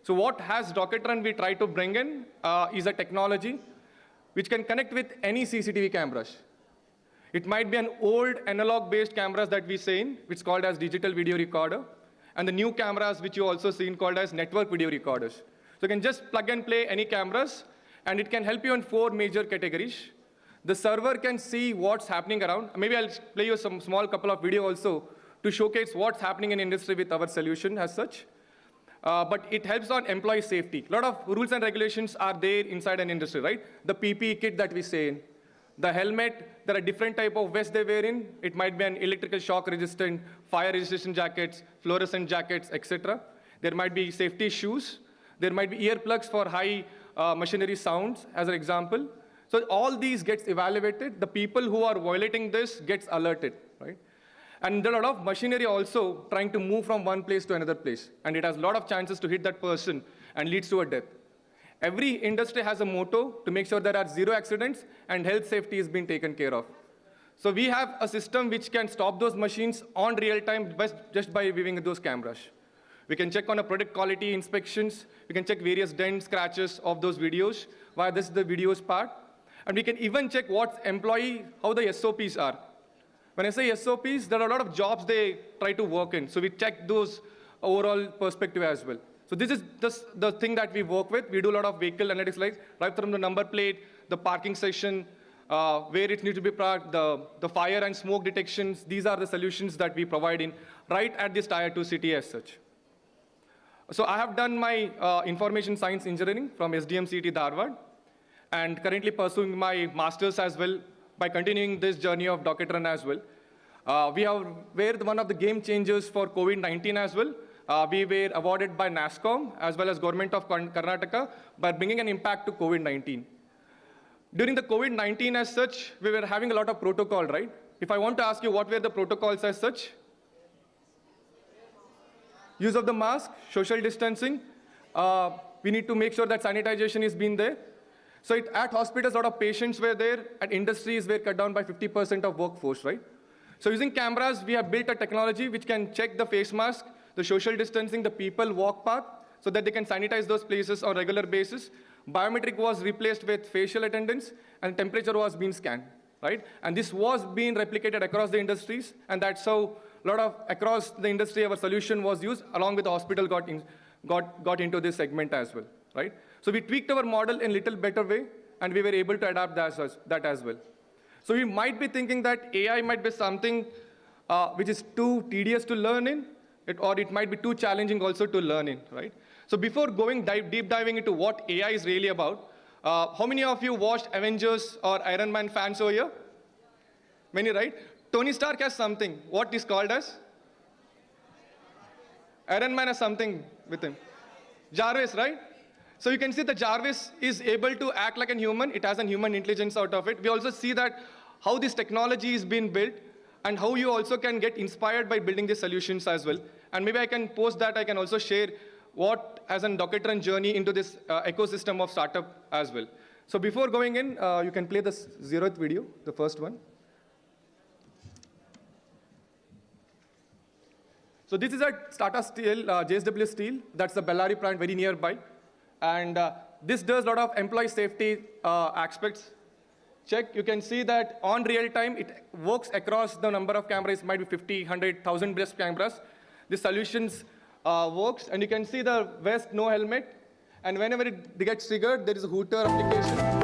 So what has Docketrun we try to bring in is a technology which can connect with any CCTV cameras. It might be an old analog-based cameras that we seen, which is called as digital video recorder, and the new cameras which you also seen called as network video recorders. So you can just plug and play any cameras, and it can help you in 4 major categories. The server can see what's happening around. Maybe I'll play you some small couple of video also to showcase what's happening in industry with our solution as such. But it helps on employee safety. A lot of rules and regulations are there inside an industry, right? The PPE kit that we say in. The helmet, there are different type of vests they wear in. It might be an electrical shock resistant, fire resistant jackets, fluorescent jackets, etc. There might be safety shoes. There might be earplugs for high machinery sounds, as an example. So all these gets evaluated. The people who are violating this gets alerted, right? And there are a lot of machinery also trying to move from one place to another place. And it has a lot of chances to hit that person and leads to a death. Every industry has a motto to make sure there are 0 accidents and health safety is being taken care of. So we have a system which can stop those machines on real time just by viewing those cameras. We can check on a product quality inspections. We can check various dents, scratches of those videos, why this is the videos part. And we can even check what employee, how the SOPs are. When I say SOPs, there are a lot of jobs they try to work in. So we check those overall perspective as well. So this is just the thing that we work with. We do a lot of vehicle analytics, like right from the number plate, the parking section, where it needs to be parked, the fire and smoke detections. These are the solutions that we provide in right at this Tier 2 city as such. So I have done my information science engineering from SDMCT Dharwad, and currently pursuing my master's as well by continuing this journey of Docketrun as well. We're one of the game changers for COVID-19 as well. We were awarded by NASSCOM as well as Government of Karnataka by bringing an impact to COVID-19. During the COVID-19 as such, we were having a lot of protocol, right? If I want to ask you what were the protocols as such? Use of the mask, social distancing. We need to make sure that sanitization is being there. So at hospitals, a lot of patients were there, and industries were cut down by 50% of workforce, right? So using cameras, we have built a technology which can check the face mask, the social distancing, the people walk path, so that they can sanitize those places on a regular basis. Biometric was replaced with facial attendance, and temperature was being scanned, right? And this was being replicated across the industries, and that's how a lot of across the industry our solution was used, along with the hospital got into this segment as well, right? So we tweaked our model in a little better way, and we were able to adapt that as well. So we might be thinking that AI might be something which is too tedious to learn in, or it might be too challenging also to learn in, right? So before going deep diving into what AI is really about, how many of you watched Avengers or Iron Man fans over here? Many, right? Tony Stark has something. What is called as? Iron Man has something with him. Jarvis, right? So you can see that Jarvis is able to act like a human. It has a human intelligence out of it. We also see that how this technology is being built and how you also can get inspired by building these solutions as well. And maybe I can post that. I can also share what as a Docketrun journey into this ecosystem of startup as well. So before going in, you can play the 0th video, the first one. So this is at Tata Steel, JSW Steel. That's the Bellary plant very nearby. And this does a lot of employee safety aspects. Check, you can see that on real time, it works across the number of cameras, might be 50, 100, 1,000 plus cameras. The solutions works, and you can see the vest, no helmet. And whenever it gets triggered, there is a Hooter application.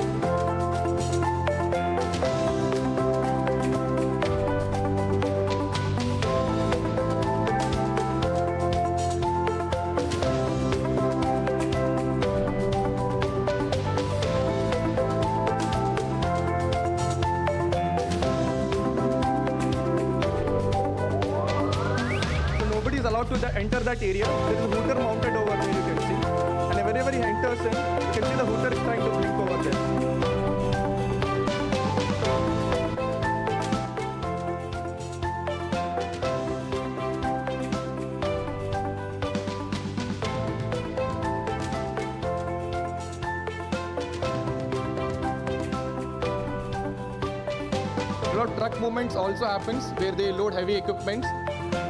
Allowed to enter that area. There is a Hooter mounted over there, you can see. And wherever he enters in, you can see the Hooter is trying to blink over there. A lot of truck movements also happens where they load heavy equipments.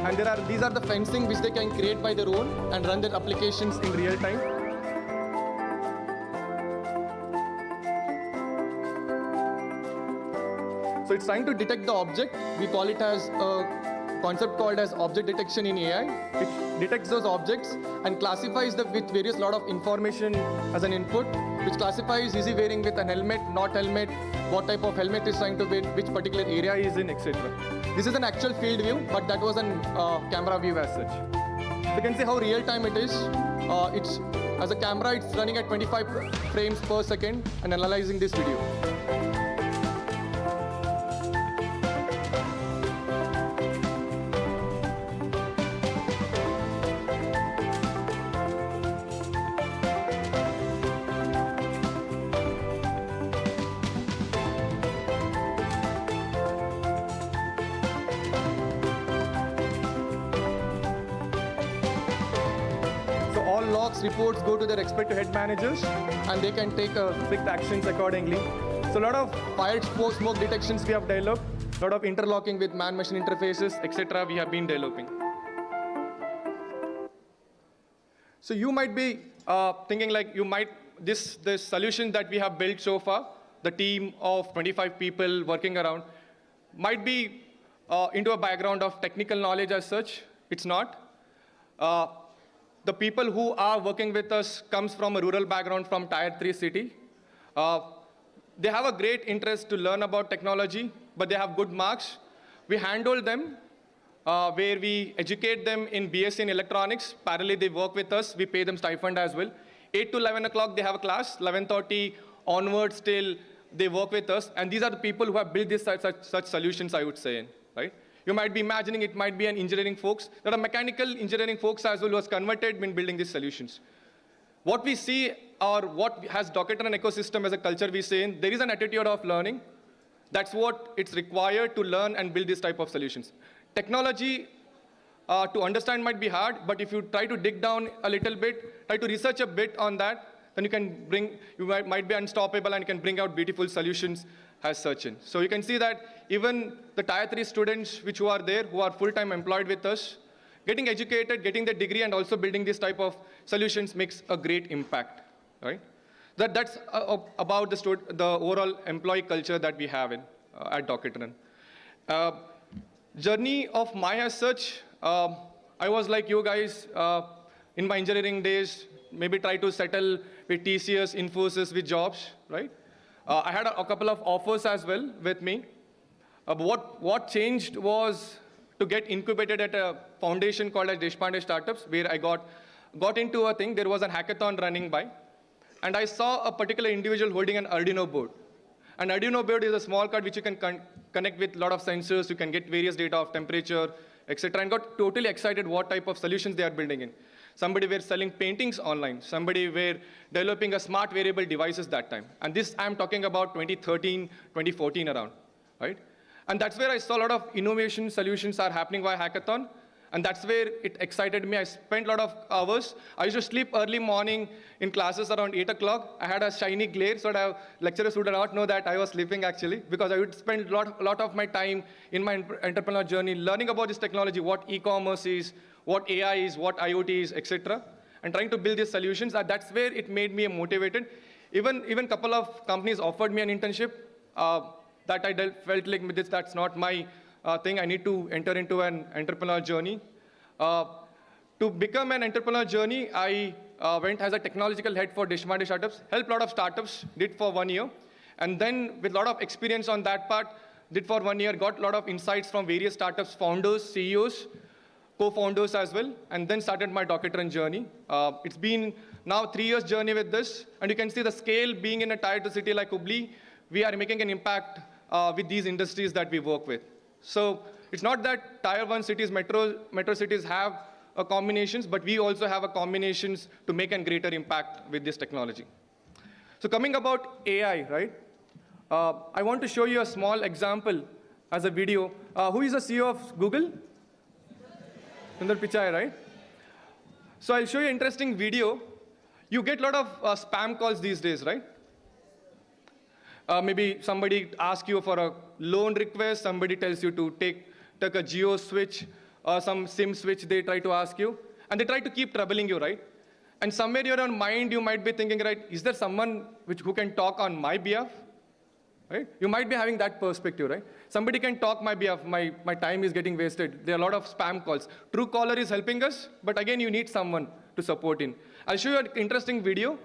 And these are the fencing which they can create by their own and run their applications in real time. it's trying to detect the object. We call it as a concept called as object detection in AI. It detects those objects and classifies them with various lot of information as an input, which classifies is he wearing with an helmet, not helmet, what type of helmet is trying to wear, which particular area he is in, etc. This is an actual field view, but that was an camera view as such. You can see how real time it is. As a camera, it's running at 25 frames per second and analyzing this video. All logs, reports go to their respective head managers, and they can take strict actions accordingly. So a lot of fire smoke detections we have developed, a lot of interlocking with man-machine interfaces, etc. we have been developing. So you might be thinking like this solution that we have built so far, the team of 25 people working around, might be into a background of technical knowledge as such. It's not. The people who are working with us comes from a rural background from Tier 3 city. They have a great interest to learn about technology, but they have good marks. We handhold them where we educate them in BSc in electronics. Parallelly, they work with us. We pay them stipend as well. 8 to 11 o'clock, they have a class. 11:30 onwards till they work with us. And these are the people who have built such solutions, I would say, right? You might be imagining it might be an engineering folks. There are mechanical engineering folks as well who has converted when building these solutions. What we see, or what has Dockettron ecosystem as a culture we say, there is an attitude of learning. That's what it's required to learn and build this type of solutions. Technology to understand might be hard, but if you try to dig down a little bit, try to research a bit on that, then you might be unstoppable and you can bring out beautiful solutions as such. So you can see that even the Tier 3 students which are there, who are full-time employed with us, getting educated, getting the degree, and also building this type of solutions makes a great impact, right? That's about the overall employee culture that we have at Dockettron. Journey of my as such, I was like you guys in my engineering days, maybe try to settle with TCS, Infosys, with jobs, right? I had a couple of offers as well with me. But what changed was to get incubated at a foundation called as Deshpande Startups, where I got into a thing. There was a hackathon running by, and I saw a particular individual holding an Arduino board. An Arduino board is a small card which you can connect with a lot of sensors. You can get various data of temperature, etc. And got totally excited what type of solutions they are building in. Somebody were selling paintings online. Somebody were developing a smart wearable devices that time. And this, I'm talking about 2013, 2014 around, right? And that's where I saw a lot of innovation solutions are happening via hackathon. And that's where it excited me. I spent a lot of hours. I used to sleep early morning in classes around 8 o'clock. I had a shiny glare, so that lecturers would not know that I was sleeping actually, because I would spend a lot of my time in my entrepreneurial journey learning about this technology, what e-commerce is, what AI is, what IoT is, etc. And trying to build these solutions. That's where it made me motivated. Even a couple of companies offered me an internship that I felt like that's not my thing. I need to enter into an entrepreneurial journey. To become an entrepreneurial journey, I went as a technological head for Deshpande Startups, helped a lot of startups, did for 1 year. And then with a lot of experience on that part, did for 1 year, got a lot of insights from various startups, founders, CEOs, co-founders as well, and then started my Dockettron journey. It's been now 3 years journey with this, and you can see the scale being in a Tier 2 city like Hubli, we are making an impact with these industries that we work with. So it's not that Tier 1 cities, metro cities have a combinations, but we also have a combinations to make a greater impact with this technology. So coming about AI, right? I want to show you a small example as a video. Who is the CEO of Google? Sundar Pichai, right? So I'll show you an interesting video. You get a lot of spam calls these days, right? Maybe somebody asks you for a loan request, somebody tells you to take a geo switch, or some SIM switch they try to ask you, and they try to keep troubling you, right? And somewhere in your own mind, you might be thinking, right, is there someone who can talk on my behalf? right? You might be having that perspective, right? Somebody can talk my behalf, my time is getting wasted. There are a lot of spam calls. Truecaller is helping us, but again, you need someone to support in. I'll show you an interesting video.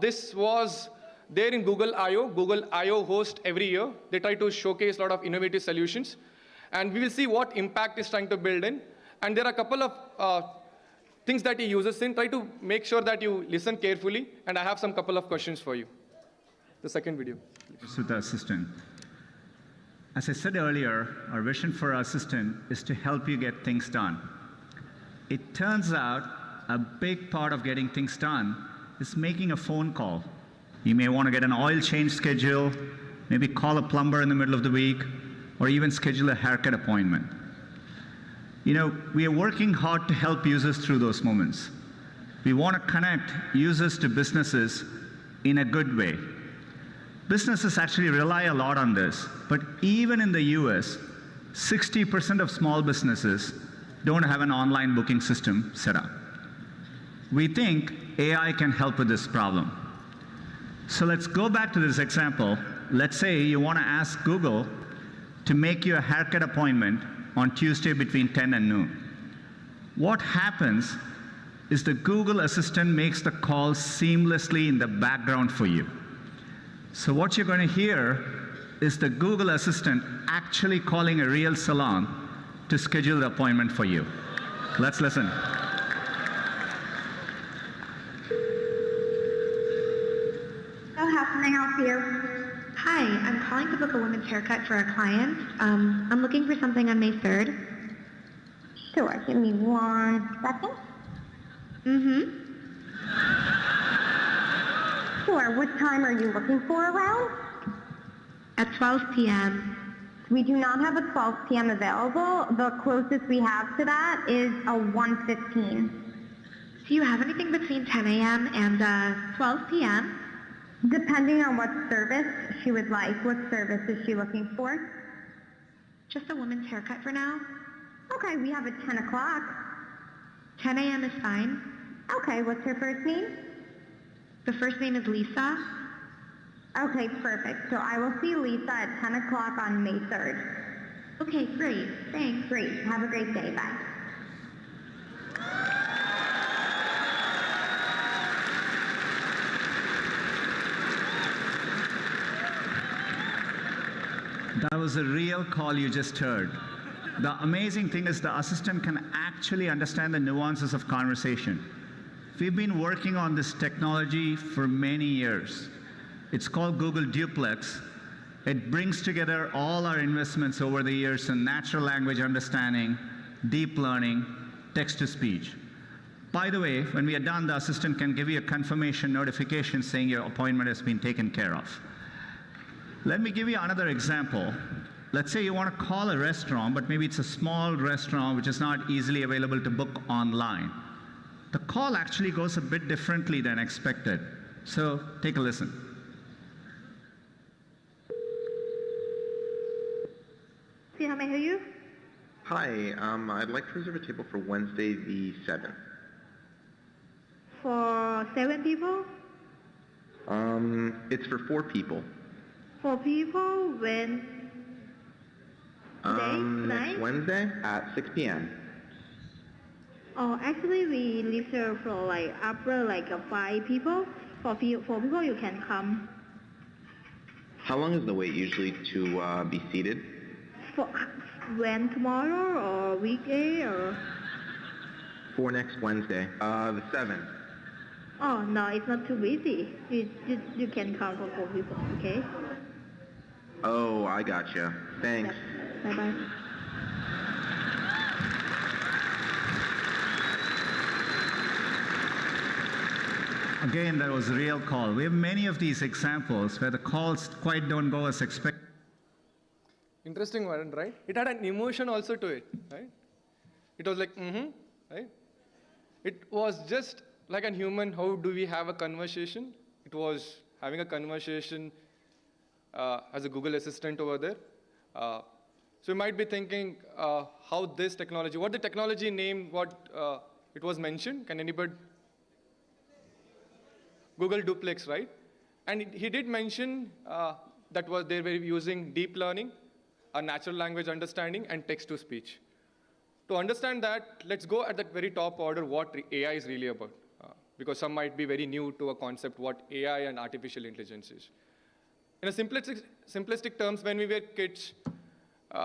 This was there in Google I/O. Google I/O hosts every year. They try to showcase a lot of innovative solutions. And we will see what impact is trying to build in. And there are a couple of things that he uses in. Try to make sure that you listen carefully. And I have some couple of questions for you. The second video. With the assistant. As I said earlier, our vision for our assistant is to help you get things done. It turns out a big part of getting things done is making a phone call. You may want to get an oil change schedule, maybe call a plumber in the middle of the week, or even schedule a haircut appointment. You know, we are working hard to help users through those moments. We want to connect users to businesses in a good way. Businesses actually rely a lot on this, but even in the US, 60% of small businesses don't have an online booking system set up. We think AI can help with this problem. So let's go back to this example. Let's say you want to ask Google to make you a haircut appointment on Tuesday between 10 and noon. What happens is the Google Assistant makes the call seamlessly in the background for you. So what you're going to hear is the Google Assistant actually calling a real salon to schedule the appointment for you. Let's listen. How can I help you? Hi, I'm calling to book a women's haircut for a client. I'm looking for something on May 3rd. Sure, give me 1 second. Sure, what time are you looking for around? At 12 p.m. We do not have a 12 p.m. available. The closest we have to that is a 1:15. Do you have anything between 10 a.m. and 12 p.m.? Depending on what service she would like. What service is she looking for? Just a woman's haircut for now. Okay, we have at 10 o'clock. 10 a.m. is fine. Okay, what's her first name? The first name is Lisa. Okay, perfect. So I will see Lisa at 10 o'clock on May 3rd. Okay, great. Thanks. Great. Have a great day. Bye. That was a real call you just heard. The amazing thing is the assistant can actually understand the nuances of conversation. We've been working on this technology for many years. It's called Google Duplex. It brings together all our investments over the years in natural language understanding, deep learning, text-to-speech. By the way, when we are done, the assistant can give you a confirmation notification saying your appointment has been taken care of. Let me give you another example. Let's say you want to call a restaurant, but maybe it's a small restaurant which is not easily available to book online. The call actually goes a bit differently than expected. So take a listen. See how may I help you? Hi, I'd like to reserve a table for Wednesday the 7th. For 7 people? It's for 4 people. 4 people? When? Next Wednesday at 6 p.m. Oh, actually we reserve for after 5 people. For 4 people you can come. How long is the wait usually to be seated? For when, tomorrow or weekday or? For next Wednesday, the 7th. Oh no, it's not too busy. You can come for 4 people, okay? Oh, I gotcha. Thanks. Bye bye. Again, that was a real call. We have many of these examples where the calls quite don't go as expected. Interesting one, right? It had an emotion also to it, right? It was like, right? It was just like a human, how do we have a conversation? It was having a conversation as a Google Assistant over there. So you might be thinking how this technology, what the technology name, what it was mentioned, can anybody? Google Duplex, right? And he did mention they were using deep learning, a natural language understanding, and text-to-speech. To understand that, let's go at the very top order what AI is really about, because some might be very new to a concept what AI and artificial intelligence is. In a simplistic terms, when we were kids,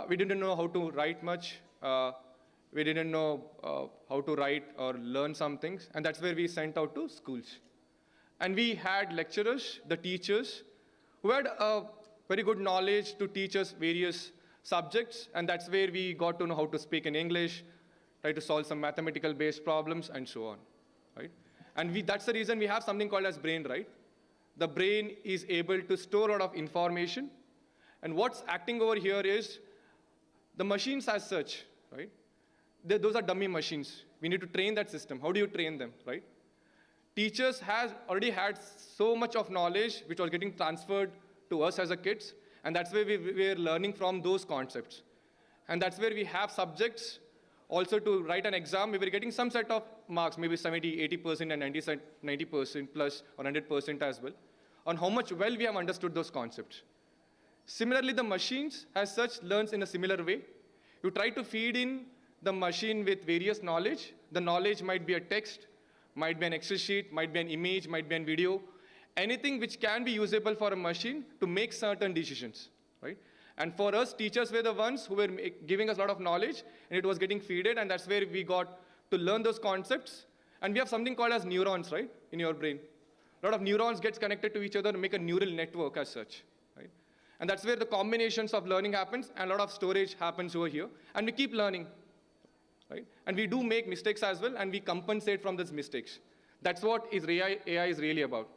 we didn't know how to write much. We didn't know how to write or learn some things, and that's where we sent out to schools. And we had lecturers, the teachers, who had a very good knowledge to teach us various subjects, and that's where we got to know how to speak in English, try to solve some mathematical-based problems, and so on, right? And that's the reason we have something called as brain, right? The brain is able to store a lot of information, and what's acting over here is the machines as such, right? Those are dummy machines. We need to train that system. How do you train them, right? Teachers has already had so much of knowledge which was getting transferred to us as a kids, and that's where we were learning from those concepts. And that's where we have subjects also to write an exam. We were getting some set of marks, maybe 70, 80%, and 90% plus, or 100% as well, on how much well we have understood those concepts. Similarly, the machines as such learns in a similar way. You try to feed in the machine with various knowledge. The knowledge might be a text, might be an Excel sheet, might be an image, might be a video, anything which can be usable for a machine to make certain decisions, right? And for us, teachers were the ones who were giving us a lot of knowledge, and it was getting fed, and that's where we got to learn those concepts. And we have something called as neurons, right, in your brain. A lot of neurons gets connected to each other to make a neural network as such, right? And that's where the combinations of learning happens, and a lot of storage happens over here, and we keep learning, right? And we do make mistakes as well, and we compensate from those mistakes. That's what AI is really about.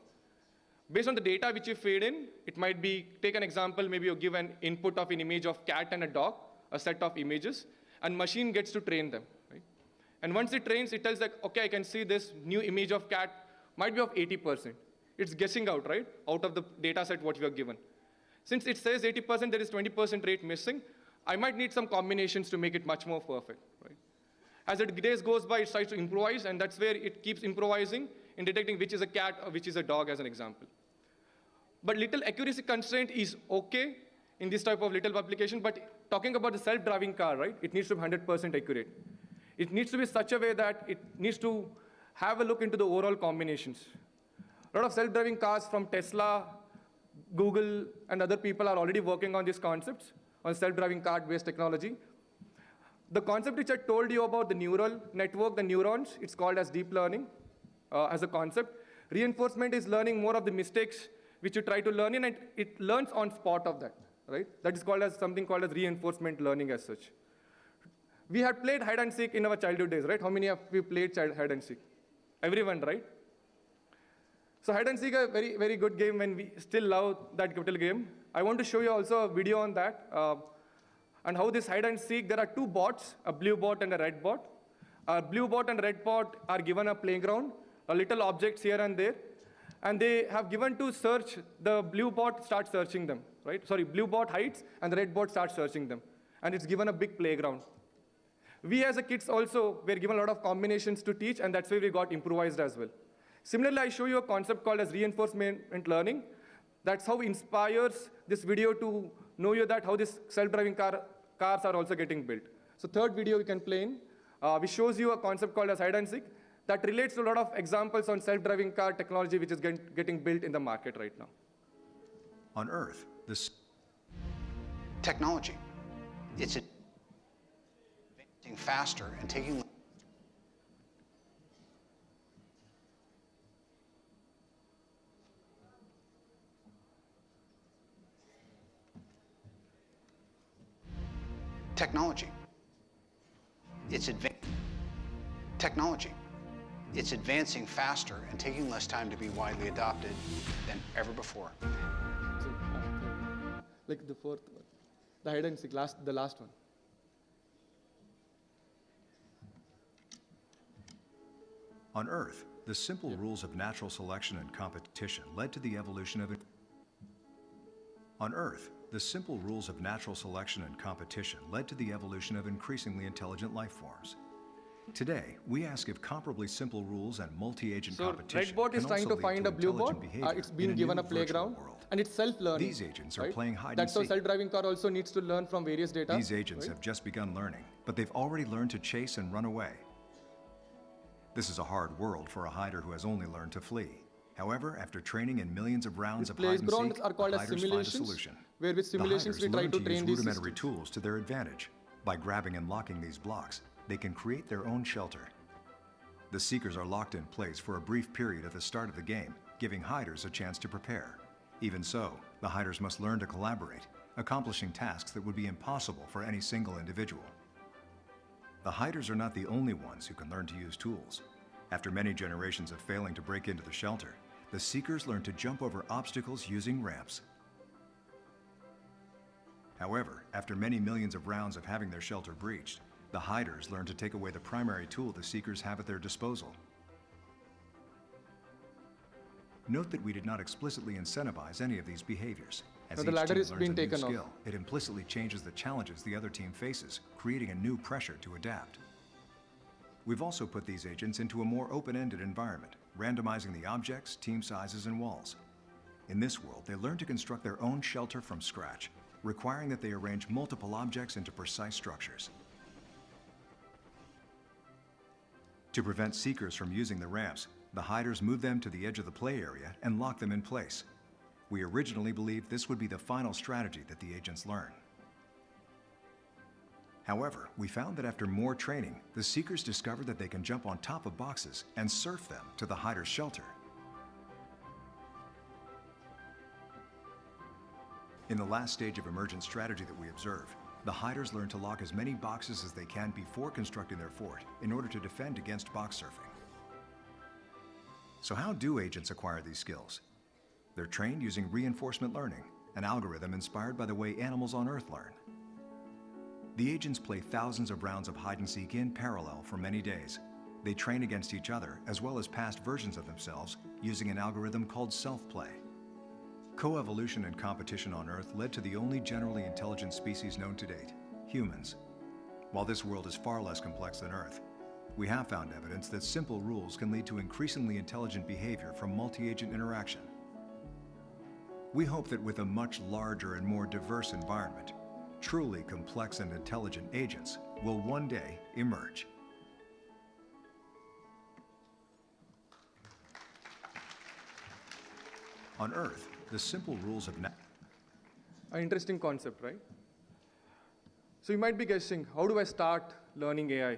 Based on the data which you feed in, it might be, take an example, maybe you give an input of an image of cat and a dog, a set of images, and machine gets to train them, right? And once it trains, it tells like, okay, I can see this new image of cat might be of 80%. It's guessing out, right, out of the data set what you are given. Since it says 80%, there is 20% rate missing, I might need some combinations to make it much more perfect, right? As the days goes by, it starts to improvise, and that's where it keeps improvising in detecting which is a cat or which is a dog, as an example. But little accuracy constraint is okay in this type of little application, but talking about the self-driving car, right, it needs to be 100% accurate. It needs to be such a way that it needs to have a look into the overall combinations. A lot of self-driving cars from Tesla, Google, and other people are already working on these concepts, on self-driving car-based technology. The concept which I told you about, the neural network, the neurons, it's called as deep learning as a concept. Reinforcement is learning more of the mistakes which you try to learn in, and it learns on spot of that, right? That is called as something called as reinforcement learning as such. We had played hide and seek in our childhood days, right? How many of you played hide and seek? Everyone, right? So hide and seek is a very, very good game, and we still love that little game. I want to show you also a video on that, and how this hide and seek, there are two bots, a blue bot and a red bot. Blue bot and red bot are given a playground, a little objects here and there, and they have given to search, the blue bot starts searching them, right? Sorry, blue bot hides, and the red bot starts searching them. And it's given a big playground. We as a kids also were given a lot of combinations to teach, and that's why we got improvised as well. Similarly, I show you a concept called as reinforcement learning. That's how inspires this video to know you that how this self-driving cars are also getting built. So third video we can play in, which shows you a concept called as hide and seek that relates to a lot of examples on self-driving car technology which is getting built in the market right now. On Earth, this technology, it's advancing faster and taking technology. It's advancing faster and taking less time to be widely adopted than ever before. So, like the fourth one, the hide and seek, the last one. On Earth, the simple rules of natural selection and competition led to the evolution of On Earth, the simple rules of natural selection and competition led to the evolution of increasingly intelligent life forms. Today, we ask if comparably simple rules and multi-agent So competition Redbot is can trying also to lead find a blue bot. intelligent behavior It's in been given new a playground, virtual world. and it's self-learning. These agents are right? playing hide and That's how seek. self-driving car also needs to learn from various data. These agents right? have just begun learning, but they've already learned to chase and run away. This is a hard world for a hider who has only learned to flee. However, after training in millions of rounds of hide and Playgrounds seek, are called as hiders find a simulations, solution. where with The simulations we hiders try learn to use train these rudimentary systems. tools to their advantage. By grabbing and locking these blocks, they can create their own shelter. The seekers are locked in place for a brief period at the start of the game, giving hiders a chance to prepare. Even so, the hiders must learn to collaborate, accomplishing tasks that would be impossible for any single individual. The hiders are not the only ones who can learn to use tools. After many generations of failing to break into the shelter, the seekers learn to jump over obstacles using ramps. However, after many millions of rounds of having their shelter breached, the hiders learn to take away the primary tool the seekers have at their disposal. Note that we did not explicitly incentivize any of these behaviors. As Now the each ladder team is learns being a new taken off. skill, it implicitly changes the challenges the other team faces, creating a new pressure to adapt. We've also put these agents into a more open-ended environment, randomizing the objects, team sizes, and walls. In this world, they learn to construct their own shelter from scratch, requiring that they arrange multiple objects into precise structures. To prevent seekers from using the ramps, the hiders move them to the edge of the play area and lock them in place. We originally believed this would be the final strategy that the agents learn. However, we found that after more training, the seekers discovered that they can jump on top of boxes and surf them to the hider's shelter. In the last stage of emergent strategy that we observed, the hiders learn to lock as many boxes as they can before constructing their fort in order to defend against box surfing. So how do agents acquire these skills? They're trained using reinforcement learning, an algorithm inspired by the way animals on Earth learn. The agents play thousands of rounds of hide and seek in parallel for many days. They train against each other as well as past versions of themselves using an algorithm called self-play. Coevolution and competition on Earth led to the only generally intelligent species known to date, humans. While this world is far less complex than Earth, we have found evidence that simple rules can lead to increasingly intelligent behavior from multi-agent interaction. We hope that with a much larger and more diverse environment, truly complex and intelligent agents will one day emerge. On Earth, the simple rules of An interesting concept, right? So you might be guessing, how do I start learning AI?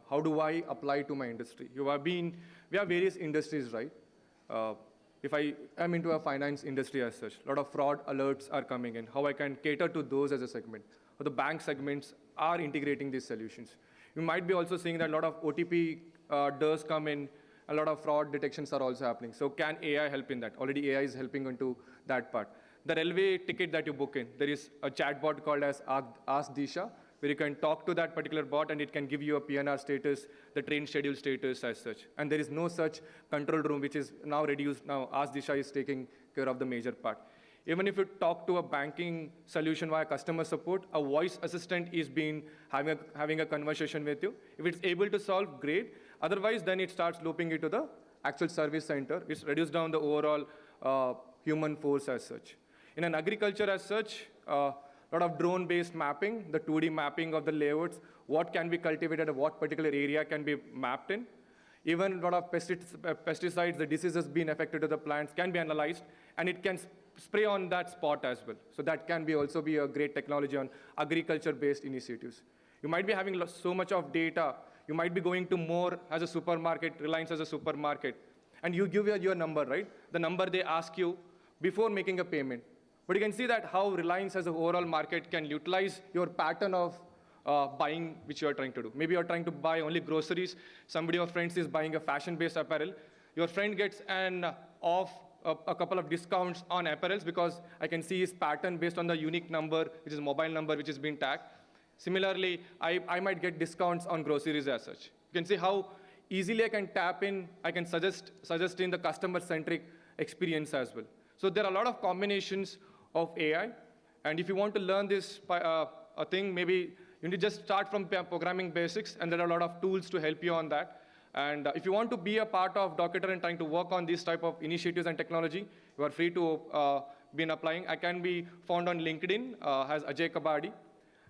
How do I apply to my industry? We have various industries, right? If I am into a finance industry as such, a lot of fraud alerts are coming in, how I can cater to those as a segment. Or the bank segments are integrating these solutions. You might be also seeing that a lot of OTP does come in, a lot of fraud detections are also happening. So can AI help in that? Already AI is helping into that part. The railway ticket that you book in, there is a chatbot called as Ask Disha, where you can talk to that particular bot and it can give you a PNR status, the train schedule status as such. And there is no such control room, which is now reduced. Now Ask Disha is taking care of the major part. Even if you talk to a banking solution via customer support, a voice assistant is having a conversation with you. If it's able to solve, great. Otherwise, then it starts looping it to the actual service center, which reduces down the overall human force as such. In an agriculture as such, a lot of drone-based mapping, the 2D mapping of the layouts, what can be cultivated, what particular area can be mapped in. Even a lot of pesticides, the diseases being affected to the plants can be analyzed, and it can spray on that spot as well. So that can also be a great technology on agriculture-based initiatives. You might be having so much of data. You might be going to more as a supermarket, Reliance as a supermarket, and you give your number, right? The number they ask you before making a payment. But you can see that how Reliance as an overall market can utilize your pattern of buying which you are trying to do. Maybe you are trying to buy only groceries. Somebody of your friends is buying a fashion-based apparel. Your friend gets a couple of discounts on apparels because I can see his pattern based on the unique number, which is mobile number, which is being tagged. Similarly, I might get discounts on groceries as such. You can see how easily I can tap in, I can suggest in the customer-centric experience as well. So there are a lot of combinations of AI. And if you want to learn this thing, maybe You need to just start from programming basics, and there are a lot of tools to help you on that. And if you want to be a part of Docketer and trying to work on these type of initiatives and technology, you are free to be applying. I can be found on LinkedIn as Ajay Kabadi,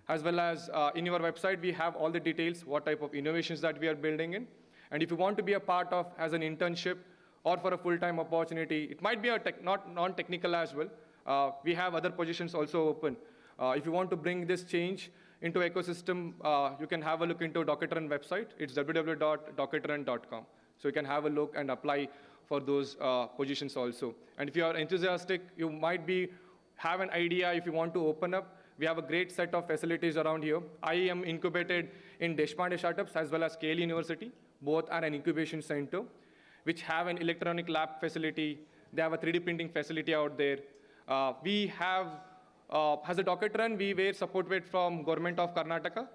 as well as in your website, we have all the details, what type of innovations that we are building in. And if you want to be a part of as an internship or for a full-time opportunity, it might be a non-technical as well. We have other positions also open. If you want to bring this change into ecosystem, you can have a look into Docketeran website. It's www.docketeran.com. So you can have a look and apply for those positions also. And if you are enthusiastic, you might have an idea if you want to open up. We have a great set of facilities around here. I am incubated in Deshpande Startups as well as Kale University. Both are an incubation center, which have an electronic lab facility. They have a 3D printing facility out there. We have, as a Docketeran, we were supported from Government of Karnataka.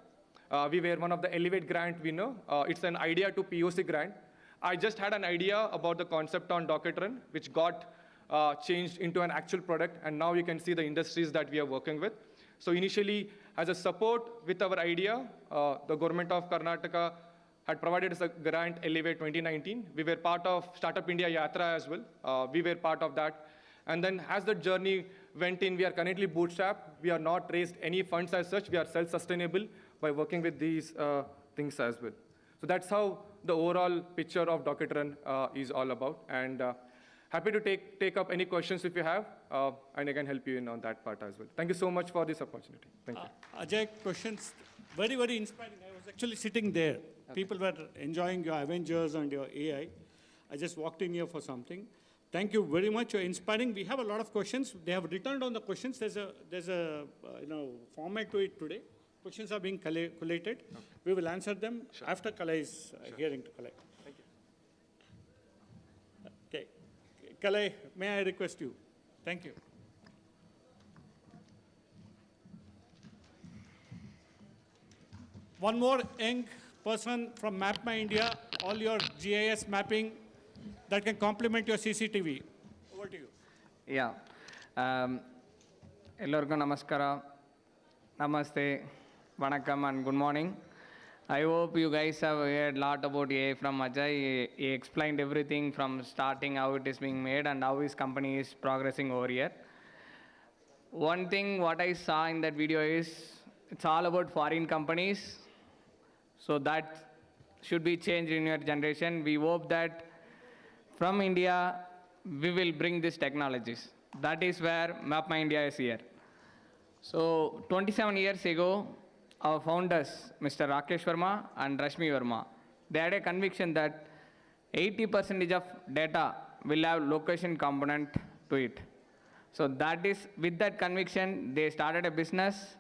We were one of the Elevate grant winner. It's an idea to POC grant. I just had an idea about the concept on Docketeran, which got changed into an actual product, and now you can see the industries that we are working with. So initially, as a support with our idea, the Government of Karnataka had provided us a grant, Elevate 2019. We were part of Startup India Yatra as well. We were part of that. And then as the journey went in, we are currently bootstrapped. We are not raised any funds as such. We are self-sustainable by working with these things as well. So that's how the overall picture of Docketeran is all about. And happy to take up any questions if you have, and I can help you in on that part as well. Thank you so much for this opportunity. Thank you. Ajay, questions, very, very inspiring. I was actually sitting there. Okay. People were enjoying your Avengers and your AI. I just walked in here for something. Thank you very much. You're inspiring. We have a lot of questions. They have returned on the questions. There's a format to it today. Questions are being collated. Okay. We will answer them after Kalai is hearing to Kalai. Thank you. Okay. Kalai, may I request you? Thank you. One more young person from MapMyIndia, all your GIS mapping that can complement your CCTV. Over to you. Yeah. Ellorgu namaskara, namaste, vanakkam and good morning. I hope you guys have heard a lot about AI from Ajay. He explained everything from starting, how it is being made and how his company is progressing over here. One thing what I saw in that video is it's all about foreign companies. So that should be changed in your generation. We hope that from India, we will bring these technologies. That is where MapMyIndia is here. So 27 years ago, our founders, Mr. Rakesh Verma and Rashmi Verma, they had a conviction that 80% of data will have location component to it. So that is, with that conviction, they started a business.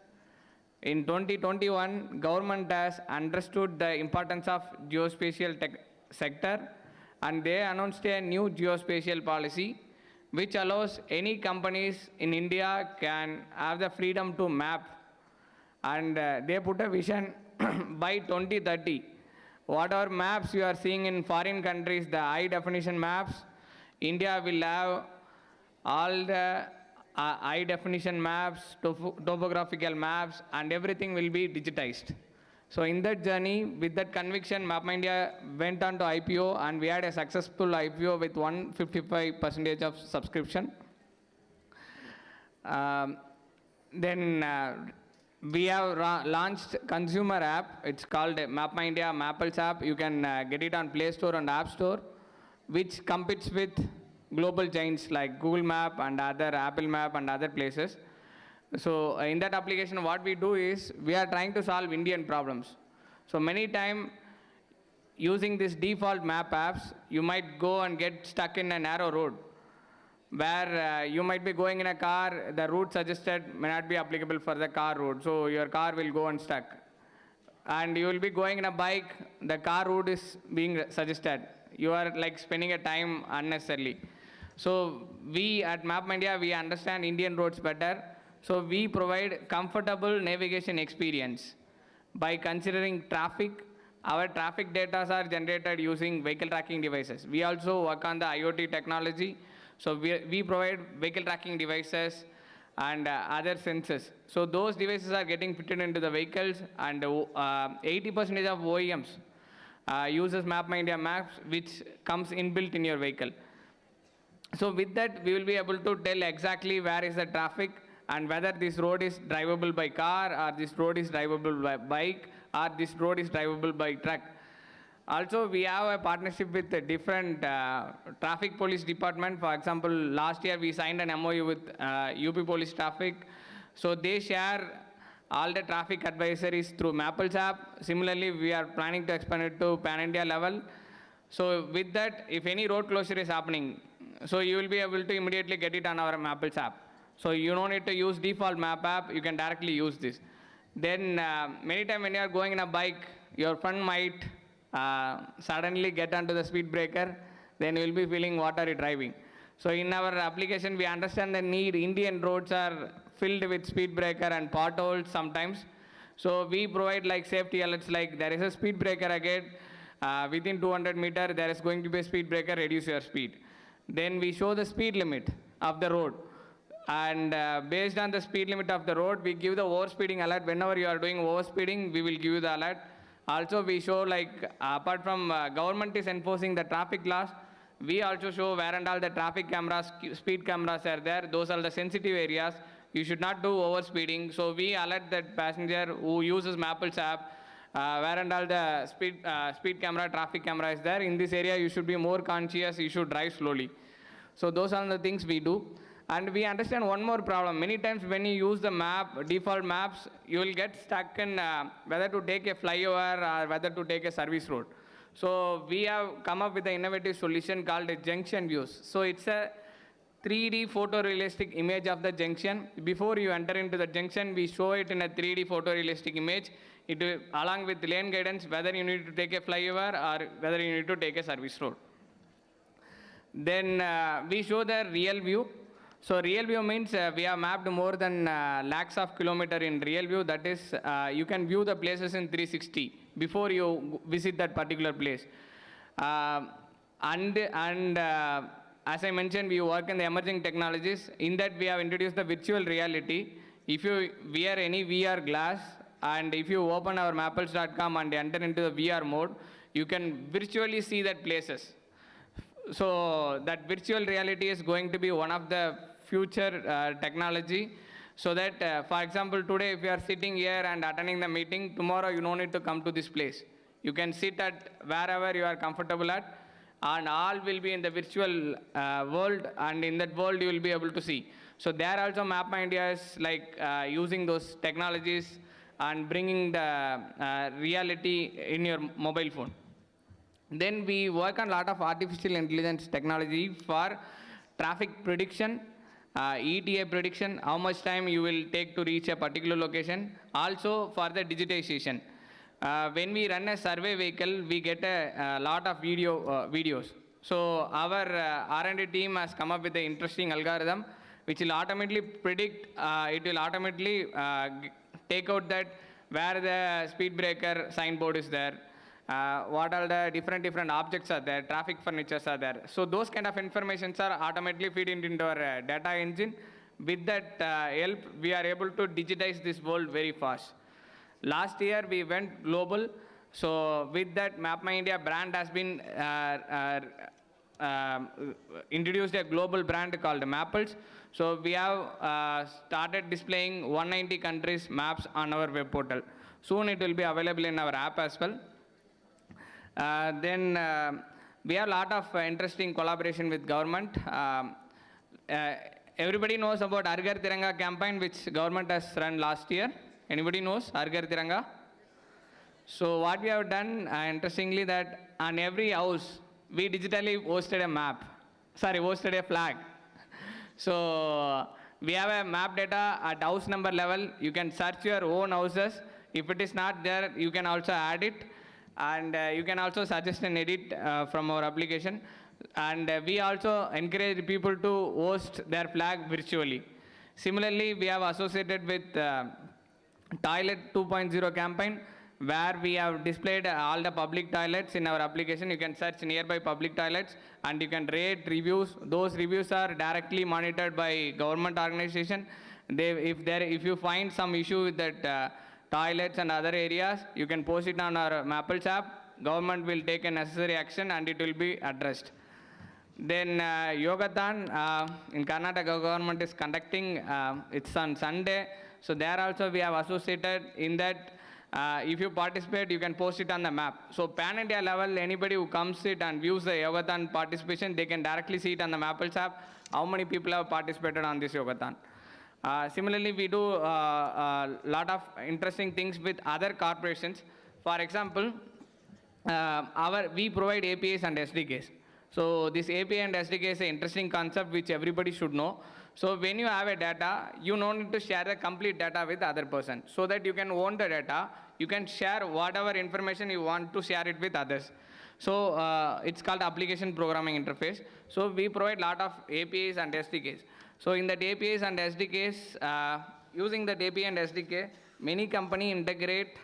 In 2021, government has understood the importance of geospatial tech sector, and they announced a new geospatial policy, which allows any companies in India can have the freedom to map. And they put a vision by 2030. Whatever maps you are seeing in foreign countries, the high definition maps, India will have all the high definition maps, topographical maps, and everything will be digitized. So in that journey, with that conviction, MapMyIndia went on to IPO, and we had a successful IPO with 155% of subscription. We have launched consumer app. It's called MapMyIndia Mapples app. You can get it on Play Store and App Store, which competes with global giants like Google Map and other Apple Map and other places. So in that application, what we do is we are trying to solve Indian problems. So many times, using this default map apps, you might go and get stuck in a narrow road, where you might be going in a car, the route suggested may not be applicable for the car route, so your car will go unstuck. And you will be going in a bike, the car route is being suggested. You are like spending a time unnecessarily. So we at MapMyIndia, we understand Indian roads better, so we provide comfortable navigation experience. By considering traffic, our traffic data are generated using vehicle tracking devices. We also work on the IoT technology. So we provide vehicle tracking devices, and other sensors. So those devices are getting fitted into the vehicles, and 80% of OEMs uses MapMyIndia maps, which comes inbuilt in your vehicle. So with that, we will be able to tell exactly where is the traffic and whether this road is drivable by car, or this road is drivable by bike, or this road is drivable by truck. Also, we have a partnership with a different traffic police department. For example, last year we signed an MOU with UP Police Traffic. So they share all the traffic advisories through Mapples app. Similarly, we are planning to expand it to pan-India level. So with that, if any road closure is happening, so you will be able to immediately get it on our Mapples app. So you don't need to use default map app, you can directly use this. Then many times when you are going in a bike, your friend might suddenly get onto the speed breaker, then you will be feeling what are you driving. So in our application, we understand the need. Indian roads are filled with speed breaker and potholes sometimes. So we provide like safety alerts, like there is a speed breaker ahead, within 200 meters, there is going to be a speed breaker, reduce your speed. Then we show the speed limit of the road. And based on the speed limit of the road, we give the overspeeding alert. Whenever you are doing overspeeding, we will give you the alert. Also, we show like, apart from government is enforcing the traffic laws, we also show where and all the traffic cameras, speed cameras are there. Those are the sensitive areas. You should not do overspeeding. So we alert that passenger who uses Mapples app, where and all the speed camera, traffic camera is there. In this area, you should be more conscious. You should drive slowly. So those are the things we do. And we understand one more problem. Many times when you use the map, default maps, you will get stuck in whether to take a flyover or whether to take a service road. So we have come up with an innovative solution called a junction views. So it's a 3D photorealistic image of the junction. Before you enter into the junction, we show it in a 3D photorealistic image. It will, along with lane guidance, whether you need to take a flyover or whether you need to take a service road. Then we show the real view. So real view means we have mapped more than lakhs of kilometers in real view. That is, you can view the places in 360 before you visit that particular place. As I mentioned, we work in the emerging technologies. In that, we have introduced the virtual reality. If you wear any VR glass, and if you open our mapples.com and enter into the VR mode, you can virtually see that places. So that virtual reality is going to be one of the future technology, so that, for example, today if you are sitting here and attending the meeting, tomorrow you don't need to come to this place. You can sit at wherever you are comfortable at, and all will be in the virtual world, and in that world you will be able to see. So there also MapMyIndia is like using those technologies and bringing the reality in your mobile phone. Then we work on a lot of artificial intelligence technology for traffic prediction, ETA prediction, how much time you will take to reach a particular location. Also for the digitization. When we run a survey vehicle, we get a lot of videos. So our R&D team has come up with an interesting algorithm which will automatically predict, it will automatically take out that where the speed breaker signboard is there, what are the different objects are there, traffic furnitures are there. So those kind of informations are automatically feed into our data engine. With that help, we are able to digitize this world very fast. Last year, we went global. So with that, MapMyIndia brand has been introduced a global brand called Mapples. So we have started displaying 190 countries maps on our web portal. Soon it will be available in our app as well. Then we have a lot of interesting collaboration with government. Everybody knows about Har Ghar Tiranga campaign, which government has run last year. Anybody knows Har Ghar Tiranga? So what we have done, interestingly, that on every house, we digitally posted a flag. So we have a map data at house number level. You can search your own houses. If it is not there, you can also add it. And you can also suggest and edit from our application. And we also encourage people to host their flag virtually. Similarly, we have associated with Toilet 2.0 campaign, where we have displayed all the public toilets in our application. You can search nearby public toilets and you can rate reviews. Those reviews are directly monitored by government organization, If you find some issue with that toilets and other areas, you can post it on our Mapples app. Government will take a necessary action and it will be addressed. Then Yogathan in Karnataka government is conducting, it's on Sunday. So there also we have associated in that if you participate, you can post it on the map. So pan-India level, anybody who comes it and views the Yogathan participation, they can directly see it on the Mapples app, how many people have participated on this Yogathan. Similarly, we do a lot of interesting things with other corporations. For example, we provide APIs and SDKs. So this API and SDK is an interesting concept which everybody should know. So when you have a data, you don't need to share the complete data with the other person. So that you can own the data, you can share whatever information you want to share it with others. So it's called application programming interface. So we provide a lot of APIs and SDKs. So in that APIs and SDKs, using that API and SDK, many companies integrate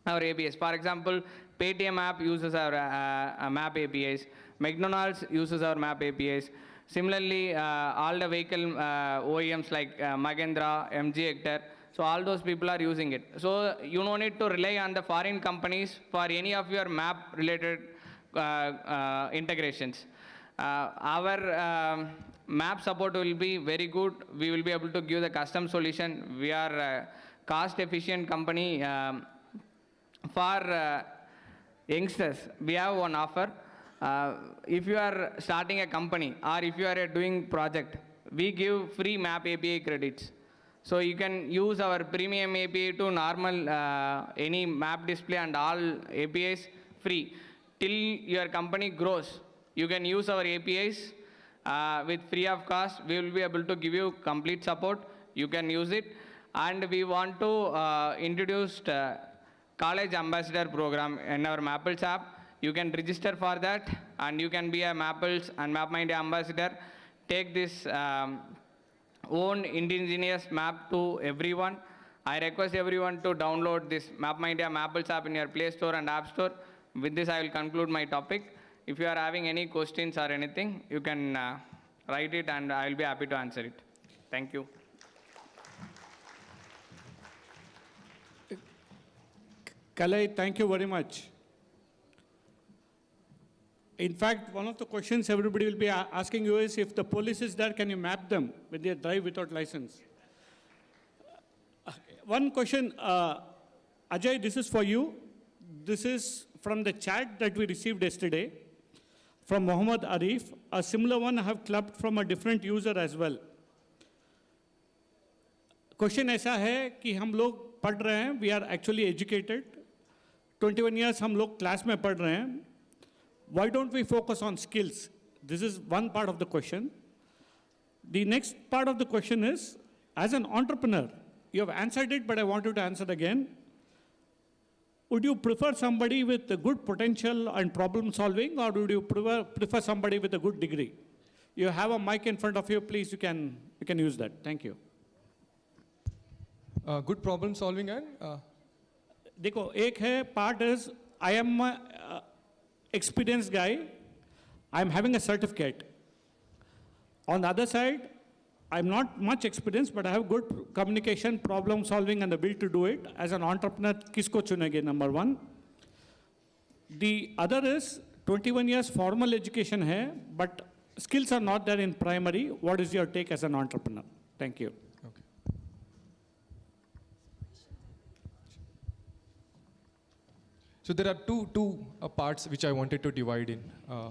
our APIs. For example, Paytm app uses our map APIs. McDonald's uses our map APIs. Similarly, all the vehicle OEMs like Mahindra, MG Hector, so all those people are using it. So you don't need to rely on the foreign companies for any of your map related integrations. Our map support will be very good. We will be able to give the custom solution. We are a cost efficient company. For youngsters, we have one offer. If you are starting a company or if you are doing project, we give free map API credits. So you can use our premium API to normal any map display and all APIs free. Till your company grows, you can use our APIs with free of cost. We will be able to give you complete support. You can use it. And we want to introduce college ambassador program in our Mapples app. You can register for that and you can be a Mapples and MapMyIndia ambassador. Take this own indigenous map to everyone. I request everyone to download this MapMyIndia Mapples app in your Play Store and App Store. With this, I will conclude my topic. If you are having any questions or anything, you can write it and I will be happy to answer it. Thank you. Kalai, thank you very much. In fact, one of the questions everybody will be asking you is, if the police is there, can you map them when they drive without license? One question, Ajay, this is for you. This is from the chat that we received yesterday from Mohammad Arif. A similar one I have clubbed from a different user as well. Question ऐसा है कि हम लोग पढ़ रहे हैं, we are actually educated. 21 years हम लोग क्लास में पढ़ रहे हैं. Why don't we focus on skills? This is one part of the question. The next part of the question is, as an entrepreneur, you have answered it, but I want you to answer again. Would you prefer somebody with a good potential and problem solving, or would you prefer somebody with a good degree? You have a mic in front of you, please, you can use that. Thank you. Good problem solving and? देखो, एक है, part is, I am experienced guy, I'm having a certificate. On the other side, I'm not much experienced, but I have good communication, problem solving, and the will to do it. As an entrepreneur, kisko chunenge, number one. The other is 21 years formal education hai, but skills are not there in primary. What is your take as an entrepreneur? Thank you. So there are two parts which I wanted to divide in.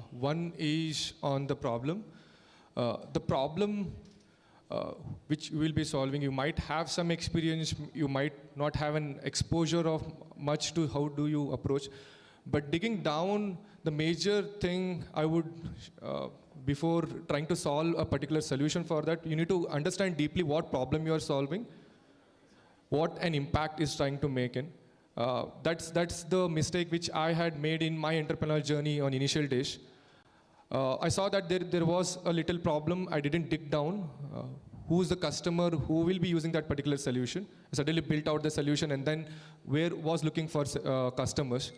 One is on the problem. The problem which you will be solving, you might have some experience, you might not have an exposure of much to how do you approach. But digging down, the major thing I would, before trying to solve a particular solution for that, you need to understand deeply what problem you are solving, what an impact is trying to make in. That's the mistake which I had made in my entrepreneurial journey on initial days. I saw that there was a little problem. I didn't dig down. Who's the customer who will be using that particular solution? I suddenly built out the solution and then was looking for customers.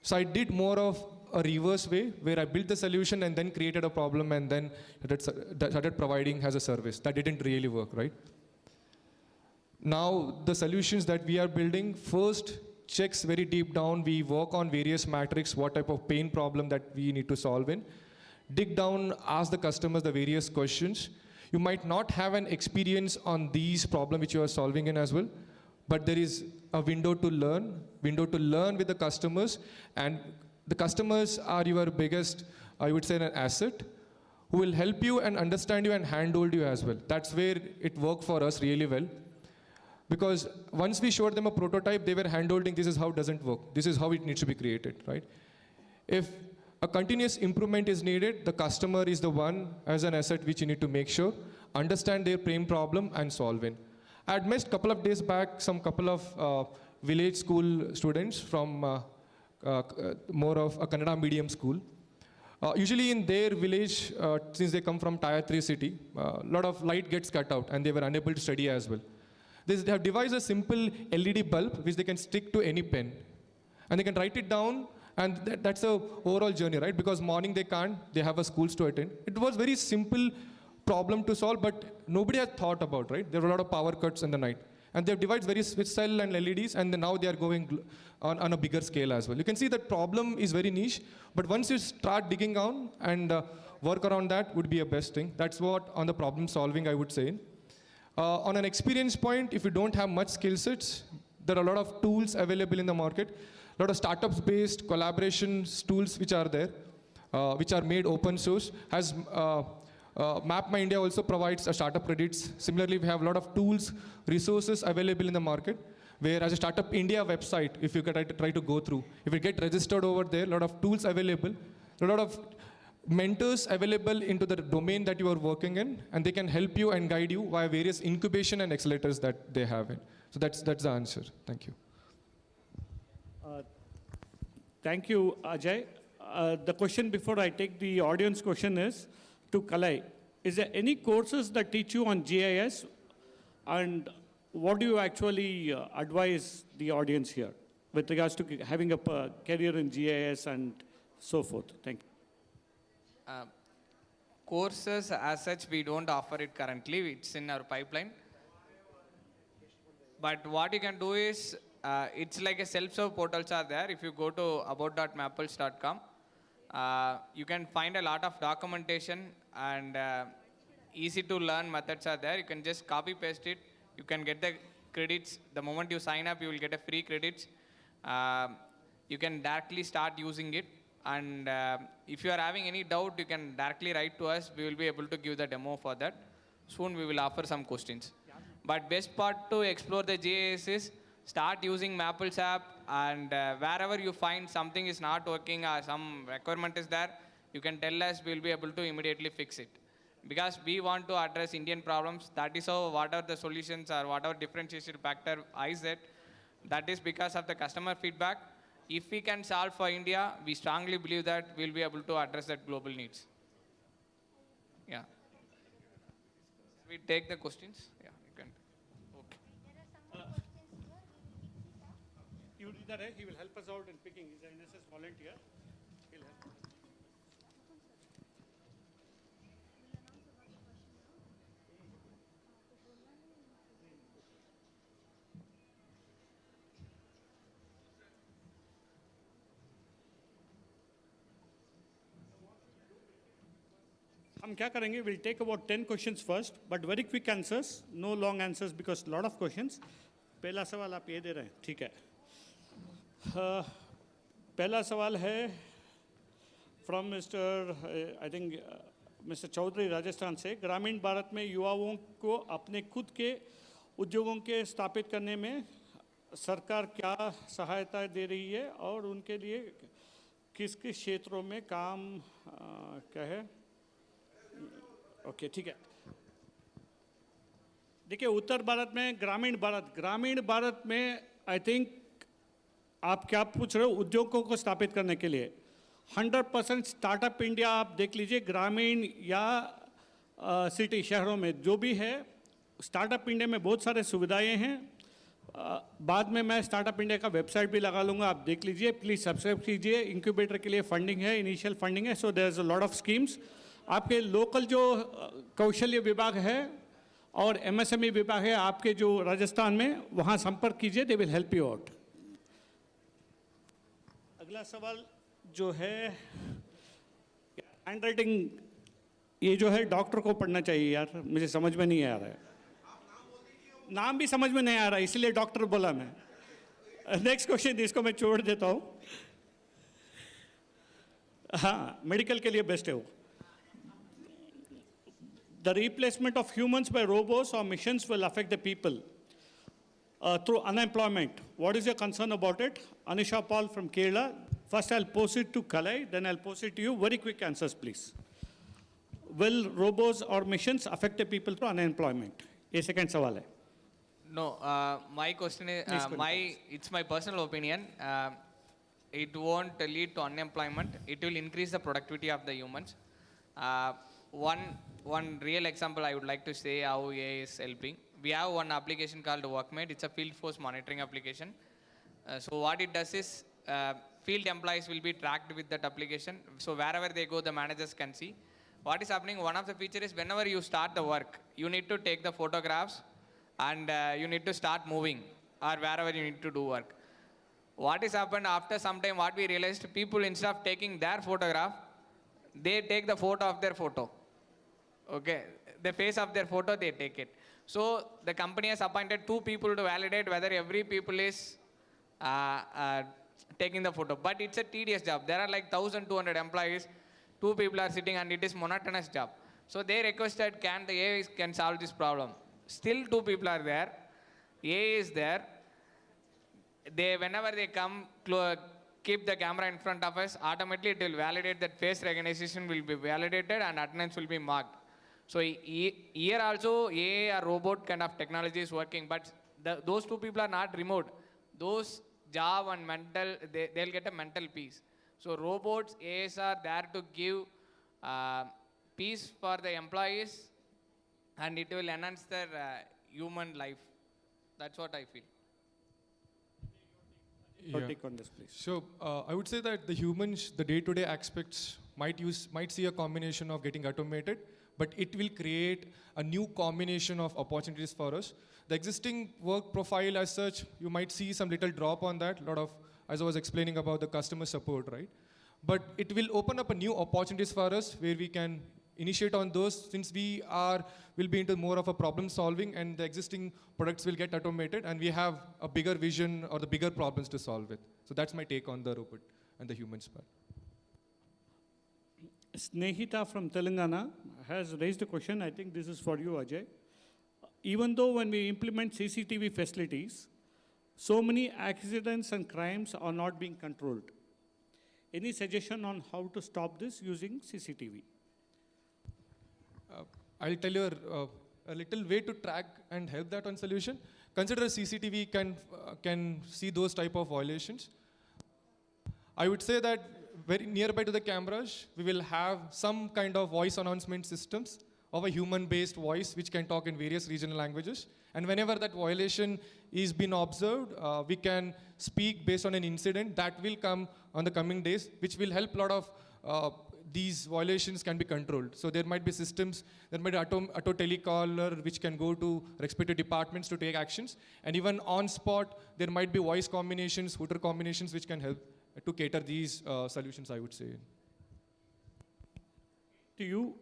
So I did more of a reverse way where I built the solution and then created a problem and then started providing as a service. That didn't really work, right? Now, the solutions that we are building first checks very deep down. We work on various metrics, what type of pain problem that we need to solve in. Dig down, ask the customers the various questions. You might not have an experience on these problems which you are solving in as well, but there is a window to learn with the customers, and the customers are your biggest, I would say, an asset, who will help you and understand you and handhold you as well. That's where it worked for us really well. Because once we showed them a prototype, they were handholding, this is how it doesn't work. This is how it needs to be created, right? If a continuous improvement is needed, the customer is the one as an asset which you need to make sure, understand their pain problem and solve it. I had met a couple of days back some couple of village school students from more of a Kannada medium school. Usually in their village, since they come from Tier 3 city, a lot of light gets cut out and they were unable to study as well. They have devised a simple LED bulb which they can stick to any pen. And they can write it down, and that's a overall journey, right? Because morning they can't, they have a schools to attend. It was very simple problem to solve, but nobody had thought about, right? There were a lot of power cuts in the night. And they've devised various switch cell and LEDs, and then now they are going on a bigger scale as well. You can see that problem is very niche, but once you start digging down and work around that would be a best thing. That's what on the problem solving I would say. On an experience point, if you don't have much skill sets, there are a lot of tools available in the market. A lot of startups-based collaboration tools which are there, which are made open source. MapMyIndia also provides a startup credits. Similarly, we have a lot of tools, resources available in the market, where as a Startup India website, if you try to go through, if you get registered over there, a lot of tools available, a lot of mentors available into the domain that you are working in, and they can help you and guide you via various incubation and accelerators that they have in. So that's the answer. Thank you. Thank you, Ajay. The question before I take the audience question is to Kalai. Is there any courses that teach you on GIS, and what do you actually advise the audience here with regards to having a career in GIS and so forth? Thank you. Courses as such, we don't offer it currently. It's in our pipeline. But what you can do is, it's like a self-serve portals are there. If you go to about.mapples.com, you can find a lot of documentation and easy to learn methods are there. You can just copy paste it. You can get the credits. The moment you sign up, you will get a free credits. You can directly start using it. And if you are having any doubt, you can directly write to us. We will be able to give the demo for that. Soon we will offer some questions. But best part to explore the GIS is start using Mapples app, and wherever you find something is not working or some requirement is there, you can tell us. We will be able to immediately fix it. Because we want to address Indian problems. That is how what are the solutions or whatever differentiation factor I said. That is because of the customer feedback. If we can solve for India, we strongly believe that we'll be able to address that global needs. Yeah. We take the questions? Yeah, you can. Okay. You do that, he will help us out in picking. He's an NSS volunteer. He'll help us. हम क्या करेंगे? We'll take about 10 questions first, but very quick answers, no long answers because a lot of questions. पहला सवाल आप ये दे रहे हैं, ठीक है? पहला सवाल है from Mr. I think Mr. Chaudhary Rajasthan से. ग्रामीण भारत में युवाओं को अपने खुद के उद्योगों के स्थापित करने में सरकार क्या सहायता दे रही है और उनके लिए किस किस क्षेत्रों में काम क्या है? ओके, ठीक है. देखिए, उत्तर भारत में ग्रामीण भारत में आई थिंक आप क्या पूछ रहे हो? उद्योगों को स्थापित करने के लिए 100% स्टार्टअप इंडिया आप देख लीजिए. ग्रामीण या सिटी शहरों में जो भी है, स्टार्टअप इंडिया में बहुत सारे सुविधाएं हैं. बाद में मैं स्टार्टअप इंडिया का वेबसाइट भी लगा लूँगा, आप देख लीजिए. प्लीज़ सब्सक्राइब कीजिए. इंक्यूबेटर के लिए फंडिंग है, इनिशियल फंडिंग है. So there is a lot of schemes. आपके लोकल जो कौशल्य विभाग है और MSME विभाग है आपके जो राजस्थान में, वहाँ संपर्क कीजिए, they will help you out. अगला सवाल जो है, हैंड राइटिंग ये जो है डॉक्टर को पढ़ना चाहिए यार, मुझे समझ में नहीं आ रहा है, नाम भी समझ में नहीं आ रहा है, इसलिए डॉक्टर बोला मैं। नेक्स्ट क्वेश्चन, इसको मैं छोड़ देता हूँ। हाँ, मेडिकल के लिए बेस्ट है वो। The replacement of humans by robots or machines will affect the people through unemployment. What is your concern about it? Anisha Paul from Kerala. First I'll pose it to Kalai, then I'll pose it to you. Very quick answers, please. Will robots or machines affect the people through unemployment? ये second सवाल है। No, my question is, it's my personal opinion. It won't lead to unemployment. It will increase the productivity of the humans. One real example I would like to say how AI is helping. We have one application called Workmate. It's a field force monitoring application. So what it does is, field employees will be tracked with that application. So wherever they go, the managers can see what is happening. One of the features is whenever you start the work, you need to take the photographs and you need to start moving or wherever you need to do work. What has happened after some time, what we realized, people instead of taking their photograph, they take the photo of their photo. Okay, the face of their photo, they take it. So the company has appointed 2 people to validate whether every people is taking the photo. But it's a tedious job. There are like 1,200 employees, 2 people are sitting, and it is monotonous job. So they requested, can the AI can solve this problem? Still 2 people are there. AI is there. Whenever they come, keep the camera in front of us, automatically it will validate that face recognition will be validated and attendance will be marked. So here also AI or robot kind of technology is working, but those 2 people are not remote. Those job and mental, they'll get a mental peace. So robots, AIs are there to give peace for the employees, and it will enhance their human life. That's what I feel. Your take on this, please. So I would say that the humans, the day-to-day aspects might see a combination of getting automated, but it will create a new combination of opportunities for us. The existing work profile as such, you might see some little drop on that, lot of, as I was explaining about the customer support, right? But it will open up a new opportunities for us where we can initiate on those, since will be into more of a problem solving, and the existing products will get automated, and we have a bigger vision or the bigger problems to solve with. So that's my take on the robot and the humans part. Snehita from Telangana has raised a question. I think this is for you, Ajay. Even though when we implement CCTV facilities, so many accidents and crimes are not being controlled. Any suggestion on how to stop this using CCTV? I'll tell you a little way to track and help that on solution. Consider CCTV can see those type of violations. I would say that very nearby to the cameras, we will have some kind of voice announcement systems of a human-based voice which can talk in various regional languages. And whenever that violation is being observed, we can speak based on an incident that will come on the coming days, which will help a lot of these violations can be controlled. So there might be systems, there might be auto telecaller which can go to respective departments to take actions. And even on spot, there might be voice combinations, Hooter combinations which can help to cater these solutions, I would say. To you,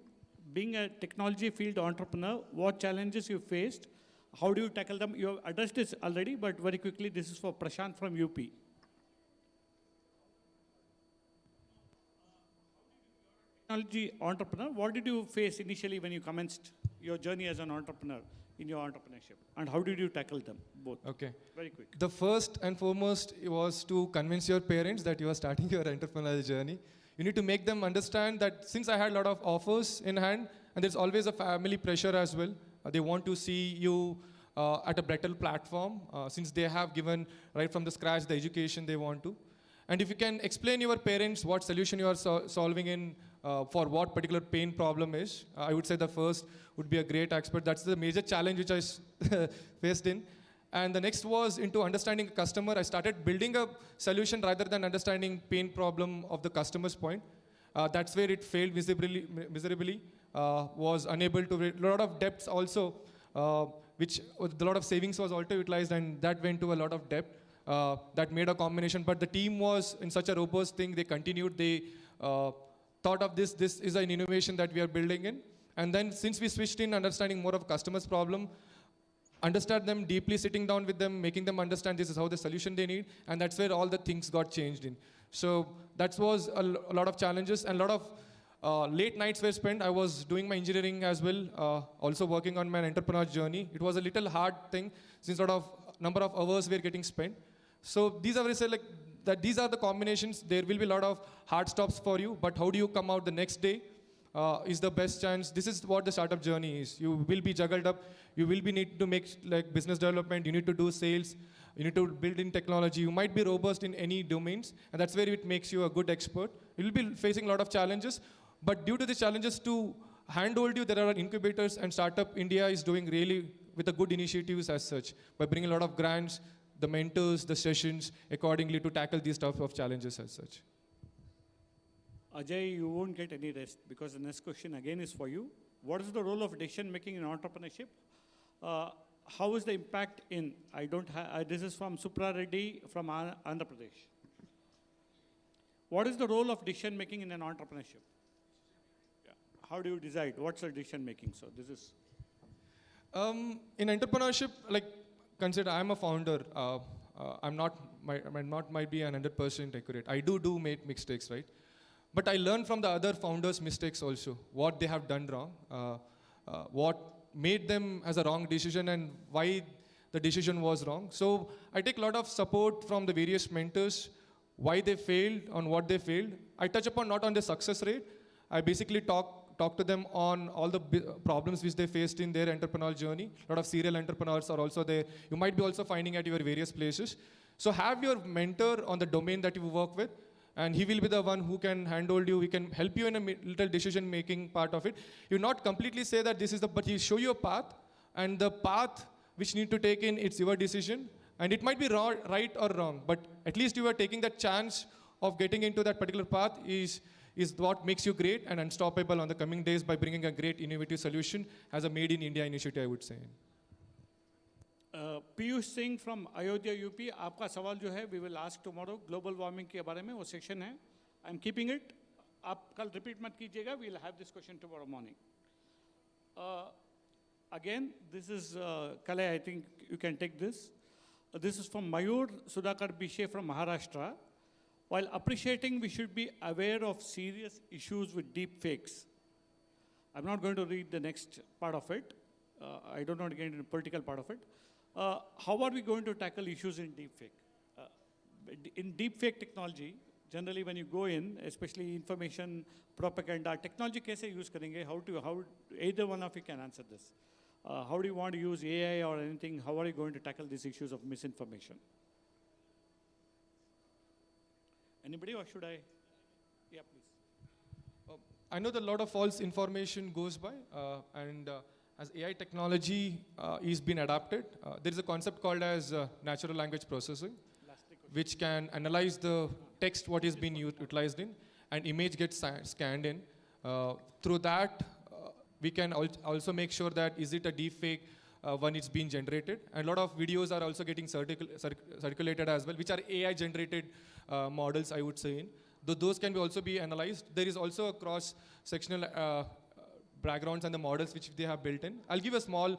being a technology field entrepreneur, what challenges you faced? How do you tackle them? You have addressed this already, but very quickly, this is for Prashant from UP. Technology entrepreneur, what did you face initially when you commenced your journey as an entrepreneur in your entrepreneurship? And how did you tackle them both? Okay. Very quick. The first and foremost was to convince your parents that you are starting your entrepreneurial journey. You need to make them understand that since I had a lot of offers in hand, and there's always a family pressure as well. They want to see you at a better platform since they have given right from the scratch the education they want to. And if you can explain your parents what solution you are solving in for what particular pain problem is, I would say the first would be a great expert. That's the major challenge which I faced in. And the next was into understanding a customer. I started building a solution rather than understanding pain problem of the customer's point. That's where it failed miserably, was unable to, a lot of debts also which with a lot of savings was also utilized, and that went to a lot of debt. That made a combination, but the team was in such a robust thing. They continued. They thought of this. This is an innovation that we are building in. And then since we switched in understanding more of customers' problem, understand them deeply, sitting down with them, making them understand this is how the solution they need, and that's where all the things got changed in. So that was a lot of challenges, and a lot of late nights were spent. I was doing my engineering as well, also working on my entrepreneur journey. It was a little hard thing since a lot of number of hours were getting spent. So these are like that. These are the combinations. There will be a lot of hard stops for you, but how do you come out the next day? Is the best chance. This is what the startup journey is. You will be juggled up. You will be need to make like business development. You need to do sales. You need to build in technology. You might be robust in any domains, and that's where it makes you a good expert. You will be facing a lot of challenges, but due to the challenges to handhold you, there are incubators, and Startup India is doing really with the good initiatives as such by bringing a lot of grants, the mentors, the sessions accordingly to tackle these type of challenges as such. Ajay, you won't get any rest because the next question again is for you. What is the role of decision making in entrepreneurship? How is the impact in, this is from Supra Reddy from Andhra Pradesh. What is the role of decision making in an entrepreneurship? Yeah. How do you decide? What's the decision making? So this is. In entrepreneurship, like consider I'm a founder. Might be 100% accurate. I do make mistakes, right? But I learn from the other founders' mistakes also, what they have done wrong, what made them as a wrong decision and why the decision was wrong. So I take a lot of support from the various mentors, why they failed, on what they failed. I touch upon not on the success rate. I basically talk to them on all the problems which they faced in their entrepreneurial journey. A lot of serial entrepreneurs are also there. You might be also finding at your various places. So have your mentor on the domain that you work with, and he will be the one who can handhold you. He can help you in a little decision-making part of it. You not completely say that this is but he'll show you a path, and the path which you need to take in, it's your decision. And it might be right or wrong, but at least you are taking that chance of getting into that particular path is what makes you great and unstoppable on the coming days by bringing a great innovative solution as a Made in India initiative, I would say. Piyush Singh from Ayodhya UP, आपका सवाल जो है we will ask tomorrow global warming के बारे में, वो section है. I am keeping it. आप कल रिपीट मत कीजिएगा. We will have this question tomorrow morning. Again this is कले, I think you can take this. This is from Mayur Sudhakar Bishe from Maharashtra. While appreciating we should be aware of serious issues with deep fakes. I'm not going to read the next part of it. I don't want to get into the political part of it. How are we going to tackle issues in deepfake? In deepfake technology, generally when you go in, especially information propaganda, technology कैसे use करेंगे? How either one of you can answer this. How do you want to use AI or anything? How are you going to tackle these issues of misinformation? Anybody, or should I? Yeah, please. I know that a lot of false information goes by, and as AI technology is being adapted, there is a concept called as natural language processing, which can analyze the text what is being utilized in, and image gets scanned in. Through that, we can also make sure that is it a deep fake when it's being generated. And a lot of videos are also getting circulated as well, which are AI generated models, I would say. Those can also be analyzed. There is also a cross-sectional backgrounds and the models which they have built in. I'll give a small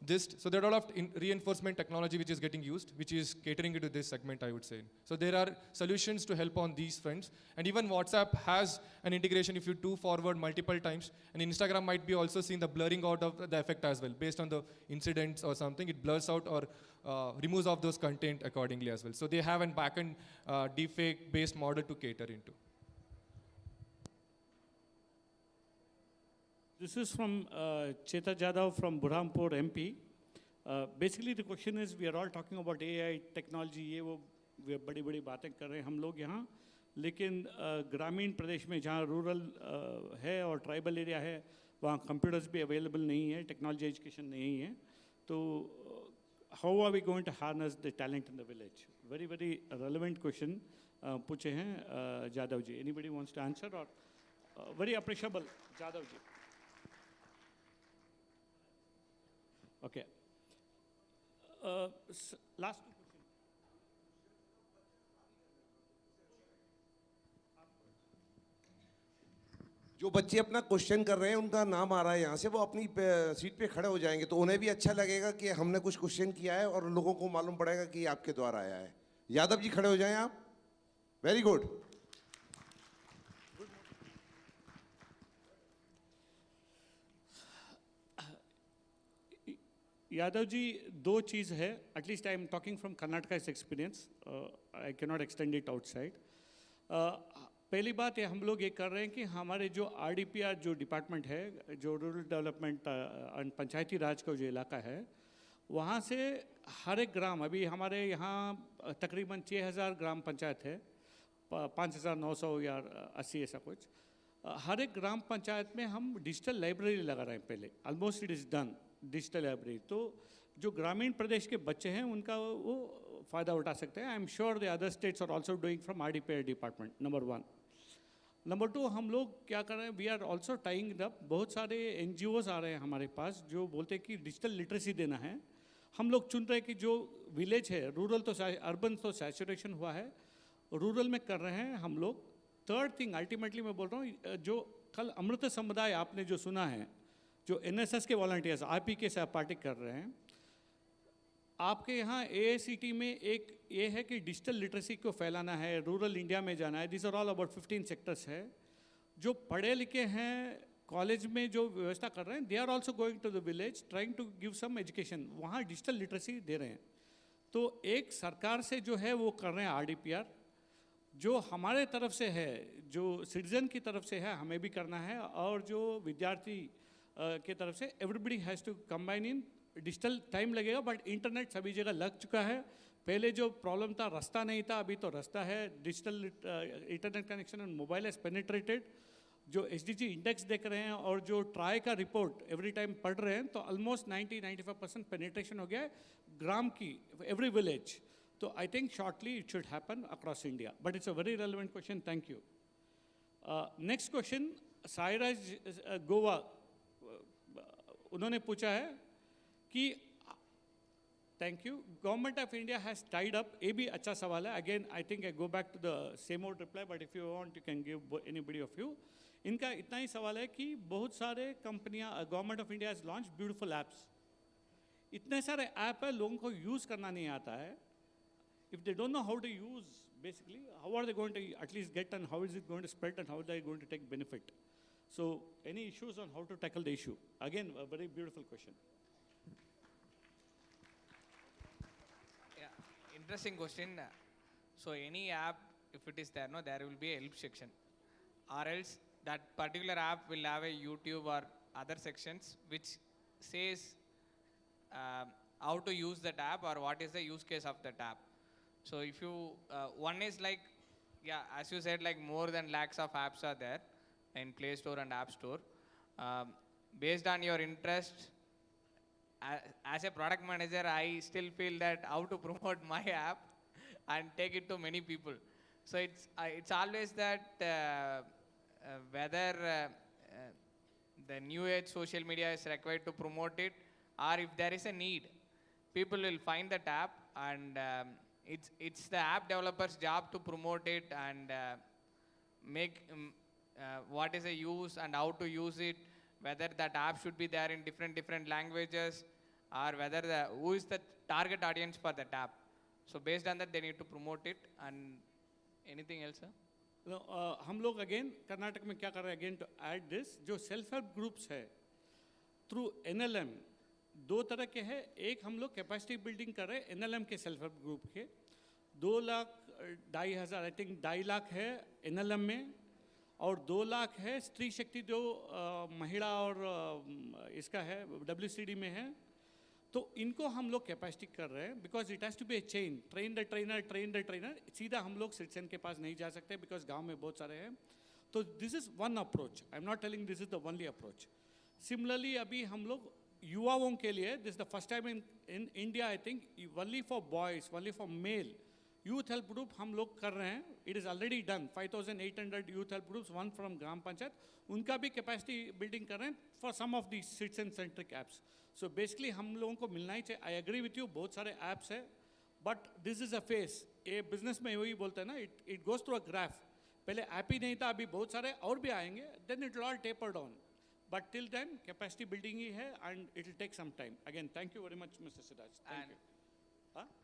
gist. So there are a lot of reinforcement technology which is getting used, which is catering to this segment, I would say. So there are solutions to help on these fronts. And even WhatsApp has an integration if you do forward multiple times. And Instagram might be also seeing the blurring out of the effect as well. Based on the incidents or something, it blurs out or removes off those content accordingly as well. So they have a backend deepfake-based model to cater into. This is from Cheta Jadhav from Burhampur, MP. Basically, the question is, we are all talking about AI, technology, ये वो बड़ी-बड़ी बातें कर रहे हैं हम लोग यहाँ, लेकिन ग्रामीण प्रदेश में जहाँ रूरल है और ट्राइबल एरिया है, वहाँ कंप्यूटर्स भी अवेलेबल नहीं है, टेक्नोलॉजी एजुकेशन नहीं है, तो how are we going to harness the talent in the village? Very, very relevant question पूछे हैं जादव जी. Anybody wants to answer, or very appreciable, Jadav ji. Okay. Last two questions. जो बच्चे अपना क्वेश्चन कर रहे हैं उनका नाम आ रहा है यहाँ से, वो अपनी सीट पे खड़े हो जाएंगे तो उन्हें भी अच्छा लगेगा कि हमने कुछ क्वेश्चन किया है और लोगों को मालूम पड़ेगा कि आपके द्वारा आया है। यादव जी खड़े हो जाएं आप। Very good. यादव जी, दो चीज़ है, at least I am talking from Karnataka experience, I can not extend it outside. पहली बात ये हम लोग ये कर रहे हैं कि हमारे जो RDPR जो डिपार्टमेंट है, जो रूरल डेवलपमेंट एंड पंचायती राज का जो इलाका है, वहाँ से हर एक ग्राम, अभी हमारे यहाँ तकरीबन 6000 ग्राम पंचायत है, 5900 या 80 ऐसा कुछ। हर एक ग्राम पंचायत में हम डिजिटल लाइब्रेरी लगा रहे हैं पहले, almost it is done digital library. तो जो ग्रामीण प्रदेश के बच्चे हैं उनका वो फ़ायदा उठा सकते हैं। I am sure the other states are also doing from RDPR department, number 1। Number 2, हम लोग क्या कर रहे हैं, we are also tying up, बहुत सारे NGOs आ रहे हैं हमारे पास जो बोलते हैं कि डिजिटल लिटरेसी देना है। हम लोग चुन रहे हैं कि जो विलेज है, रूरल तो अर्बन तो सैचुरेशन हुआ है, रूरल में कर रहे हैं हम लोग। थर्ड थिंग, अल्टीमेटली मैं बोल रहा हूँ, जो कल अमृत समुदाय आपने जो सुना है, जो NSS के वॉलंटियर्स आप ही के सहपाठी कर रहे हैं, आपके यहाँ AICT में एक ये है कि डिजिटल लिटरेसी को फैलाना है, रूरल इंडिया में जाना है। This are all about 15 sectors है। जो पढ़े लिखे हैं कॉलेज में जो व्यवस्था कर रहे हैं, they are also going to the village trying to give some education, वहाँ डिजिटल लिटरेसी दे रहे हैं। तो एक सरकार से जो है वो कर रहे हैं RDPR, जो हमारे तरफ से है, जो सिटीजन की तरफ से है, हमें भी करना है, और जो विद्यार्थी के तरफ से, everybody has to combine in. Digital time लगेगा बट इंटरनेट सभी जगह लग चुका है। पहले जो प्रॉब्लम था, रास्ता नहीं था, अभी तो रास्ता है। Digital internet connection and mobile has penetrated. जो SDG इंडेक्स देख रहे हैं और जो ट्राई का रिपोर्ट एवरी टाइम पढ़ रहे हैं, तो ऑलमोस्ट 90-95% पेनिट्रेशन हो गया है ग्राम की, एवरी विलेज। तो I think shortly it should happen across India, but it's a very relevant question. Thank you. Next question, Sairaj Goa, उन्होंने पूछा है कि thank you, government of India has tied up. ये भी अच्छा सवाल है। Again I think I go back to the same old reply, but if you want you can give anybody of you. इनका इतना ही सवाल है कि बहुत सारे कंपनियां, government of India has launch beautiful apps. इतने सारे ऐप है, लोगों को यूज़ करना नहीं आता है। If they don't know how to use, basically how are they going to at least get, and how is it going to spread, and how they going to take benefit? So, any issues on how to tackle the issue? Again, a very beautiful question. Yeah, interesting question. So, any app, if it is there, no, there will be a help section, or else that particular app will have a YouTube or other sections which says how to use that app or what is the use case of that app. So, if you one is like, yeah, as you said, like more than lakhs of apps are there in Play Store and App Store. Based on your interest, as a product manager, I still feel that how to promote my app and take it to many people. So it's always that whether the new age social media is required to promote it, or if there is a need, people will find that app, and it's the app developer's job to promote it and make what is the use and how to use it, whether that app should be there in different languages, or whether who is the target audience for that app. So based on that, they need to promote it. And anything else, sir? No, हम लोग again Karnataka में क्या कर रहे हैं, again to add this, जो self help groups है through NLM, दो तरह के हैं। एक हम लोग कैपेसिटी बिल्डिंग कर रहे हैं NLM के सेल्फ हेल्प ग्रुप के, 2 लाख 2,500 आई थिंक 2.5 लाख है NLM में, और 2 लाख है स्त्री शक्ति जो महिला और इसका है WCD में है। तो इनको हम लोग कैपेसिटी कर रहे हैं, because it has to be a chain, train the trainer. सीधा हम लोग सिटीजन के पास नहीं जा सकते, बिकॉज गांव में बहुत सारे हैं। तो this is one approach, I am not telling this is the only approach. Similarly अभी हम लोग युवाओं के लिए, this is the first time in India, I think, only for boys, only for male, youth help group हम लोग कर रहे हैं, it is already done, 5,800 youth help groups, 1 from gram panchayat, उनका भी कैपेसिटी बिल्डिंग कर रहे हैं for some of the citizen centric apps. So basically हम लोगों को मिलना ही चाहिए. आई एग्री विथ यू, बहुत सारे ऐप्स है, but this is a phase. ये बिजनेस में वही बोलते हैं ना, it goes through a graph. पहले ऐप ही नहीं था, अभी बहुत सारे और भी आएंगे, then it will all taper down. But till then capacity building ही है, and it will take some time. Again thank you very much mister Siraj. Thank you.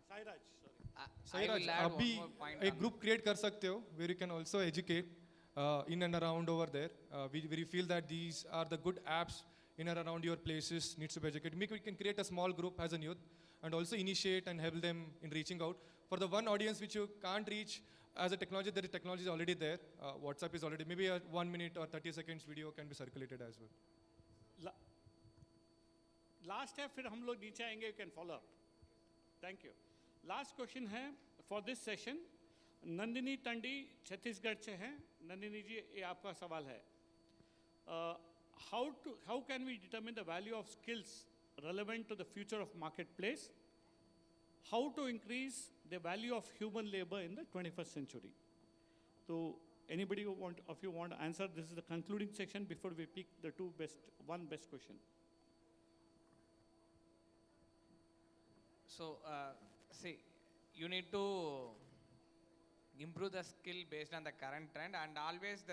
Sairaj, sorry. Sairaj, अभी एक ग्रुप क्रिएट कर सकते हो where you can also educate in and around over there. We feel that these are the good apps in and around your places needs to be educated. We can create a small group as a youth and also initiate and help them in reaching out. For the one audience which you can't reach as a technology, there is technology is already there. WhatsApp is already, maybe a 1 minute or 30 seconds video can be circulated as well. Last है, फिर हम लोग नीचे आएंगे, you can follow up. Thank you. Last question है for this session. Nandini Tandi Chhattisgarh से हैं. नंदिनी जी, ये आपका सवाल है. How can we determine the value of skills relevant to the future of marketplace? How to increase the value of human labor in the 21st century? So anybody who of you want to answer, this is the concluding section before we pick the one best question. So, see, you need to improve the skill based on the current trend, and always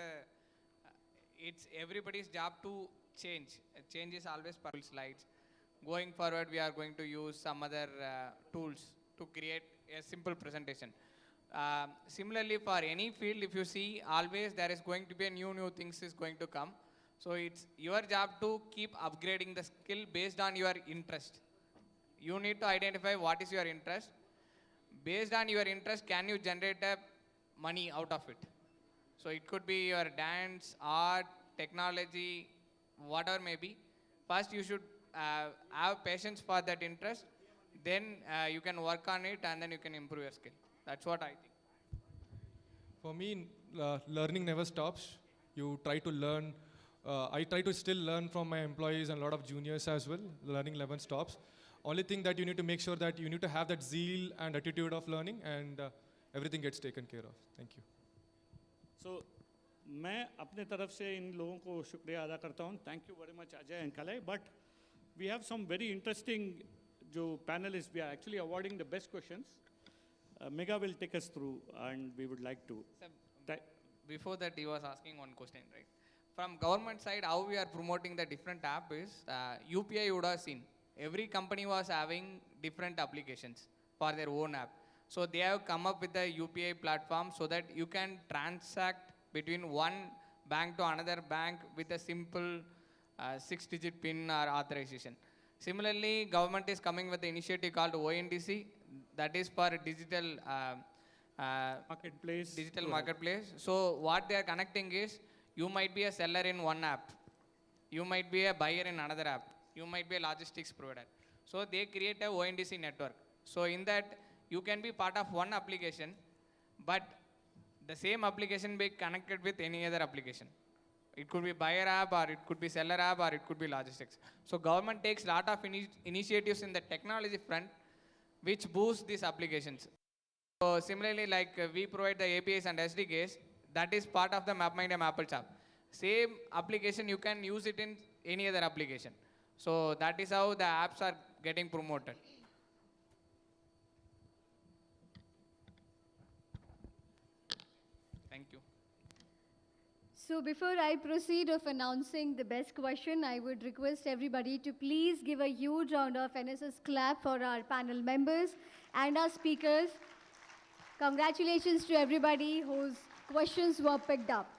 it's everybody's job to change. Change is always powerful slides. Going forward, we are going to use some other tools to create a simple presentation. Similarly, for any field, if you see, always there is going to be a new things is going to come. So it's your job to keep upgrading the skill based on your interest. You need to identify what is your interest. Based on your interest, can you generate money out of it? So it could be your dance, art, technology, whatever may be. First, you should have patience for that interest. Then you can work on it, and then you can improve your skill. That's what I think. For me, learning never stops. You try to learn. I try to still learn from my employees and a lot of juniors as well. Learning never stops. Only thing that you need to make sure that you need to have that zeal and attitude of learning, and everything gets taken care of. Thank you. So, मैं अपने तरफ से इन लोगों को शुक्रिया अदा करता हूँ. Thank you very much, Ajay and Kalai. But we have some very interesting जो panelists. We are actually awarding the best questions. Mega will take us through, and we would like to. Sir, before that, he was asking one question, right? From government side, how we are promoting the different app is, UPI you would have seen. Every company was having different applications for their own app. So they have come up with the UPI platform so that you can transact between one bank to another bank with a simple 6-digit PIN or authorization. Similarly, government is coming with the initiative called ONDC, that is for digital marketplace. Digital marketplace. So what they are connecting is, you might be a seller in one app, you might be a buyer in another app, you might be a logistics provider. So they create a ONDC network. So in that, you can be part of one application, but the same application be connected with any other application. It could be buyer app, or it could be seller app, or it could be logistics. So government takes lot of initiatives in the technology front, which boost these applications. So similarly, like we provide the APIs and SDKs, that is part of the MapMyIndia Mapples app. Same application, you can use it in any other application. So that is how the apps are getting promoted. Thank you. So before I proceed of announcing the best question, I would request everybody to please give a huge round of NSS clap for our panel members and our speakers. Congratulations to everybody whose questions were picked up.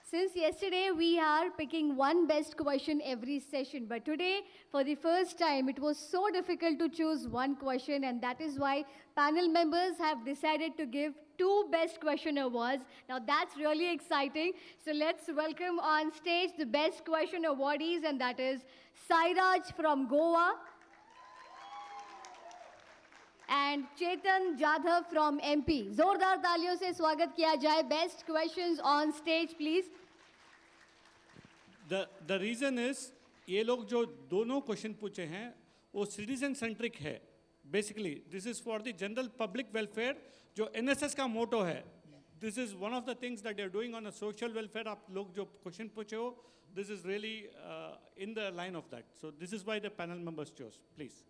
Since yesterday, we are picking one best question every session. But today, for the first time, it was so difficult to choose one question. And that is why panel members have decided to give 2 best question awards. Now, that's really exciting. So let's welcome on stage the best question awardees. And that is Sairaj from Goa and Chetan Jadhav from MP. Zordar तालियों से स्वागत किया जाए. Best questions on stage, please. The reason is, ये लोग जो दोनों question पूछे हैं, वो सिटीजन सेंट्रिक है. Basically, this is for the general public welfare. जो NSS का motto है. This is one of the things that they're doing on a social welfare. आप लोग जो question पूछे हो, this is really in the line of that. So this is why the panel members chose. Please.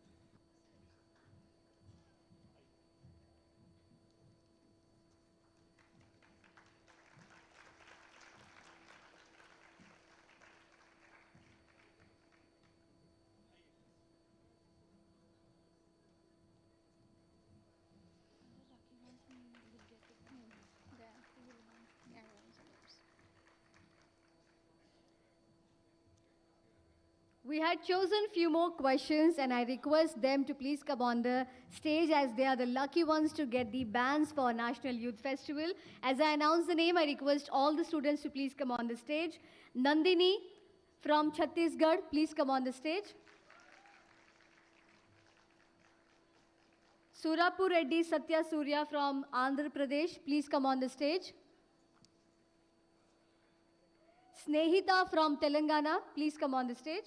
We had chosen few more questions and I request them to please come on the stage as they are the lucky ones to get the bands for National Youth Festival. As I announce the name, I request all the students to please come on the stage. Nandini from Chhattisgarh, please come on the stage. Surapur Reddy Satya Surya from Andhra Pradesh, please come on the stage. Snehita from Telangana, please come on the stage.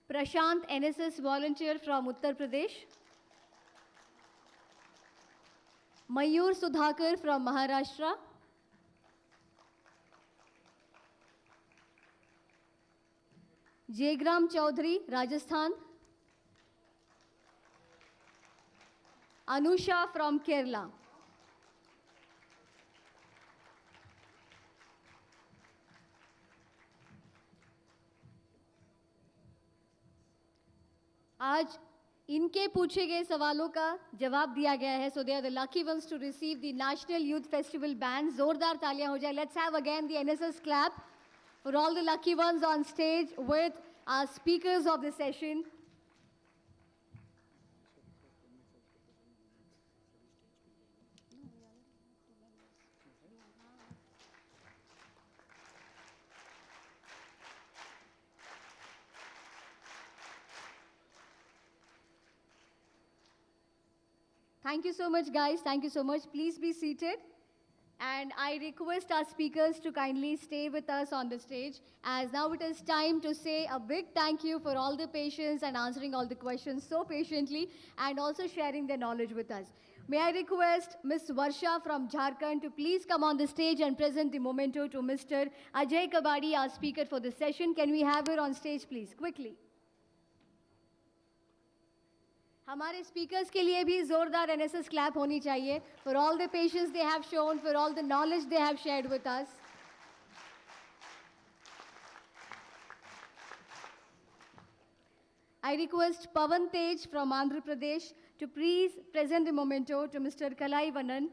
Prashant, NSS volunteer from Uttar Pradesh. Mayur Sudhakar from Maharashtra. Jaygram Chaudhary, Rajasthan. Anusha from Kerala. आज इनके पूछे गए सवालों का जवाब दिया गया है. So they are the lucky ones to receive the National Youth Festival band. जोरदार तालियां हो जाए. Let's have again the NSS clap for all the lucky ones on stage with our speakers of the session. Thank you so much, guys. Thank you so much. Please be seated. And I request our speakers to kindly stay with us on the stage, as now it is time to say a big thank you for all the patience and answering all the questions so patiently and also sharing their knowledge with us. May I request Ms. Varsha from Jharkhand to please come on the stage and present the memento to Mr. Ajay Kabadi, our speaker for this session. Can we have her on stage, please, quickly? हमारे speakers के लिए भी जोरदार NSS clap होनी चाहिए for all the patience they have shown, for all the knowledge they have shared with us. I request Pavan Tej from Andhra Pradesh to please present the memento to Mr. Kalai Vanan.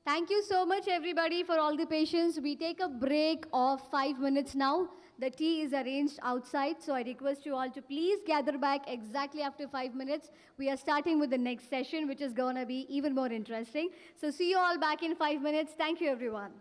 Thank you so much, everybody, for all the patience. We take a break of 5 minutes now. The tea is arranged outside, so I request you all to please gather back exactly after 5 minutes. We are starting with the next session, which is going to be even more interesting. So see you all back in 5 minutes. Thank you, everyone.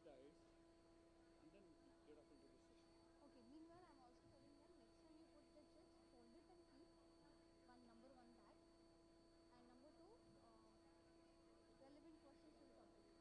guys, and then we get off into this session. Okay, meanwhile, I'm also telling them next time you put the chips, hold it and keep number one bag. And number two, relevant questions will come to you.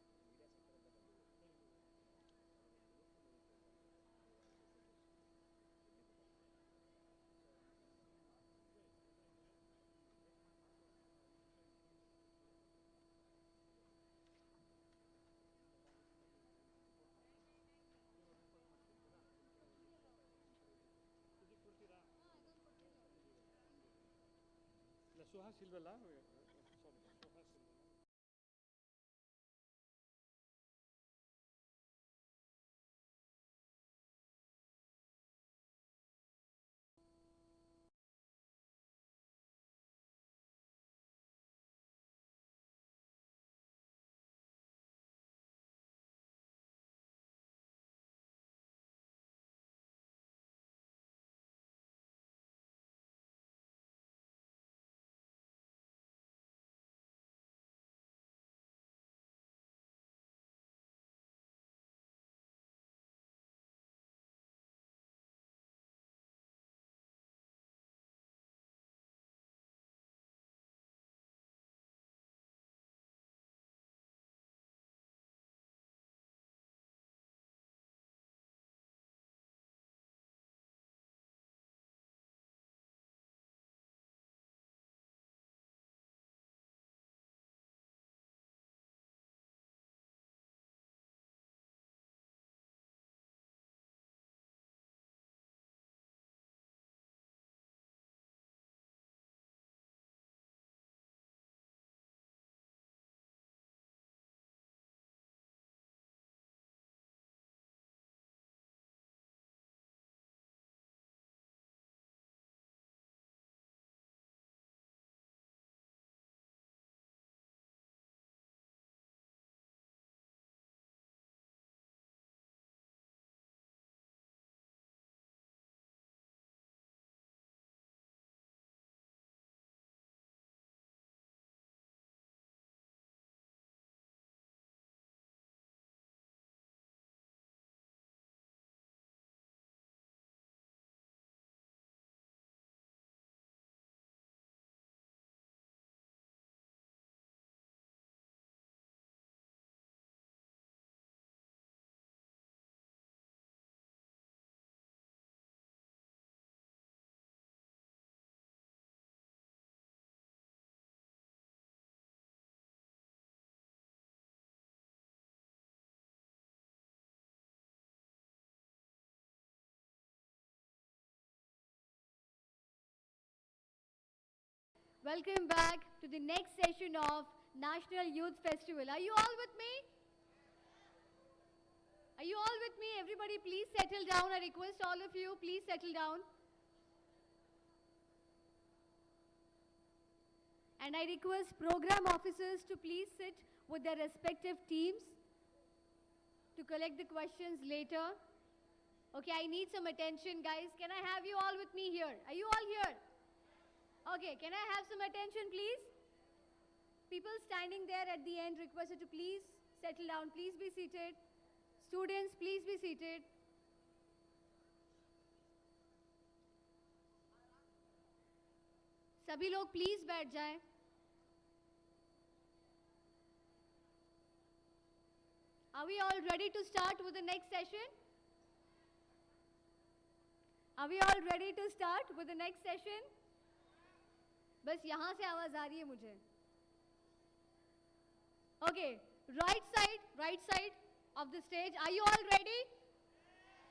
La Suha Silva la, sorry, Suha Silva. Welcome back to the next session of National Youth Festival. Are you all with me? Are you all with me? Everybody please settle down. I request all of you, please settle down. And I request program officers to please sit with their respective teams to collect the questions later. Okay, I need some attention, guys. Can I have you all with me here? Are you all here? Okay, can I have some attention, please? People standing there at the end requested to please settle down. Please be seated. Students, please be seated. सभी लोग please बैठ जाएं. Are we all ready to start with the next session? Are we all ready to start with the next session? बस यहाँ से आवाज आ रही है मुझे. Okay, right side of the stage. Are you all ready?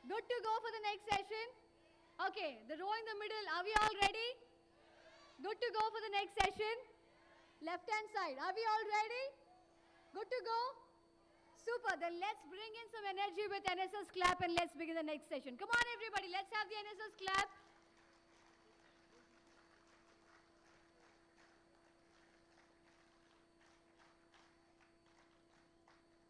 Good to go for the next session? Okay, the row in the middle. Are we all ready? Good to go for the next session? Left hand side. Are we all ready? Good to go? Super. Then let's bring in some energy with NSS clap and let's begin the next session. Come on, everybody. Let's have the NSS clap.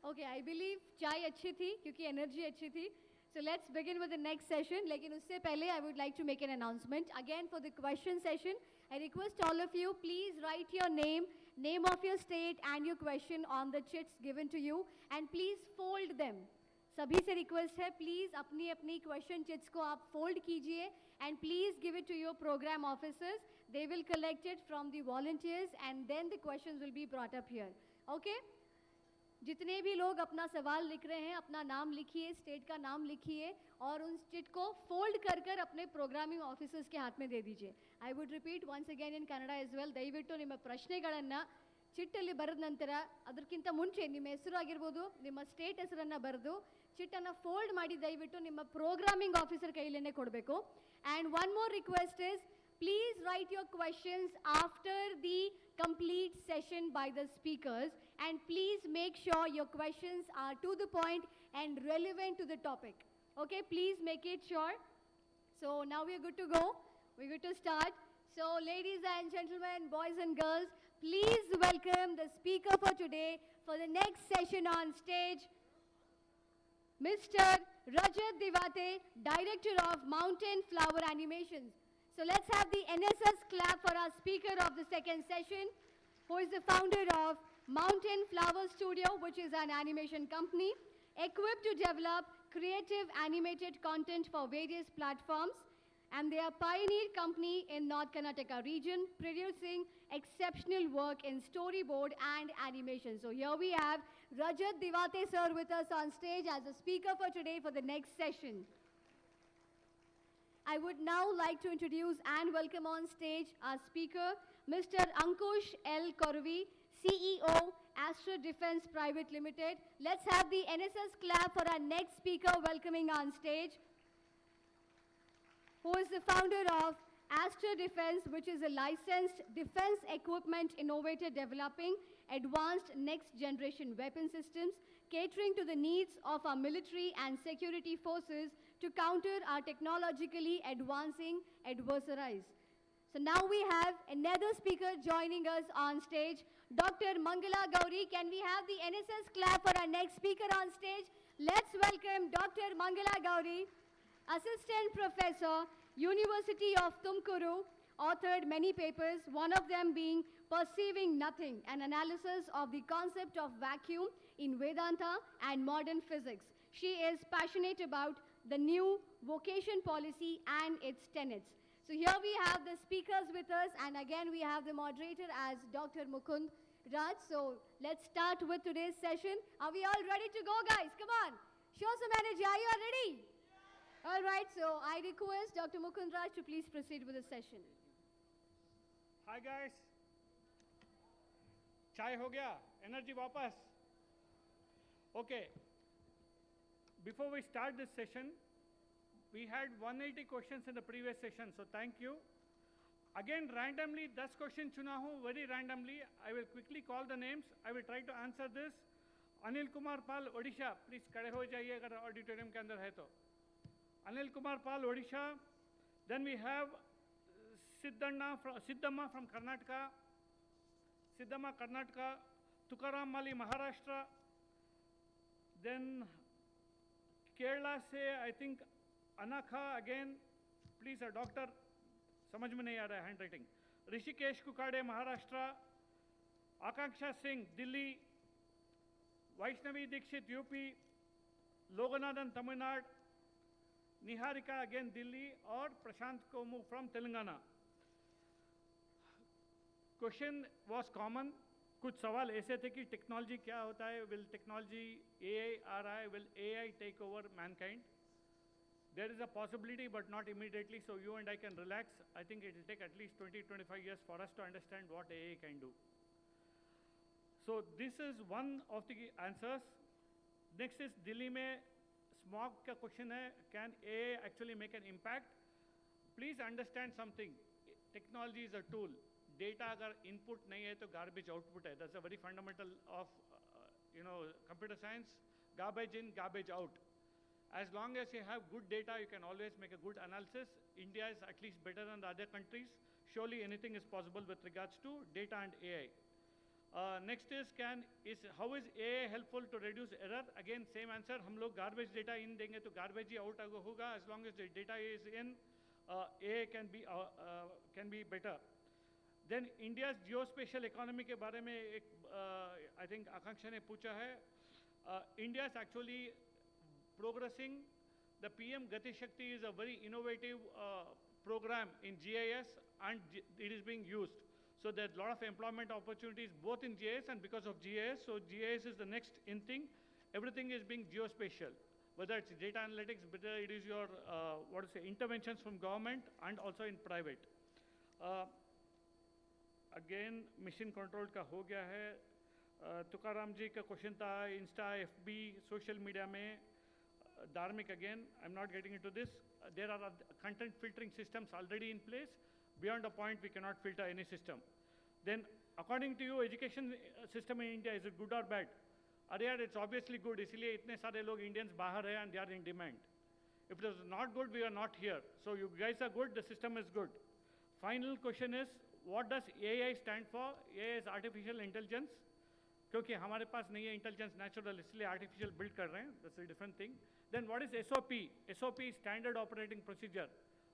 Okay, I believe chai अच्छी थी क्योंकि energy अच्छी थी. So let's begin with the next session. लेकिन उससे पहले I would like to make an announcement. Again for the question session, I request all of you, please write your name of your state and your question on the chits given to you and please fold them. सभी से request है please अपनी अपनी question chits को आप fold कीजिए and please give it to your program officers. They will collect it from the volunteers and then the questions will be brought up here. Okay, जितने भी लोग अपना सवाल लिख रहे हैं अपना नाम लिखिए, स्टेट का नाम लिखिए और उन चिट को फोल्ड कर कर अपने प्रोग्रामिंग ऑफिसर्स के हाथ में दे दीजिए. I would repeat once again in Kannada as well. ದಯವಿಟ್ಟು ನಿಮ್ಮ ಪ್ರಶ್ನೆಗಳನ್ನು ಚಿಟ್ಟಲ್ಲಿ ಬರೆದ ನಂತರ ಅದಕ್ಕಿಂತ ಮುಂಚೆ ನಿಮ್ಮ ಹೆಸರು ಆಗಿರ್ಬೋದು, ನಿಮ್ಮ ಸ್ಟೇಟ್ ಹೆಸರನ್ನು ಬರೆದು ಚಿಟ್ಟನ್ನು ಫೋಲ್ಡ್ ಮಾಡಿ ದಯವಿಟ್ಟು ನಿಮ್ಮ ಪ್ರೋಗ್ರಾಮಿಂಗ್ ಆಫೀಸರ್ ಕೈಯಲ್ಲೇ ಕೊಡಬೇಕು. And one more request is please write your questions after the complete session by the speakers and please make sure your questions are to the point and relevant to the topic. Okay, please make it sure. So now we are good to go. We're good to start. So ladies and gentlemen, boys and girls, please welcome the speaker for today for the next session on stage, Mr. Rajat Divate, Director of Mountain Flower Animations. So let's have the NSS clap for our speaker of the second session, who is the founder of Mountain Flower Studio, which is an animation company equipped to develop creative animated content for various platforms. And they are pioneer company in North Karnataka region, producing exceptional work in storyboard and animation. So here we have Rajat Divate sir with us on stage as a speaker for today for the next session. I would now like to introduce and welcome on stage our speaker, Mr. Ankush L. Korvi, CEO, Astra Defense Private Limited. Let's have the NSS clap for our next speaker welcoming on stage, who is the founder of Astra Defense, which is a licensed defense equipment innovator developing advanced next-generation weapon systems, catering to the needs of our military and security forces to counter our technologically advancing adversaries. So now we have another speaker joining us on stage, Dr. Mangala Gauri. Can we have the NSS clap for our next speaker on stage? Let's welcome Dr. Mangala Gauri, Assistant Professor, University of Tumkuru, authored many papers, one of them being Perceiving Nothing, an analysis of the concept of vacuum in Vedanta and modern physics. She is passionate about the new vocation policy and its tenets. So here we have the speakers with us, and again we have the moderator as Dr. Mukund Raj. So let's start with today's session. Are we all ready to go, guys? Come on, show some energy. Are you all ready? All right, so I request Dr. Mukund Raj to please proceed with the session. Hi guys. चाय हो गया, energy वापस. Okay. Before we start this session, we had 180 questions in the previous session, so thank you. Again, randomly, 10 questions चुना हूँ, very randomly. I will quickly call the names. I will try to answer this. Anil Kumar Pal, Odisha, please खड़े हो जाइए अगर auditorium के अंदर है तो. Anil Kumar Pal, Odisha. Then we have Siddhamma from Karnataka. Siddhamma, Karnataka. Tukaram Mali, Maharashtra. Then Kerala से I think Anakha again. Please a doctor. समझ में नहीं आ रहा है handwriting. Rishikesh Kukade, Maharashtra. Akanksha Singh, Delhi. Vaishnavi Dixit, UP. Loganathan, Tamil Nadu. Niharika again Delhi और Prashant Komu from Telangana. Question was common. कुछ सवाल ऐसे थे कि टेक्नोलॉजी क्या होता है, विल टेक्नोलॉजी एआई आ रहा है, will AI take over mankind. There is a possibility but not immediately, so you and I can relax. I think it will take at least 20-25 years for us to understand what AI can do. So this is one of the answers. Next is Delhi में smog का question है, can a actually make an impact. Please understand something. Technology is a tool. Data अगर input नहीं है तो garbage output है. That's a very fundamental of computer science. Garbage in, garbage out. As long as you have good data you can always make a good analysis. India is at least better than the other countries. Surely anything is possible with regards to data and AI. Next is how is AI helpful to reduce error? Again same answer. हम लोग garbage data in देंगे तो garbage ही out होगा. As long as the data is in, AI can be better. Then India's geospatial economy के बारे में एक I think आकांक्षा ने पूछा है. India is actually progressing. The PM Gati Shakti is a very innovative program in GIS, and it is being used. So there's a lot of employment opportunities both in GIS and because of GIS. So GIS is the next in thing. Everything is being geospatial, whether it's data analytics, whether it is your interventions from government and also in private. Again, mission control का हो गया है. तुकाराम जी का question था Insta, FB, social media में. Dharmik again, I'm not getting into this. There are content filtering systems already in place. Beyond a point, we cannot filter any system. Then, according to you, education system in India, is it good or bad? It's obviously good. इसलिए इतने सारे लोग Indians बाहर हैं and they are in demand. If it is not good, we are not here. So you guys are good, the system is good. Final question is, what does AI stand for? AI is artificial intelligence. क्योंकि हमारे पास नहीं है intelligence natural, इसलिए artificial build कर रहे हैं. That's a different thing. Then what is SOP? SOP is standard operating procedure.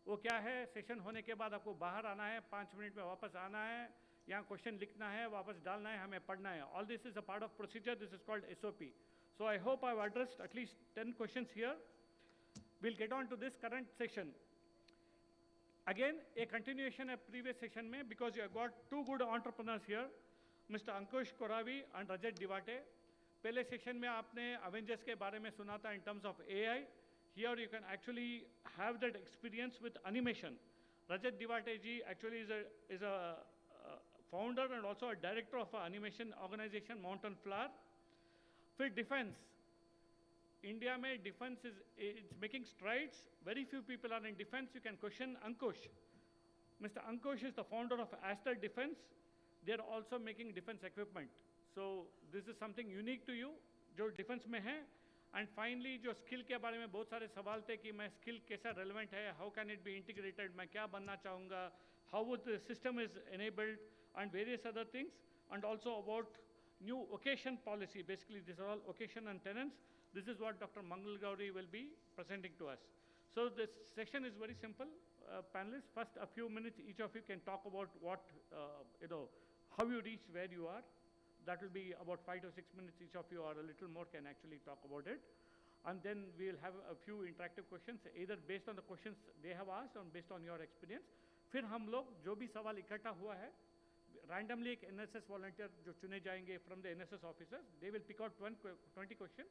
वो क्या है? सेशन होने के बाद आपको बाहर आना है, 5 मिनट में वापस आना है, यहाँ क्वेश्चन लिखना है, वापस डालना है, हमें पढ़ना है. All this is a part of procedure. This is called SOP. So I hope I've addressed at least 10 questions here. We'll get on to this current session. Again, a continuation of previous session में, because you have got two good entrepreneurs here, Mr. Ankush Koravi and Rajat Divate. पहले session में आपने Avengers के बारे में सुना था in terms of AI. Here you can actually have that experience with animation. Rajat Divate ji actually is a founder and also a director of an animation organization, Mountain Flower. फिर defense. India में defense it's making strides. Very few people are in defense. You can question Ankush. Mr. Ankush is the founder of Aster Defense. They are also making defense equipment. So this is something unique to you, जो defense में है. And finally, जो skill के बारे में बहुत सारे सवाल थे कि मैं skill कैसा relevant है, how can it be integrated, मैं क्या बनना चाहूँगा, how would the system is enabled, and various other things, and also about new occasion policy. Basically, these are all occasion and tenants. This is what Dr. Mangal Gauri will be presenting to us. So this session is very simple. Panelists, first a few minutes, each of you can talk about what, how you reach where you are. That will be about 5 to 6 minutes, each of you or a little more can actually talk about it. And then we'll have a few interactive questions, either based on the questions they have asked or based on your experience. फिर हम लोग जो भी सवाल इकट्ठा हुआ है, randomly एक NSS volunteer जो चुने जाएंगे from the NSS officers, they will pick out 20 questions,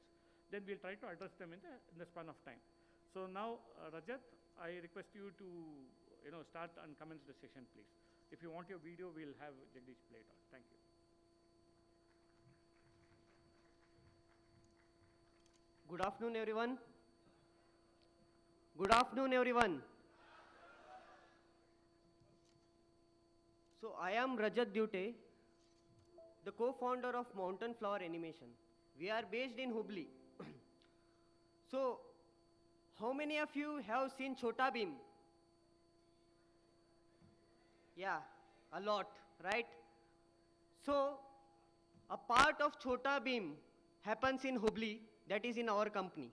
then we'll try to address them in the span of time. So now, Rajat, I request you to start and commence the session, please. If you want your video, we'll have Jagdish play it on. Thank you. Good afternoon, everyone. Good afternoon, everyone. So I am Rajat Divate, the co-founder of Mountain Flower Animation. We are based in Hubli. So, how many of you have seen Chhota Bheem? Yeah, a lot, right? So, a part of Chhota Bheem happens in Hubli, that is in our company.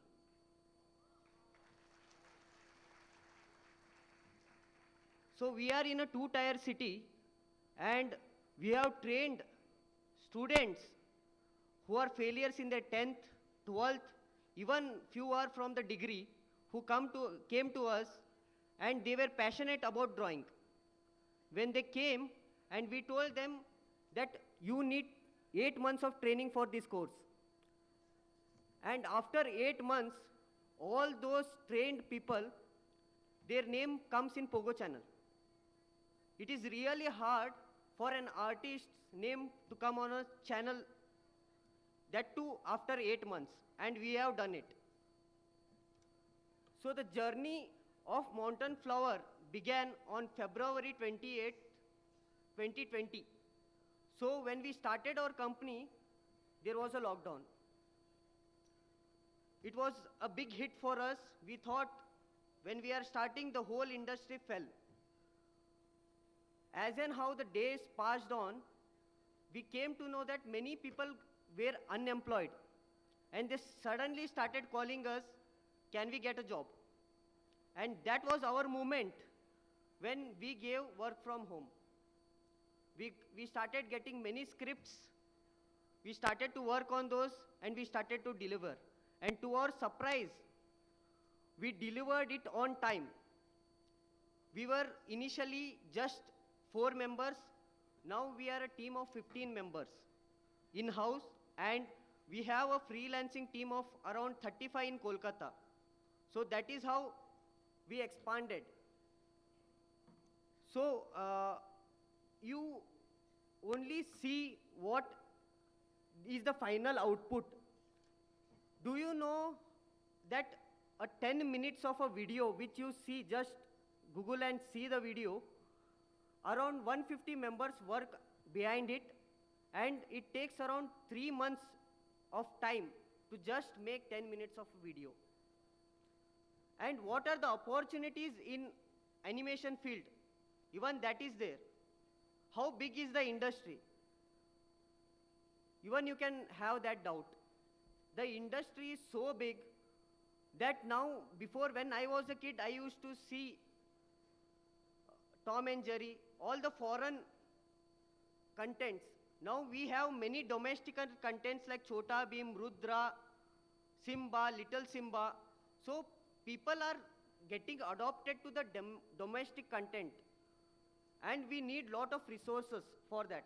So, we are in a 2-tier city and we have trained students who are failures in their 10th, 12th, even few are from the degree who came to us and they were passionate about drawing. When they came and we told them that you need 8 months of training for this course. And after 8 months, all those trained people, their name comes in Pogo channel. It is really hard for an artist's name to come on a channel, that too after 8 months, and we have done it. So the journey of Mountain Flower began on February 28, 2020. So when we started our company, there was a lockdown. It was a big hit for us. We thought when we are starting, the whole industry fell. As and how the days passed on, we came to know that many people were unemployed. And they suddenly started calling us, can we get a job? And that was our moment when we gave work from home. We started getting many scripts. We started to work on those and we started to deliver. And to our surprise, we delivered it on time. We were initially just 4 members. Now we are a team of 15 members in-house, and we have a freelancing team of around 35 in Kolkata. So that is how we expanded. So you only see what is the final output. Do you know that a 10 minutes of a video which you see, just Google and see the video, around 150 members work behind it, and it takes around 3 months of time to just make 10 minutes of video. And what are the opportunities in animation field? Even that is there. How big is the industry? Even you can have that doubt. The industry is so big that now, before when I was a kid, I used to see Tom and Jerry, all the foreign contents. Now we have many domestic contents like Chota Bheem, Rudra, Simba, Little Simba. So people are getting adopted to the domestic content, and we need lot of resources for that.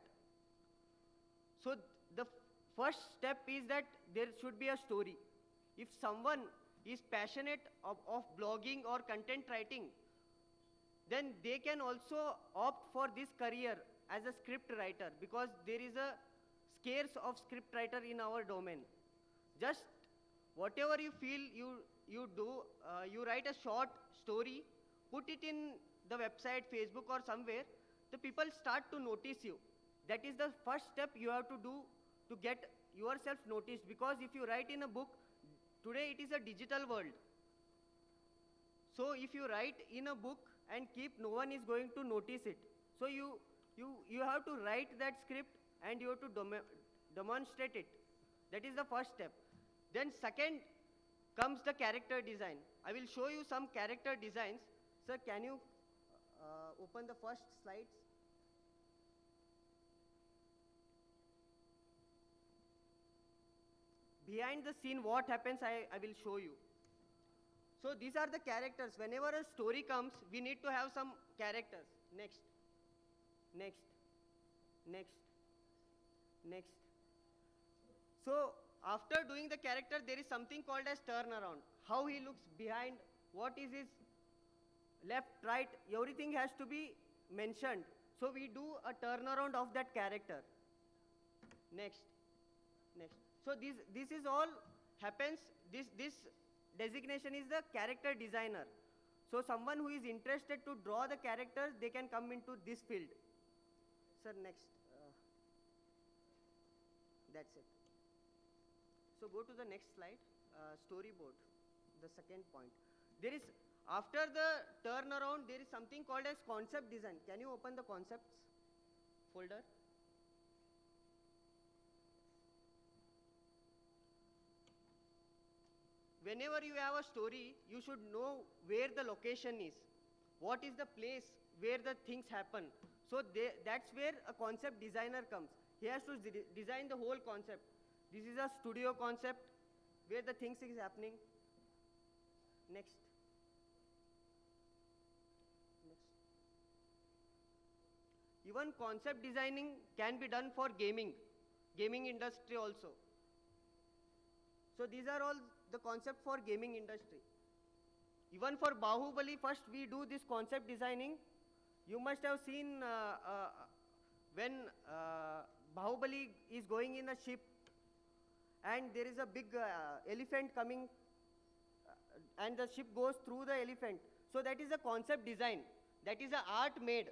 So the first step is that there should be a story. If someone is passionate of blogging or content writing, then they can also opt for this career as a script writer, because there is a scarce of script writer in our domain. Just whatever you feel you do, you write a short story, put it in the website, Facebook or somewhere, the people start to notice you. That is the first step you have to do to get yourself noticed, because if you write in a book, today it is a digital world. So if you write in a book and keep, no one is going to notice it. So you have to write that script and you have to demonstrate it. That is the first step. Then second comes the character design. I will show you some character designs. Sir, can you open the first slides? Behind the scene, what happens, I will show you. So these are the characters. Whenever a story comes, we need to have some characters. Next, next, next, next. So after doing the character, there is something called as turnaround. How he looks behind, what is his left, right, everything has to be mentioned. So we do a turnaround of that character. Next, next. So this is all happens, this designation is the character designer. So someone who is interested to draw the characters, they can come into this field. Sir, next. That's it. So go to the next slide, storyboard, the second point. There is, after the turnaround, there is something called as concept design. Can you open the concepts folder? Whenever you have a story, you should know where the location is. What is the place where the things happen? So that's where a concept designer comes. He has to design the whole concept. This is a studio concept where the things is happening. Next. Next. Even concept designing can be done for gaming industry also. So these are all the concept for gaming industry. Even for Bahubali, first we do this concept designing. You must have seen when Bahubali is going in a ship and there is a big elephant coming and the ship goes through the elephant. So that is a concept design. That is an art made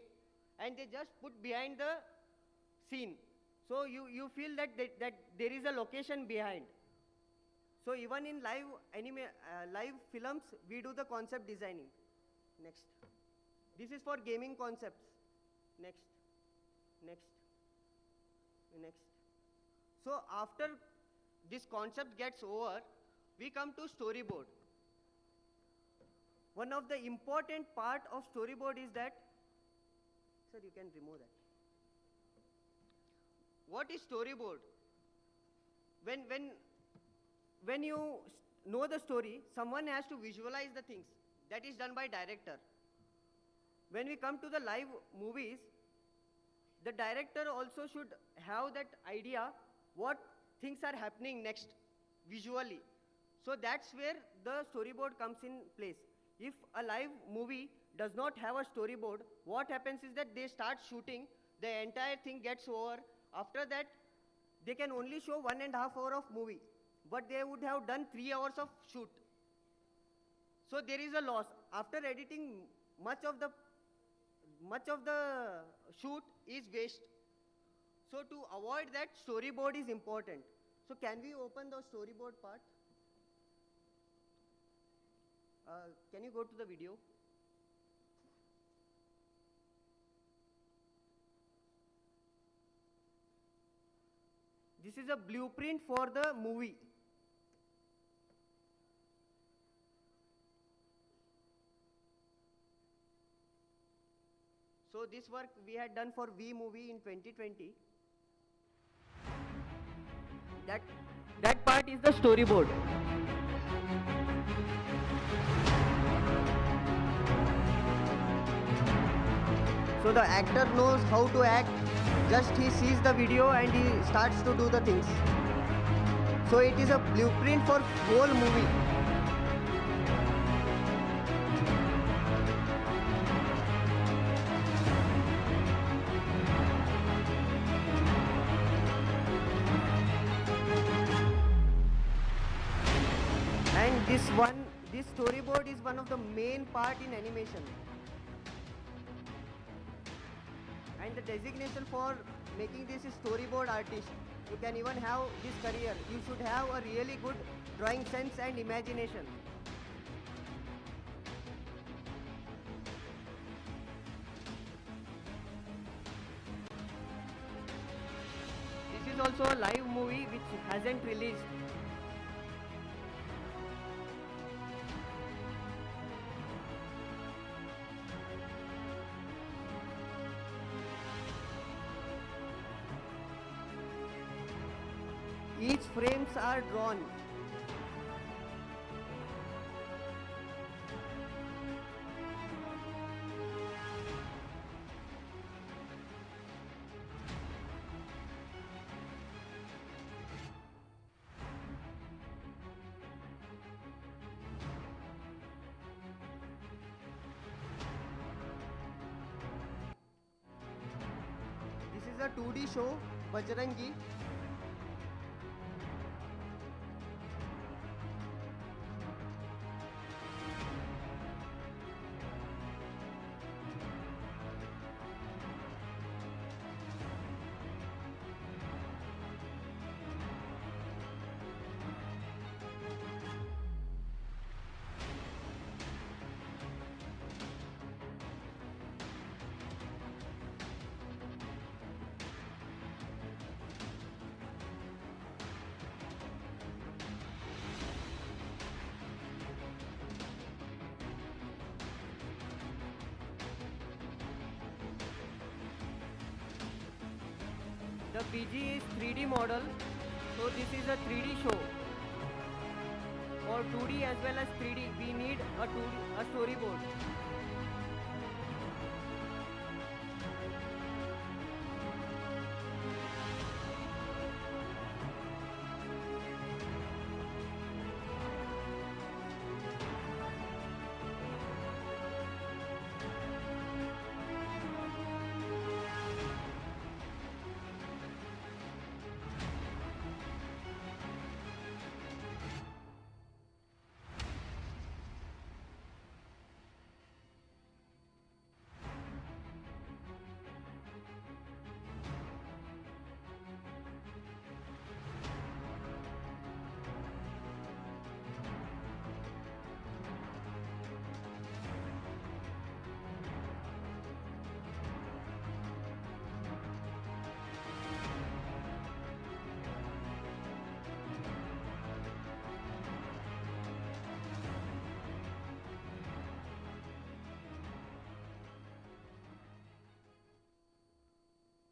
and they just put behind the scene. So you feel that there is a location behind. So even in live films, we do the concept designing. Next. This is for gaming concepts. Next, next, next. So after this concept gets over, we come to storyboard. One of the important part of storyboard is that, sir, you can remove that. What is storyboard? When you know the story, someone has to visualize the things. That is done by director. When we come to the live movies, the director also should have that idea what things are happening next visually. So that's where the storyboard comes in place. If a live movie does not have a storyboard, what happens is that they start shooting, the entire thing gets over. After that, they can only show 1.5 hours of movie, but they would have done 3 hours of shoot. So there is a loss. After editing, much of the shoot is waste. So to avoid that, storyboard is important. So can we open the storyboard part? Can you go to the video? This is a blueprint for the movie. So this work we had done for V movie in 2020. That part is the storyboard. So the actor knows how to act, just he sees the video and he starts to do the things. So it is a blueprint for whole movie. And this storyboard is one of the main part in animation. And the designation for making this is storyboard artist. You can even have this career. You should have a really good drawing sense and imagination. This is also a live movie which hasn't released. Each frames are drawn. This is a 2D show, Bajrangi. The PG is 3D model, so this is a 3D show. For 2D as well as 3D, we need a storyboard.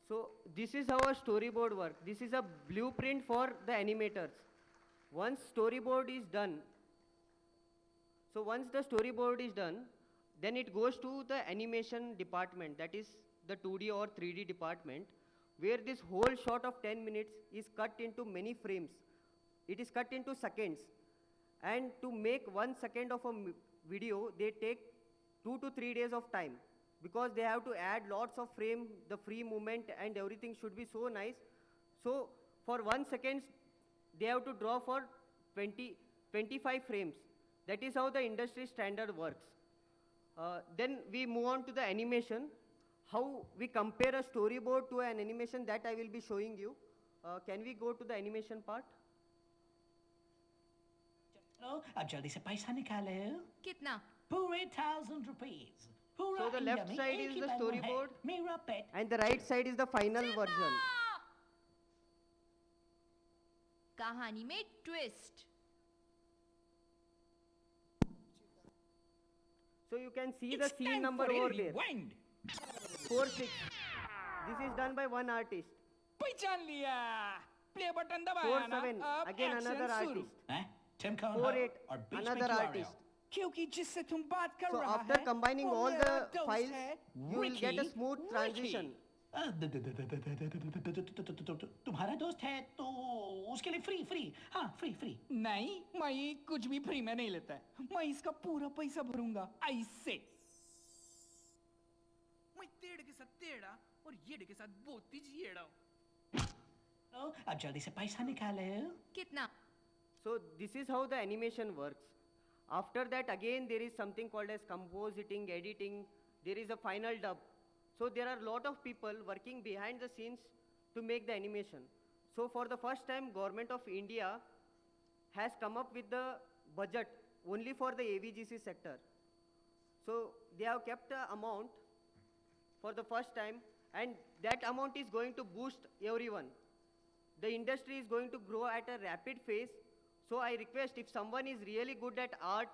So this is how a storyboard works. This is a blueprint for the animators. Once storyboard is done, So once the storyboard is done, then it goes to the animation department, that is the 2D or 3D department, where this whole shot of 10 minutes is cut into many frames. It is cut into seconds. And to make 1 second of a video, they take 2 to 3 days of time, because they have to add lots of frame, the free movement and everything should be so nice. So for 1 second, they have to draw for 25 frames. That is how the industry standard works. Then we move on to the animation. How we compare a storyboard to an animation, that I will be showing you. Can we go to the animation part? अब जल्दी से पैसा निकालो कितना? पूरे 1000 rupees. So the left side is the storyboard and the right side is the final version. कहानी में twist. So you can see the scene number over there. 4-6. This is done by one artist. पहचान लिया. Play button 4-7. Again another artist. 4-8. Another artist. क्योंकि जिससे तुम बात कर So रहा है, after combining वो all मेरा the दोस्त files, है, you will get a smooth transition. तुम्हारा दोस्त है तो उसके लिए फ्री हाँ फ्री नहीं मैं कुछ भी फ्री में नहीं लेता है मैं इसका पूरा पैसा भरूंगा ऐसे मैं तेड़ के साथ तेड़ा और येड़ के साथ बोती येड़ा अब जल्दी से पैसा निकाले कितना? So this is how the animation works. After that again there is something called as compositing, editing, there is a final dub. So there are a lot of people working behind the scenes to make the animation. So for the first time, Government of India has come up with the budget only for the AVGC sector. So they have kept the amount for the first time, and that amount is going to boost everyone. The industry is going to grow at a rapid pace. So I request, if someone is really good at art,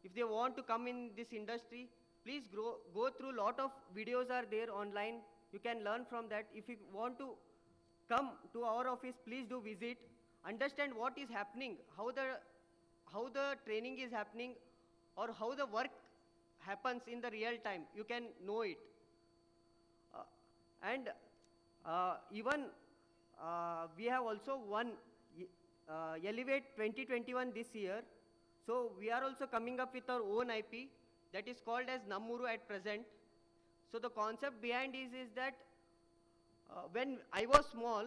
if they want to come in this industry, please go through a lot of videos are there online. You can learn from that. If you want to come to our office, please do visit. Understand what is happening, how the training is happening, or how the work happens in the real time. You can know it. Even we have also won Elevate 2021 this year. So we are also coming up with our own IP that is called as Nammuru at present. So the concept behind is that when I was small,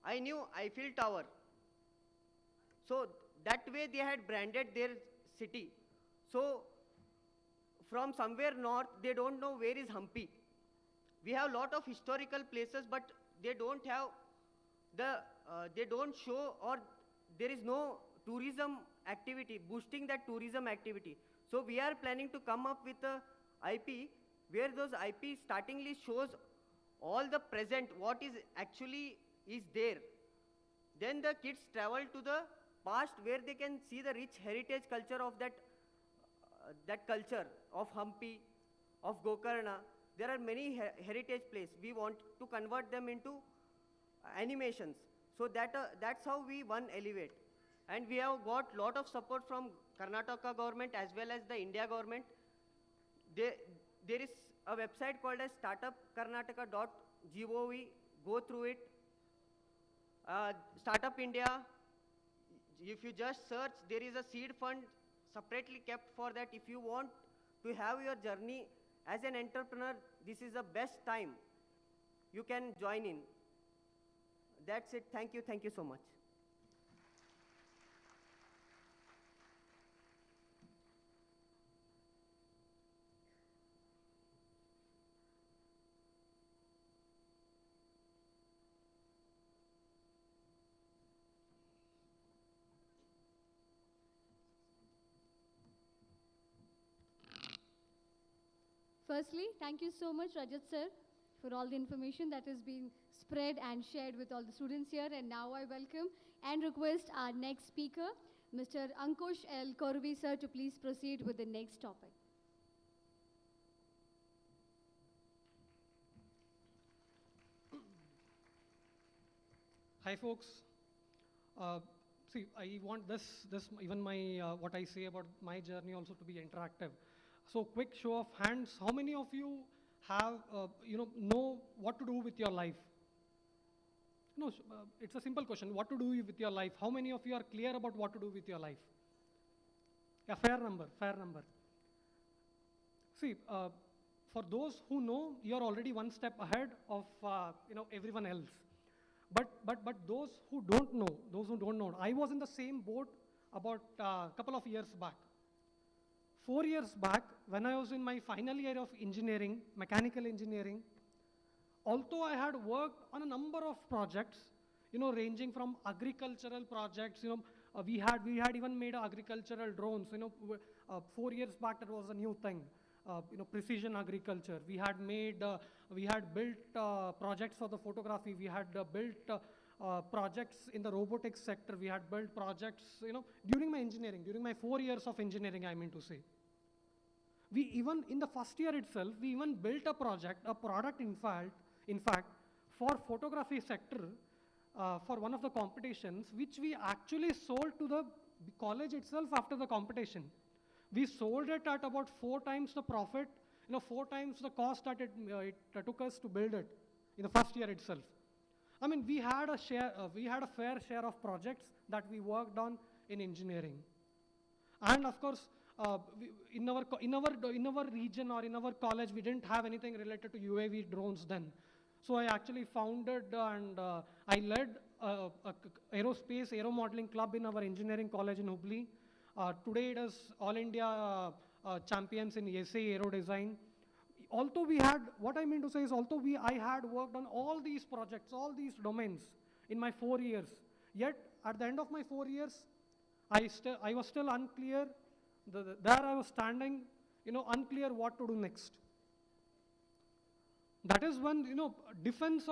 I knew Eiffel Tower. So that way they had branded their city. So from somewhere north, they don't know where is Hampi. We have a lot of historical places, but they don't have they don't show, or there is no tourism activity, boosting that tourism activity. So we are planning to come up with a IP where those IP startingly shows all the present, what is actually is there. Then the kids travel to the past where they can see the rich heritage culture of that culture of Hampi, of Gokarna. There are many heritage places. We want to convert them into animations. So that's how we won Elevate. And we have got lot of support from Karnataka government as well as the India government. There is a website called as startupkarnataka.gov. Go through it. Startup India, if you just search, there is a seed fund separately kept for that. If you want to have your journey as an entrepreneur, this is the best time. You can join in. That's it. Thank you so much. Firstly, thank you so much, Rajat sir, for all the information that has been spread and shared with all the students here. And now I welcome and request our next speaker, Mr. Ankush L. Korvi sir, to please proceed with the next topic. Hi folks. see, I want even my, what I say about my journey also to be interactive. So quick show of hands, how many of you have, know what to do with your life? No, it's a simple question. What to do with your life? How many of you are clear about what to do with your life? Yeah, fair number, fair number. See, for those who know, you're already one step ahead of everyone else. But those who don't know, I was in the same boat about a couple of years back. 4 years back, when I was in my final year of engineering, mechanical engineering, although I had worked on a number of projects, ranging from agricultural projects, we had even made agricultural drones. 4 years back, that was a new thing. Precision agriculture. We had built projects for the photography. We had built projects in the robotics sector. We had built projects, during my 4 years of engineering, I mean to say. We even, in the first year itself, we even built a product in fact, for photography sector, for one of the competitions, which we actually sold to the college itself after the competition. We sold it at about 4 times the profit, 4 times the cost that it took us to build it in the first year itself. I mean, we had a fair share of projects that we worked on in engineering. And of course, in our region or in our college, we didn't have anything related to UAV drones then. So I actually founded and I led a aerospace aero modeling club in our engineering college in Hubli. Today it is All India champions in SA aero design. Although we had, what I mean to say is, I had worked on all these projects, all these domains in my 4 years. Yet at the end of my 4 years, I was still unclear. There I was standing, unclear what to do next. That is when, defense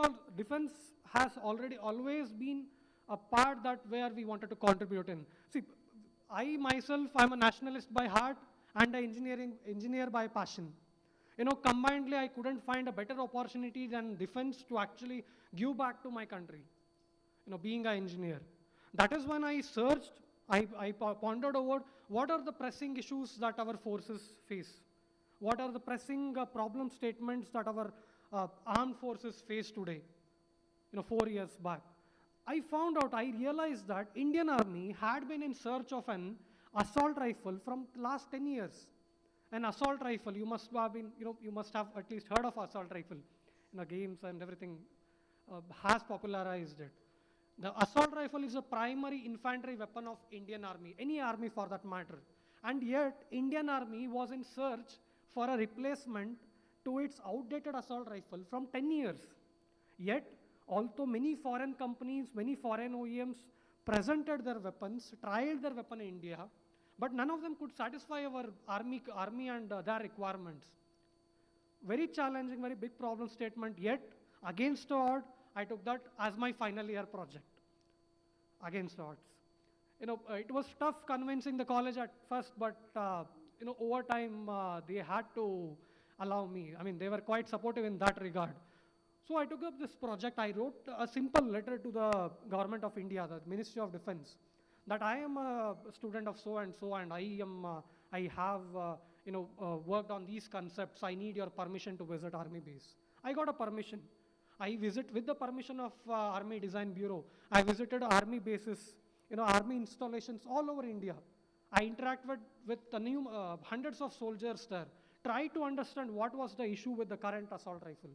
has always been a part that where we wanted to contribute in. See, I myself, I'm a nationalist by heart and an engineer by passion. Combinedly, I couldn't find a better opportunity than defense to actually give back to my country, being an engineer. That is when I searched, I pondered over what are the pressing issues that our forces face? What are the pressing problem statements that our armed forces face today, 4 years back? I realized that Indian Army had been in search of an assault rifle from last 10 years. An assault rifle, you must have at least heard of assault rifle. Games and everything has popularized it. The assault rifle is a primary infantry weapon of Indian Army, any army for that matter. And yet, Indian Army was in search for a replacement to its outdated assault rifle from 10 years. Yet, although many foreign companies, many foreign OEMs presented their weapons, trialed their weapon in India, but none of them could satisfy our army and their requirements. Very challenging, very big problem statement, yet against odds, I took that as my final year project, against odds. It was tough convincing the college at first, but over time, they had to allow me. I mean, they were quite supportive in that regard. So I took up this project. I wrote a simple letter to the government of India, the Ministry of Defense, that I am a student of so and so, and I have worked on these concepts. I need your permission to visit Army base. I got a permission. I visit with the permission of Army Design Bureau. I visited Army bases, Army installations all over India. I interacted with the new hundreds of soldiers there. Try to understand what was the issue with the current assault rifle,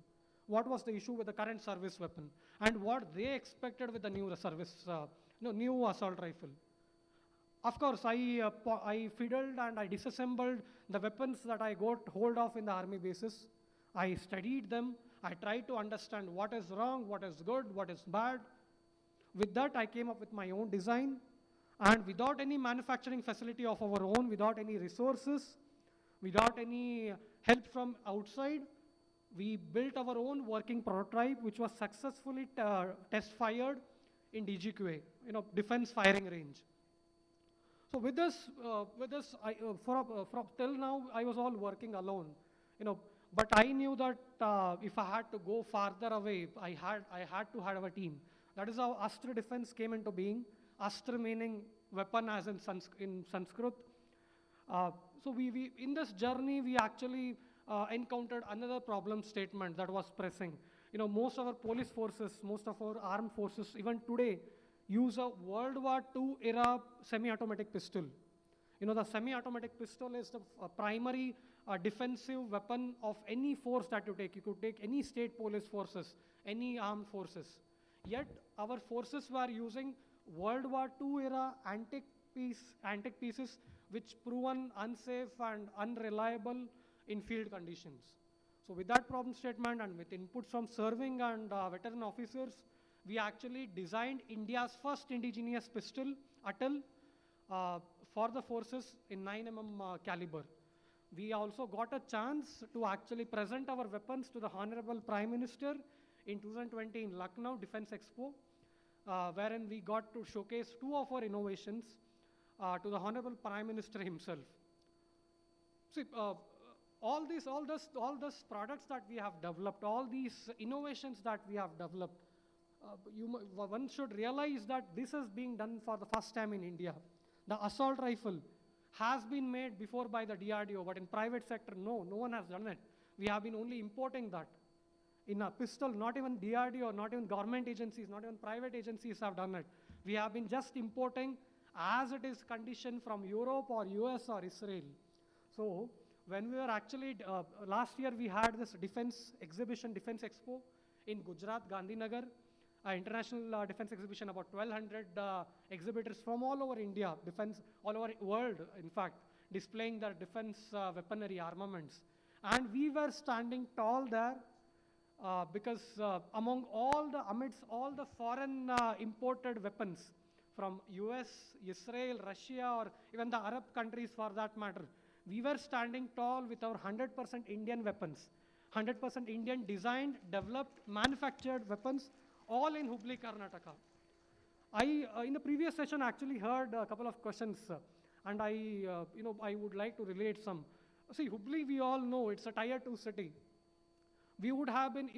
what was the issue with the current service weapon, and what they expected with the new new assault rifle. Of course, I fiddled and I disassembled the weapons that I got hold of in the army bases. I studied them. I tried to understand what is wrong, what is good, what is bad. With that, I came up with my own design. And without any manufacturing facility of our own, without any resources, without any help from outside, we built our own working prototype, which was successfully test-fired in DGQA, defense firing range. So with this, till now, I was all working alone, But I knew that if I had to go farther away, I had to have a team. That is how Astra Defense came into being. astra meaning weapon as in, in Sanskrit. So we in this journey, we actually encountered another problem statement that was pressing. Most of our police forces, most of our armed forces, even today, use a World War II era semi-automatic pistol. The semi-automatic pistol is the primary defensive weapon of any force that you take. You could take any state police forces, any armed forces. Yet, our forces were using World War II era antique pieces which proven unsafe and unreliable in field conditions. So with that problem statement and with input from serving and veteran officers, we actually designed India's first indigenous pistol, Atal, for the forces in 9mm caliber. We also got a chance to actually present our weapons to the Honorable Prime Minister in 2020 in Lucknow Defense Expo, wherein we got to showcase 2 of our innovations to the Honorable Prime Minister himself. See, all these products that we have developed, all these innovations that we have developed, one should realize that this is being done for the first time in India. The assault rifle has been made before by the DRDO, but in private sector, no one has done it. We have been only importing that. In a pistol, not even DRDO, not even government agencies, not even private agencies have done it. We have been just importing as it is conditioned from Europe or US or Israel. So when we were actually, last year we had this defense exhibition, Defense Expo in Gujarat, Gandhinagar, international defense exhibition, about 1,200 exhibitors from all over India, all over world, in fact, displaying their defense weaponry armaments. And we were standing tall there because amidst all the foreign imported weapons from US, Israel, Russia, or even the Arab countries for that matter, we were standing tall with our 100% Indian weapons, 100% Indian designed, developed, manufactured weapons, all in Hubli, Karnataka. In the previous session, actually heard a couple of questions, and I would like to relate some. See, Hubli, we all know it's a tier 2 city. We would have been,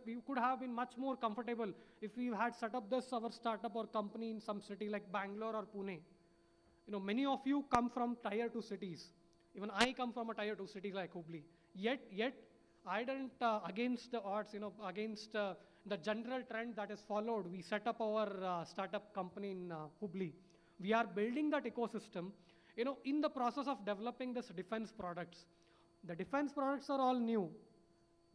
we could have been much more comfortable if we had set up our startup or company in some city like Bangalore or Pune. Many of you come from tier 2 cities. Even I come from a tier 2 city like Hubli. Yet I didn't, against the odds, against the general trend that is followed, we set up our startup company in Hubli. We are building that ecosystem, in the process of developing this defense products. The defense products are all new.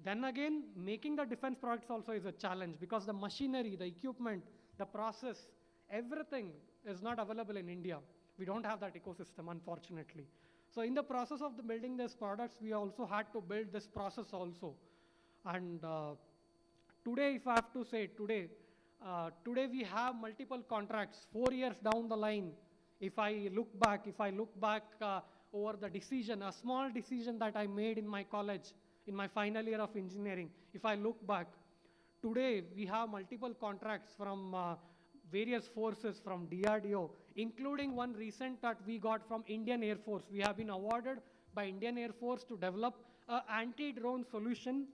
Then again, making the defense products also is a challenge because the machinery, the equipment, the process, everything is not available in India. We don't have that ecosystem, unfortunately. So in the process of building these products, we also had to build this process also. And today, if I have to say, today we have multiple contracts, 4 years down the line. If I look back over the decision, a small decision that I made in my college, in my final year of engineering, if I look back, today we have multiple contracts from various forces, from DRDO, including one recent that we got from Indian Air Force. We have been awarded by Indian Air Force to develop an anti-drone solution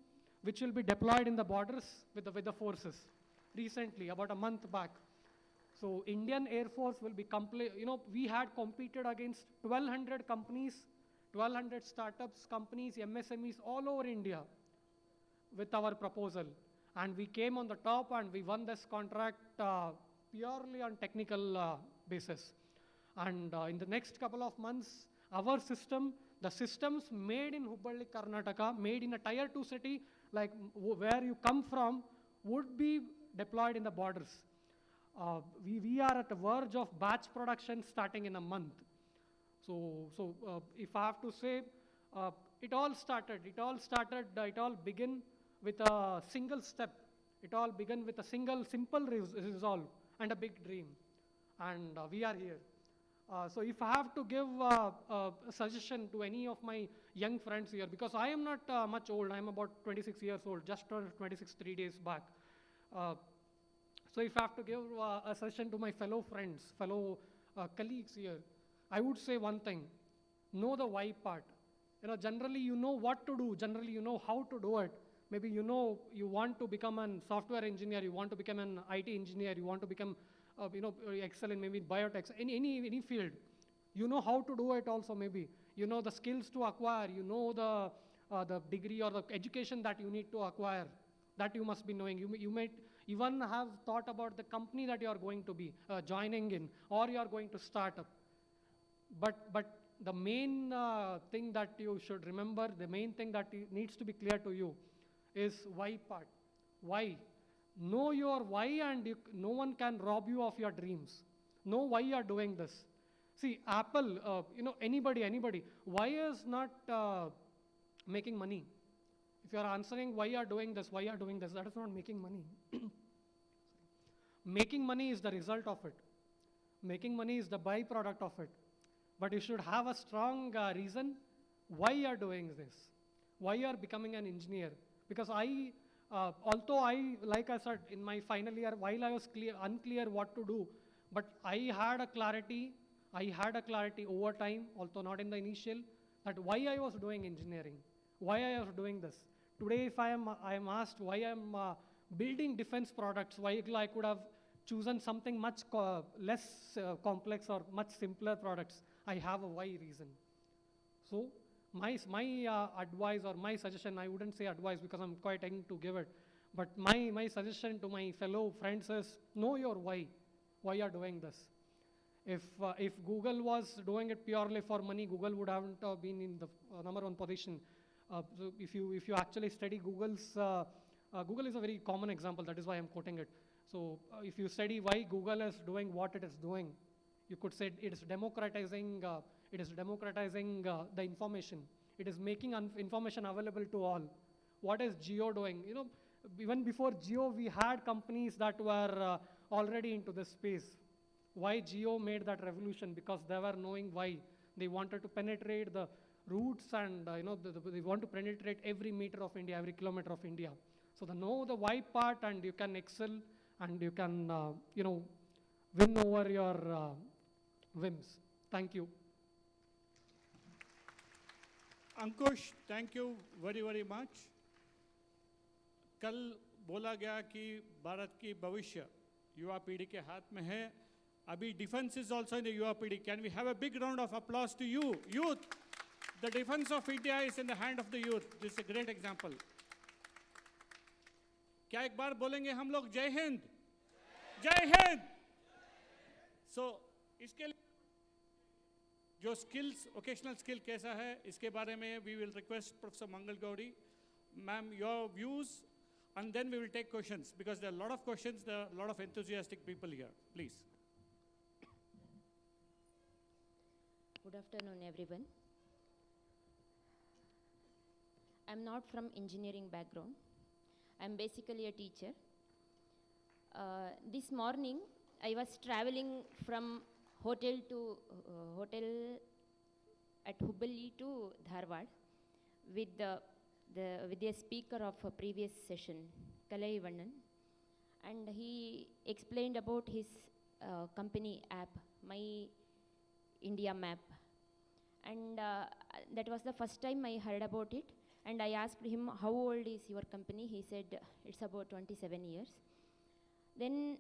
which will be deployed in the borders with the forces recently, about a month back. So Indian Air Force will be we had competed against 1,200 companies, 1,200 startups, companies, MSMEs all over India with our proposal. And we came on the top and we won this contract purely on technical basis. And in the next couple of months, our system, the systems made in Hubballi, Karnataka, made in a tier 2 city, like where you come from, would be deployed in the borders. We are at the verge of batch production starting in a month. So if I have to say, it all began with a single step. It all began with a simple resolve and a big dream. And we are here. So if I have to give a suggestion to any of my young friends here, because I am not much old, I am about 26 years old, just turned 26 3 days back. So if I have to give a suggestion to my fellow friends, fellow colleagues here, I would say one thing: know the why part. Generally you know what to do, generally you know how to do it. Maybe you want to become a software engineer, you want to become an IT engineer, you want to become excel in maybe biotech, any field. You know how to do it also maybe. You know the skills to acquire. You know the degree or the education that you need to acquire. That you must be knowing. You might even have thought about the company that you are going to be joining in, or you are going to start up. But the main thing that you should remember, the main thing that needs to be clear to you is why part. Why? Know your why, and no one can rob you of your dreams. Know why you are doing this. See, Apple, anybody, why is not making money? If you are answering why you are doing this, that is not making money. Making money is the result of it. Making money is the byproduct of it. But you should have a strong reason why you are doing this, why you are becoming an engineer. Because although like I said, in my final year, while I was unclear what to do, but I had a clarity over time, although not in the initial, that why I was doing engineering, why I was doing this. Today, if I am asked why I am building defense products, why I could have chosen something much less complex or much simpler products, I have a why reason. So my advice or my suggestion, I wouldn't say advice because I'm quite young to give it, but my suggestion to my fellow friends is know your why you are doing this. If Google was doing it purely for money, Google would haven't been in the number one position. So if you actually study Google's, Google is a very common example, that is why I'm quoting it. So if you study why Google is doing what it is doing, you could say it is democratizing the information. It is making information available to all. What is Geo doing? Even before Geo, we had companies that were already into this space. Why Geo made that revolution? Because they were knowing why. They wanted to penetrate the roots and they want to penetrate every meter of India, every kilometer of India. So know the why part, and you can excel, and you can win over your whims. Thank you. Ankush, thank you very very much. कल बोला गया कि भारत की भविष्य युवा पीढ़ी के हाथ में है. अभी defense is also in the युवा पीढ़ी. Can we have a big round of applause to you, youth? The defense of India is in the hand of the youth. This is a great example. क्या एक बार बोलेंगे हम लोग जय हिंद? जय Hind. So इसके लिए जो skills, occasional skill कैसा है, इसके बारे में we will request Professor Mangal Gaudi, ma'am, your views, and then we will take questions because there are a lot of questions, there are a lot of enthusiastic people here. Please. Good afternoon, everyone. I'm not from engineering background. I'm basically a teacher. This morning, I was traveling from hotel at Hubballi to Dharwad with the speaker of a previous session, Kalai Vannan, and he explained about his company app, My India Map, and that was the first time I heard about it. And I asked him, how old is your company? He said, it's about 27 years. Then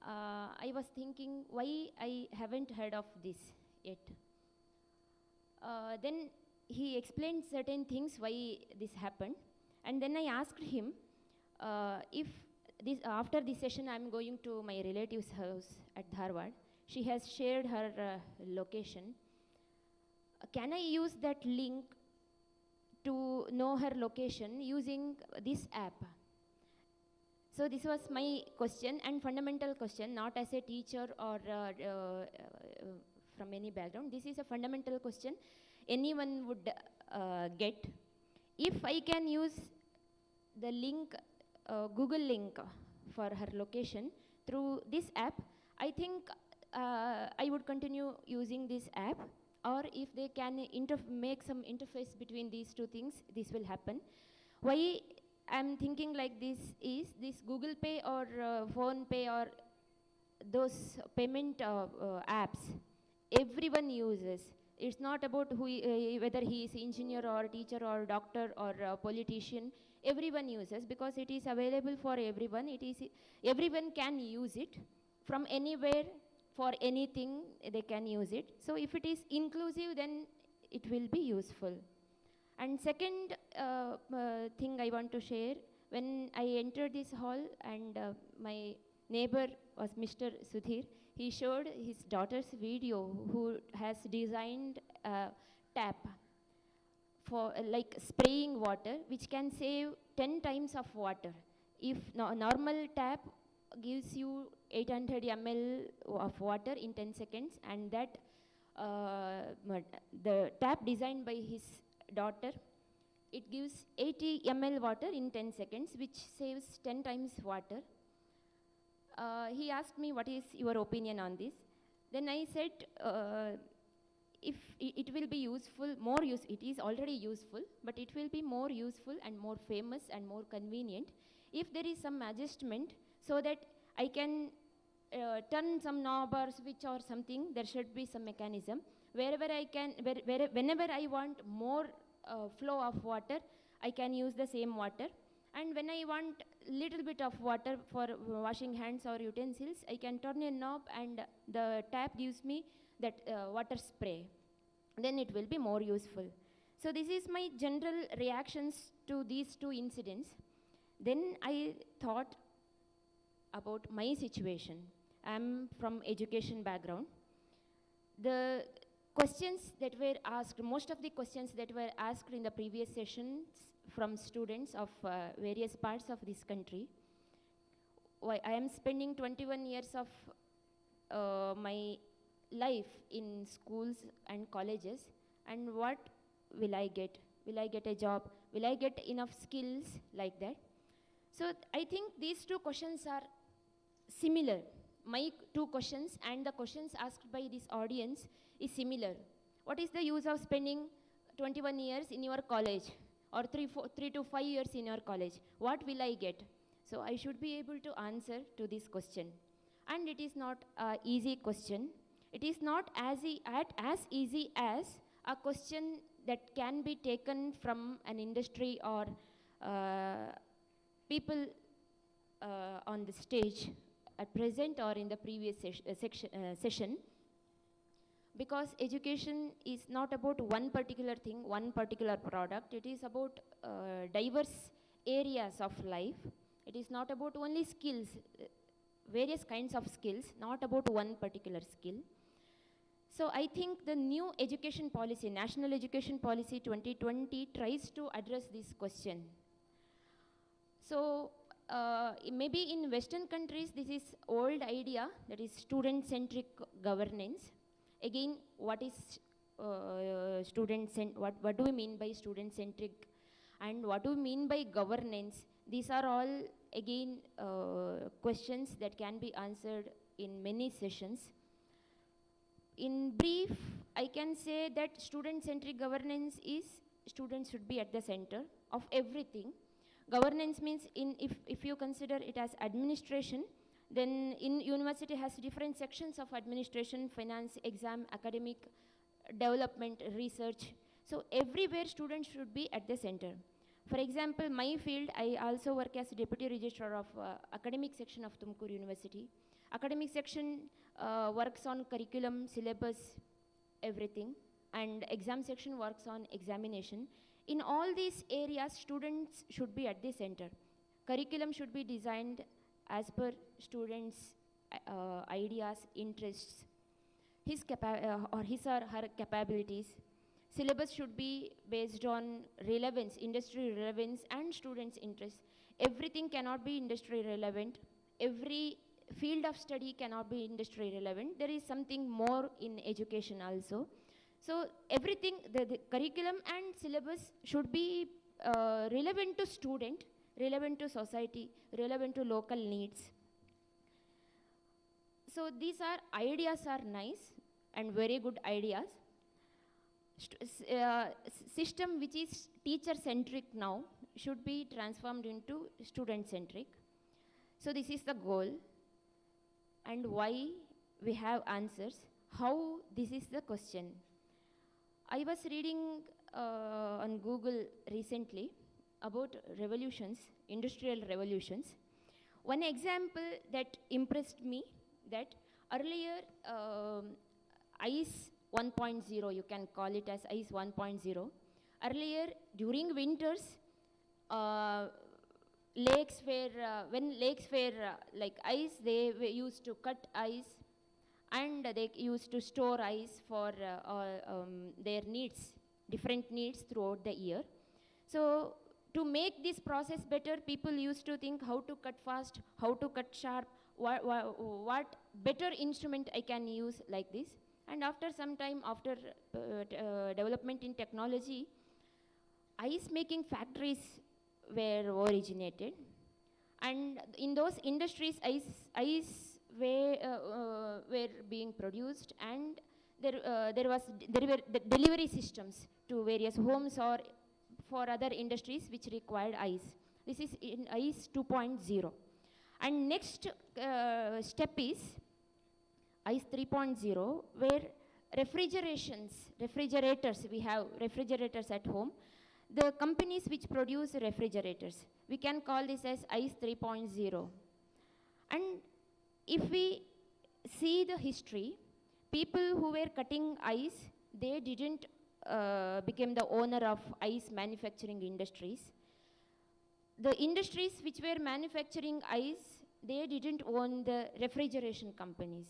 I was thinking, why I haven't heard of this yet? Then he explained certain things, why this happened. And then I asked him, if after this session I'm going to my relative's house at Dharwad. She has shared her location. Can I use that link to know her location using this app? So this was my question, and fundamental question, not as a teacher or from any background. This is a fundamental question anyone would get. If I can use the link, Google link for her location through this app, I think I would continue using this app. Or if they can make some interface between these two things, this will happen. Why I'm thinking like this is this Google Pay or Phone Pay or those payment apps, everyone uses. It's not about whether he is engineer or teacher or doctor or politician. Everyone uses because it is available for everyone. Everyone can use it from anywhere for anything they can use it. So if it is inclusive, then it will be useful. And second thing I want to share, when I entered this hall and my neighbor was Mr. Sudhir, he showed his daughter's video who has designed a tap for like spraying water, which can save 10 times of water. If normal tap gives you 800 ml of water in 10 seconds, and that the tap designed by his daughter, it gives 80 ml water in 10 seconds, which saves 10 times water. He asked me, what is your opinion on this? Then I said, if it will be useful, it is already useful, but it will be more useful and more famous and more convenient if there is some adjustment so that I can turn some knob or switch or something. There should be some mechanism. Wherever I can, whenever I want more flow of water, I can use the same water. And when I want little bit of water for washing hands or utensils, I can turn a knob and the tap gives me that water spray. Then it will be more useful. So this is my general reactions to these two incidents. Then I thought about my situation. I'm from education background. The questions that were asked, most of the questions that were asked in the previous sessions from students of various parts of this country. I am spending 21 years of my life in schools and colleges, and what will I get? Will I get a job? Will I get enough skills like that? So I think these two questions are similar. My two questions and the questions asked by this audience is similar. What is the use of spending 21 years in your college or 3 to 5 years in your college? What will I get? So I should be able to answer to this question. And it is not an easy question. It is not as easy as a question that can be taken from an industry or people on the stage at present or in the previous session. Because education is not about one particular thing, one particular product. It is about diverse areas of life. It is not about only skills, various kinds of skills, not about one particular skill. So I think the new education policy, National Education Policy 2020, tries to address this question. So maybe in Western countries, this is old idea, that is student-centric governance. Again, what is what do we mean by student-centric, and what do we mean by governance? These are all, again, questions that can be answered in many sessions. In brief, I can say that student-centric governance is students should be at the center of everything. Governance means, if you consider it as administration, then in university has different sections of administration, finance, exam, academic, development, research. So everywhere students should be at the center. For example, my field, I also work as Deputy Registrar of Academic Section of Tumkur University. Academic section works on curriculum, syllabus, everything, and exam section works on examination. In all these areas, students should be at the center. Curriculum should be designed as per students' ideas, interests, his or her capabilities. Syllabus should be based on relevance, industry relevance, and students' interests. Everything cannot be industry relevant. Every field of study cannot be industry relevant. There is something more in education also. So everything, the curriculum and syllabus should be relevant to student, relevant to society, relevant to local needs. So these ideas are nice and very good ideas. System which is teacher-centric now should be transformed into student-centric. So this is the goal, and why we have answers. How, this is the question. I was reading on Google recently about revolutions, industrial revolutions. One example that impressed me, that earlier ICE 1.0, you can call it as ICE 1.0. Earlier, during winters, lakes were, when lakes were like ice, they were used to cut ice and they used to store ice for their needs, different needs throughout the year. So to make this process better, people used to think how to cut fast, how to cut sharp, what better instrument I can use like this. And after some time, after development in technology, ice making factories were originated. And in those industries, ice were being produced, and there were the delivery systems to various homes or for other industries which required ice. This is in ICE 2.0. And next step is ICE 3.0, where refrigerators, we have refrigerators at home. The companies which produce refrigerators, we can call this as ICE 3.0. And if we see the history, people who were cutting ice, they didn't become the owner of ice manufacturing industries. The industries which were manufacturing ice, they didn't own the refrigeration companies.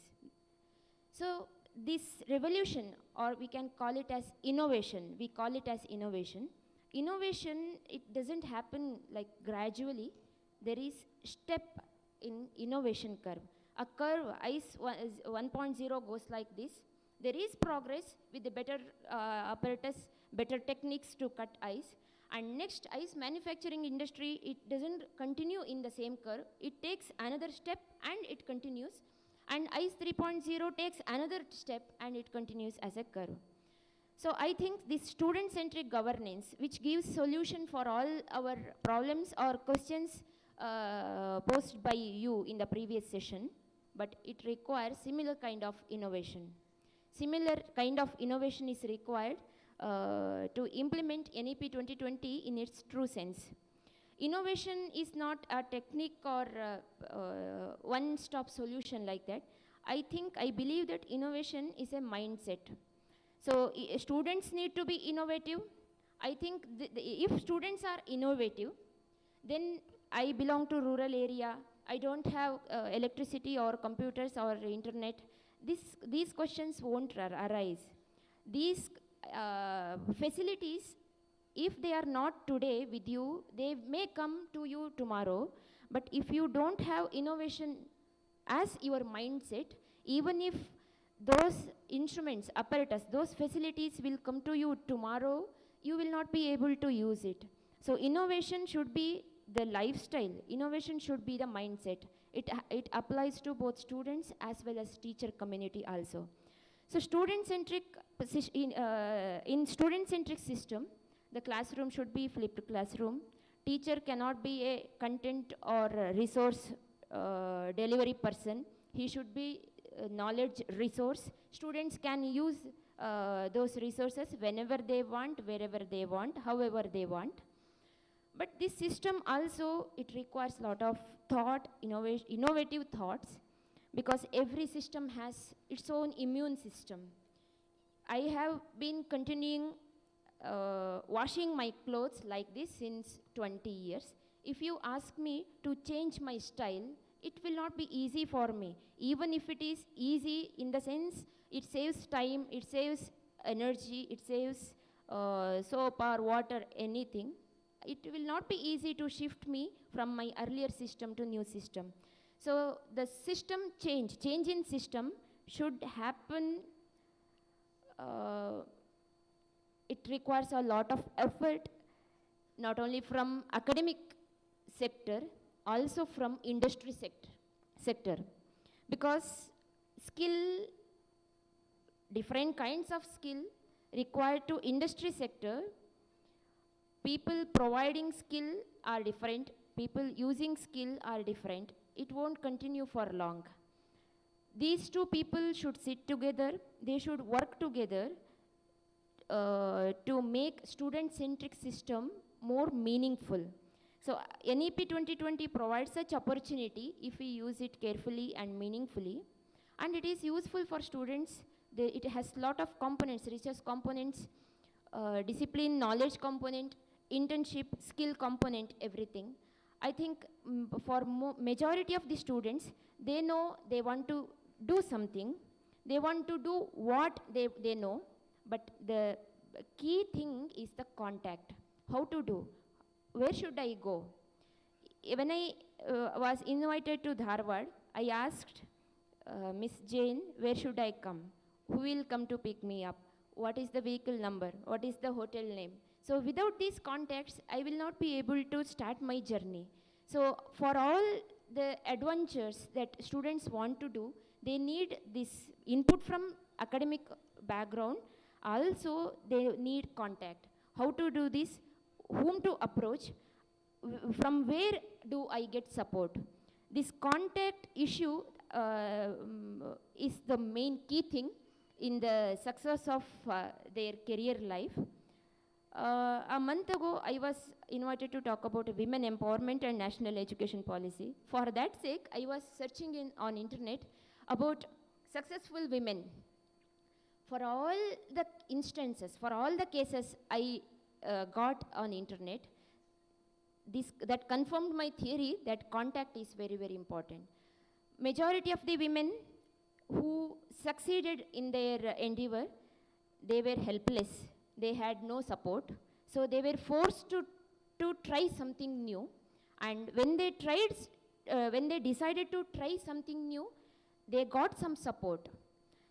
So this revolution, or we can call it as innovation, we call it as innovation. Innovation, it doesn't happen like gradually. There is step in innovation curve. A curve, ICE 1.0 goes like this. There is progress with the better apparatus, better techniques to cut ice. And next, ice manufacturing industry, it doesn't continue in the same curve. It takes another step and it continues. And ICE 3.0 takes another step and it continues as a curve. So I think this student-centric governance, which gives solution for all our problems or questions posed by you in the previous session, but it requires similar kind of innovation. Similar kind of innovation is required to implement NEP 2020 in its true sense. Innovation is not a technique or one-stop solution like that. I believe that innovation is a mindset. So students need to be innovative. I think if students are innovative, then I belong to rural area. I don't have electricity or computers or internet. These questions won't arise. These facilities, if they are not today with you, they may come to you tomorrow. But if you don't have innovation as your mindset, even if those instruments, apparatus, those facilities will come to you tomorrow, you will not be able to use it. So innovation should be the lifestyle. Innovation should be the mindset. It applies to both students as well as teacher community also. So student-centric, in student-centric system, the classroom should be flipped classroom. Teacher cannot be a content or resource delivery person. He should be knowledge resource. Students can use those resources whenever they want, wherever they want, however they want. But this system also, it requires a lot of thought, innovative thoughts, because every system has its own immune system. I have been continuing washing my clothes like this since 20 years. If you ask me to change my style, it will not be easy for me. Even if it is easy in the sense, it saves time, it saves energy, it saves soap or water, anything. It will not be easy to shift me from my earlier system to new system. So the system change in system should happen. It requires a lot of effort, not only from academic sector, also from industry sector. Because skill, different kinds of skill required to industry sector, people providing skill are different, people using skill are different. It won't continue for long. These two people should sit together, they should work together to make student-centric system more meaningful. So NEP 2020 provides such opportunity if we use it carefully and meaningfully. and it is useful for students. It has lot of components, research components, discipline, knowledge component, internship, skill component, everything. I think for majority of the students, they know they want to do something. They want to do what they know, but the key thing is the contact. How to do? Where should I go? When I was invited to Dharwad, I asked Miss Jane, where should I come? Who will come to pick me up? What is the vehicle number? What is the hotel name? So without these contacts, I will not be able to start my journey. So for all the adventures that students want to do, they need this input from academic background. Also, they need contact. How to do this? Whom to approach? From where do I get support? This contact issue is the main key thing in the success of their career life. A month ago, I was invited to talk about women empowerment and national education policy. For that sake, I was searching on internet about successful women. For all the instances, for all the cases I got on internet, that confirmed my theory that contact is very, very important. Majority of the women who succeeded in their endeavor, they were helpless. They had no support. So they were forced to try something new. And when they decided to try something new, they got some support.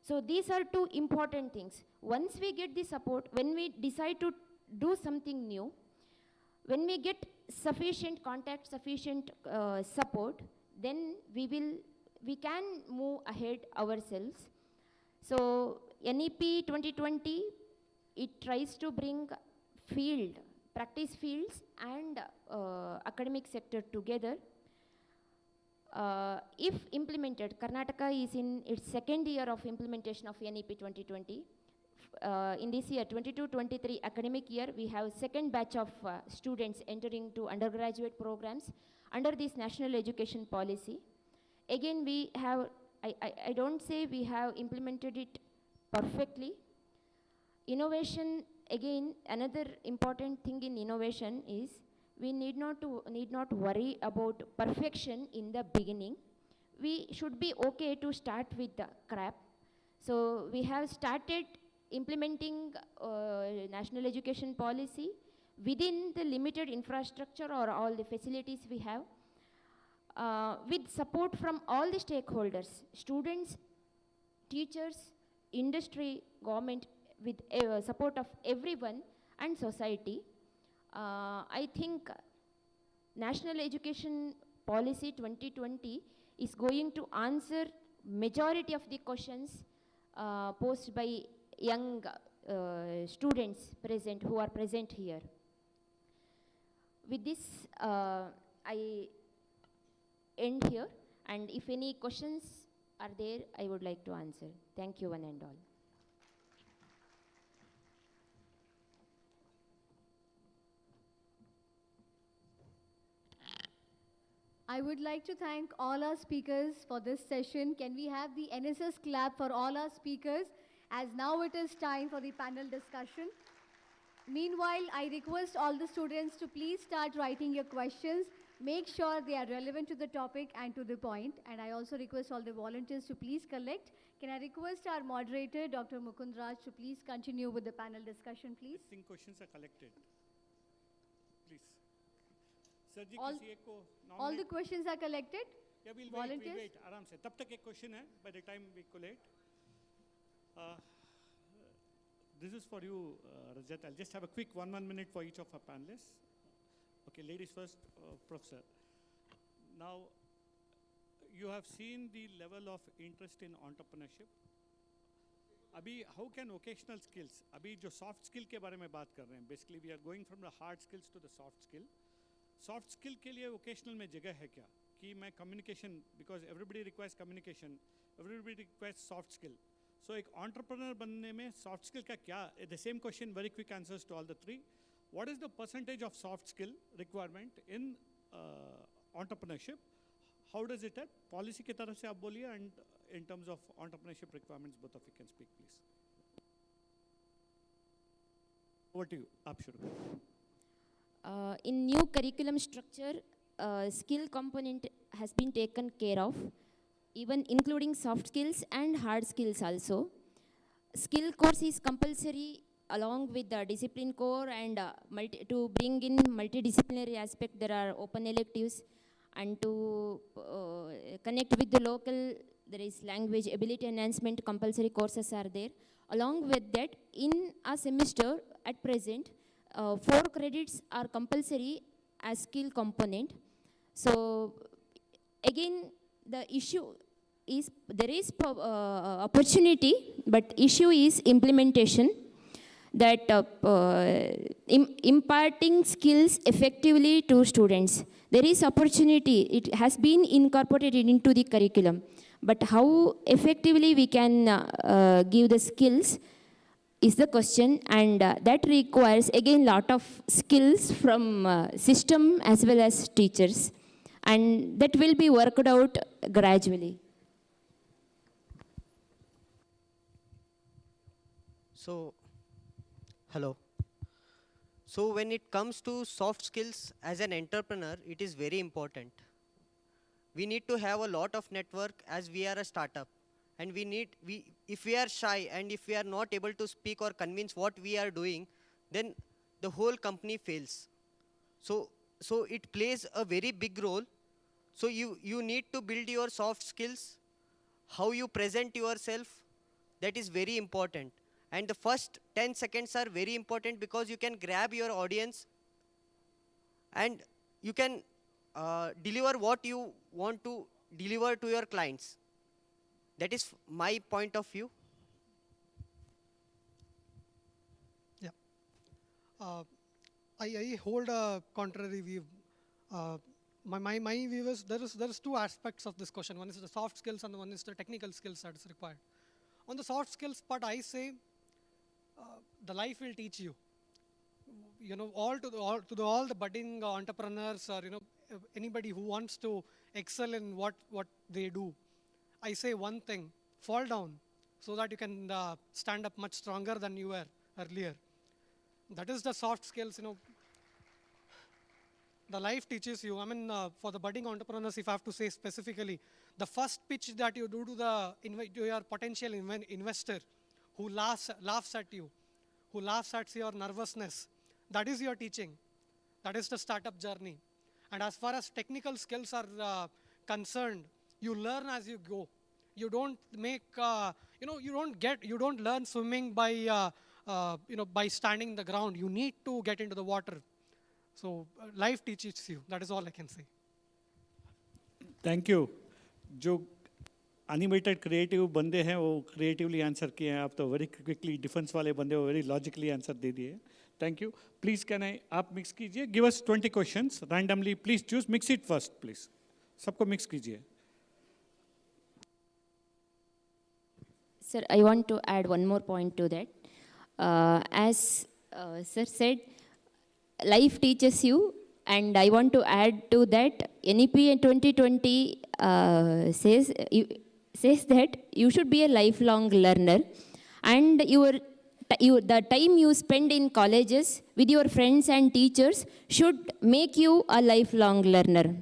So these are two important things. Once we get the support, when we decide to do something new, when we get sufficient contact, sufficient support, then we can move ahead ourselves. So NEP 2020, it tries to bring practice fields and academic sector together. If implemented, Karnataka is in its second year of implementation of NEP 2020. In this year, 22-23 academic year, we have second batch of students entering to undergraduate programs under this national education policy. Again, we have, I don't say we have implemented it perfectly. Innovation, again, another important thing in innovation is we need not worry about perfection in the beginning. We should be okay to start with the crap. So we have started implementing national education policy within the limited infrastructure or all the facilities we have, with support from all the stakeholders, students, teachers, industry, government, with support of everyone and society. I think National Education Policy 2020 is going to answer majority of the questions posed by young students who are present here. With this, I end here, and if any questions are there, I would like to answer. Thank you, one and all. I would like to thank all our speakers for this session. Can we have the NSS clap for all our speakers, as now it is time for the panel discussion. Meanwhile, I request all the students to please start writing your questions. Make sure they are relevant to the topic and to the point. And I also request all the volunteers to please collect. Can I request our moderator, Dr. Mukund Raj, to please continue with the panel discussion, please? I think questions are collected. Please. Sir ji, all the questions are collected? Yeah, we'll volunteers? wait. Aram se. Tab tak ek question hai, by the time we collate. This is for you, Rajat. I'll just have a quick 1 minute for each of our panelists. Okay, ladies first, Professor. Now, you have seen the level of interest in entrepreneurship. Abhi, how can vocational skills, abhi jo soft skill ke baare mein baat kar rahe hain, basically we are going from the hard skills to the soft skill. Soft skill ke liye vocational mein jagah hai kya? Ki main communication, because everybody requires communication, everybody requires soft skill. So ek entrepreneur banne mein soft skill ka kya? The same question, very quick answers to all the three. What is the percentage of soft skill requirement in entrepreneurship? how does it help? Policy की तरफ से आप बोलिए, and in terms of entrepreneurship requirements, both of you can speak, please. Over to you. आप शुरू करें. In new curriculum structure, skill component has been taken care of, even including soft skills and hard skills also. Skill course is compulsory along with the discipline core, and to bring in multidisciplinary aspect, there are open electives, and to connect with the local, there is language ability enhancement compulsory courses are there. Along with that, in a semester at present, 4 credits are compulsory as skill component. So again, the issue is there is opportunity, but issue is implementation, that imparting skills effectively to students. There is opportunity, it has been incorporated into the curriculum, but how effectively we can give the skills is the question, and that requires again lot of skills from system as well as teachers, and that will be worked out gradually. So, hello. So when it comes to soft skills as an entrepreneur, it is very important. We need to have a lot of network as we are a startup. And if we are shy and if we are not able to speak or convince what we are doing, then the whole company fails. So it plays a very big role. So you need to build your soft skills, how you present yourself, that is very important. And the first 10 seconds are very important because you can grab your audience and you can deliver what you want to deliver to your clients. That is my point of view. Yeah. I hold a contrary view. My view is there is 2 aspects of this question. One is the soft skills and one is the technical skills that is required. On the soft skills part, I say the life will teach you. You know, all the budding entrepreneurs, or anybody who wants to excel in what they do, I say one thing: fall down so that you can stand up much stronger than you were earlier. That is the soft skills. The life teaches you. I mean, for the budding entrepreneurs, if I have to say specifically, the first pitch that you do to your potential investor, who laughs at you, who laughs at your nervousness, that is your teaching. That is the startup journey. And as far as technical skills are concerned, you learn as you go. You don't make, you don't learn swimming by, by standing the ground. You need to get into the water. So life teaches you. That is all I can say. Thank you. जो animated creative बंदे हैं वो creatively answer किए हैं. आप तो very quickly defense वाले बंदे वो very logically answer दे दिए. Thank you. Please आप mix कीजिए. Give us 20 questions randomly. Please choose. Mix it first, please. सबको mix कीजिए. Sir, I want to add one more point to that. As sir said, life teaches you, and I want to add to that, NEP in 2020 says that you should be a lifelong learner, and the time you spend in colleges with your friends and teachers should make you a lifelong learner.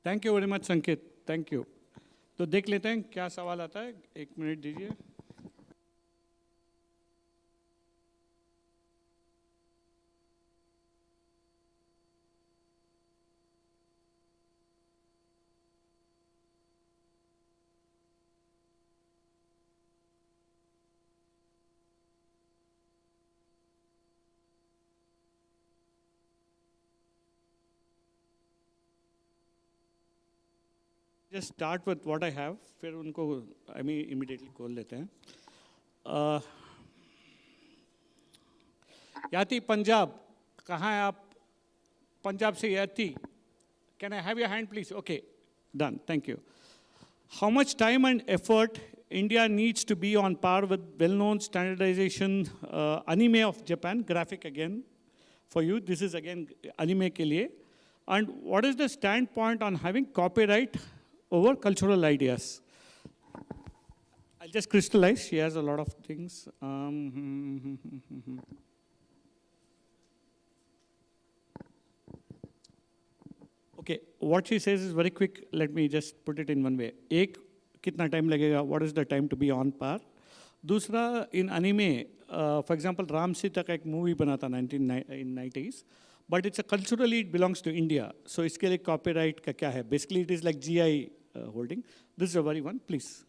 Thank you very much, Sanket. Thank you. तो देख लेते हैं क्या सवाल आता है. 1 minute दीजिए. Just start with what I have, फिर उनको immediately खोल लेते हैं. याति पंजाब, कहाँ है आप? पंजाब से याति. Can I have your hand, please? Okay, done. Thank you. How much time and effort India needs to be on par with well-known standardization anime of Japan? Graphic again for you. This is again anime के लिए. And what is the standpoint on having copyright over cultural ideas? I'll just crystallize. She has a lot of things. Okay, what she says is very quick. Let me just put it in one way. एक, कितना time लगेगा? What is the time to be on par? दूसरा, in anime, for example, Ram Sita का एक movie बना था in 90s, but it's a culturally it belongs to India. So इसके लिए copyright का क्या है? Basically, it is like GI holding. This is a very one, please.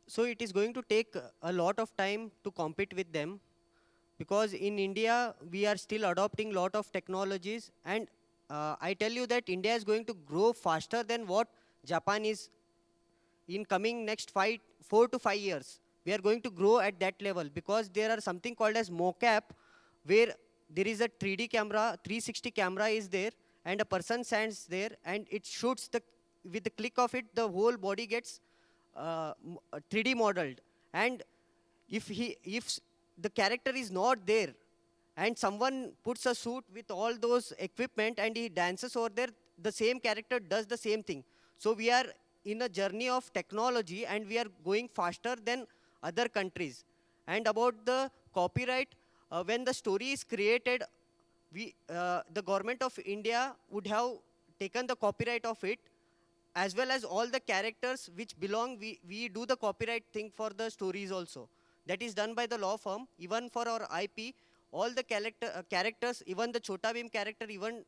So it is going to take a lot of time to compete with them, because in India, we are still adopting a lot of technologies, and I tell you that India is going to grow faster than what Japan is in coming next 4 to 5 years. We are going to grow at that level, because there are something called as mocap, where there is a 3D camera, 360 camera is there, and a person stands there, and it shoots with the click of it, the whole body gets 3D modeled. And if the character is not there, and someone puts a suit with all those equipment and he dances over there, the same character does the same thing. So we are in a journey of technology, and we are going faster than other countries. And about the copyright, when the story is created, the government of India would have taken the copyright of it, as well as all the characters which belong. We do the copyright thing for the stories also. That is done by the law firm. Even for our IP, all the characters, even the Chota Bhim character, even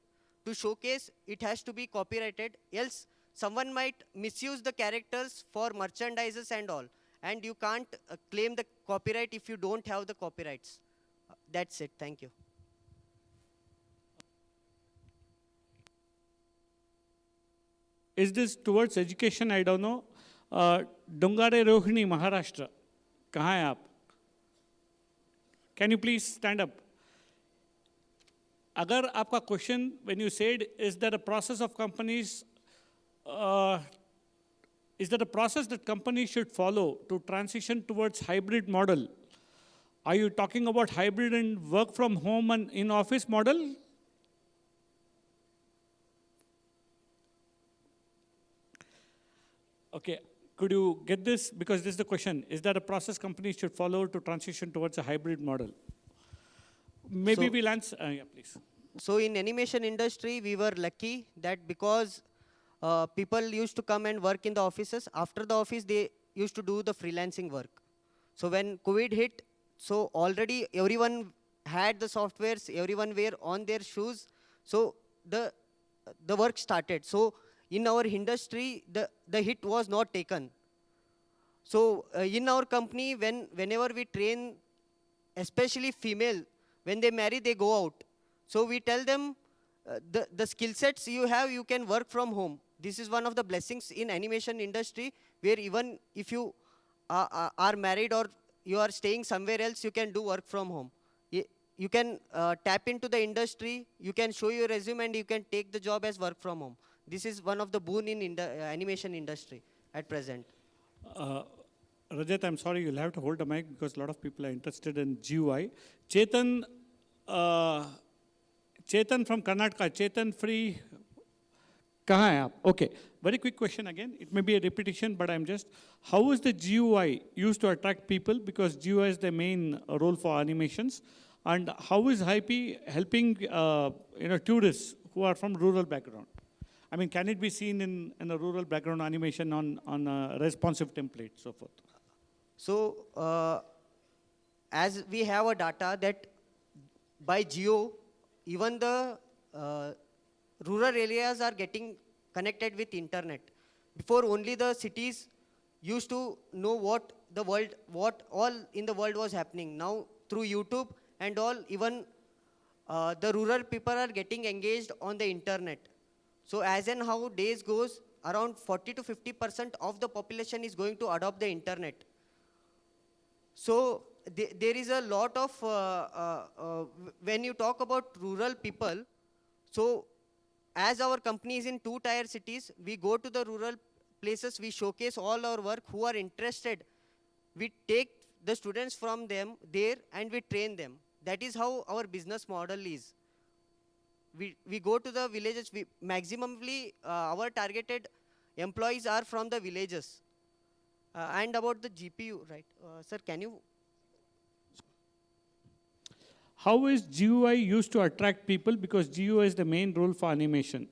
to showcase, it has to be copyrighted. Else, someone might misuse the characters for merchandises and all. And you can't claim the copyright if you don't have the copyrights. That's it. Thank you. Is this towards education? I don't know. Dungare Rohini, Maharashtra. कहाँ हैं आप? Can you please stand up? अगर आपका question, when you said, is there a process of companies, is there a process that companies should follow to transition towards hybrid model? Are you talking about hybrid and work from home and in-office model? Okay, could you get this? Because this is the question. Is there a process companies should follow to transition towards a hybrid model? Maybe we'll answer, yeah, please. So in animation industry, we were lucky that because people used to come and work in the offices. After the office, they used to do the freelancing work. So when COVID hit, so already everyone had the softwares, everyone were on their shoes. So the work started. So in our industry, the hit was not taken. So in our company, whenever we train, especially female, when they marry, they go out. So we tell them, the skill sets you have, you can work from home. This is one of the blessings in animation industry, where even if you are married or you are staying somewhere else, you can do work from home. You can tap into the industry, you can show your resume, and you can take the job as work from home. This is one of the boon in animation industry at present. Rajat, I'm sorry, you'll have to hold the mic because a lot of people are interested in GUI. Chetan from Karnataka. Chetan free. Kahan hai aap? Okay, very quick question again. It may be a repetition, but I'm just, how is the GUI used to attract people? Because GUI is the main role for animations. And how is IP helping tourists who are from rural background? I mean, can it be seen in a rural background animation on a responsive template, so forth? So, as we have a data that by geo, even the rural areas are getting connected with internet. Before, only the cities used to know what all in the world was happening. Now, through YouTube and all, even the rural people are getting engaged on the internet. So as and how days goes, around 40 to 50% of the population is going to adopt the internet. So there is a lot of, when you talk about rural people, so as our company is in 2-tier cities, we go to the rural places, we showcase all our work. Who are interested, we take the students from them there and we train them. That is how our business model is. We go to the villages, maximally our targeted employees are from the villages. And about the GPU, right? Sir, can you? How is GUI used to attract people? Because GUI is the main role for animation.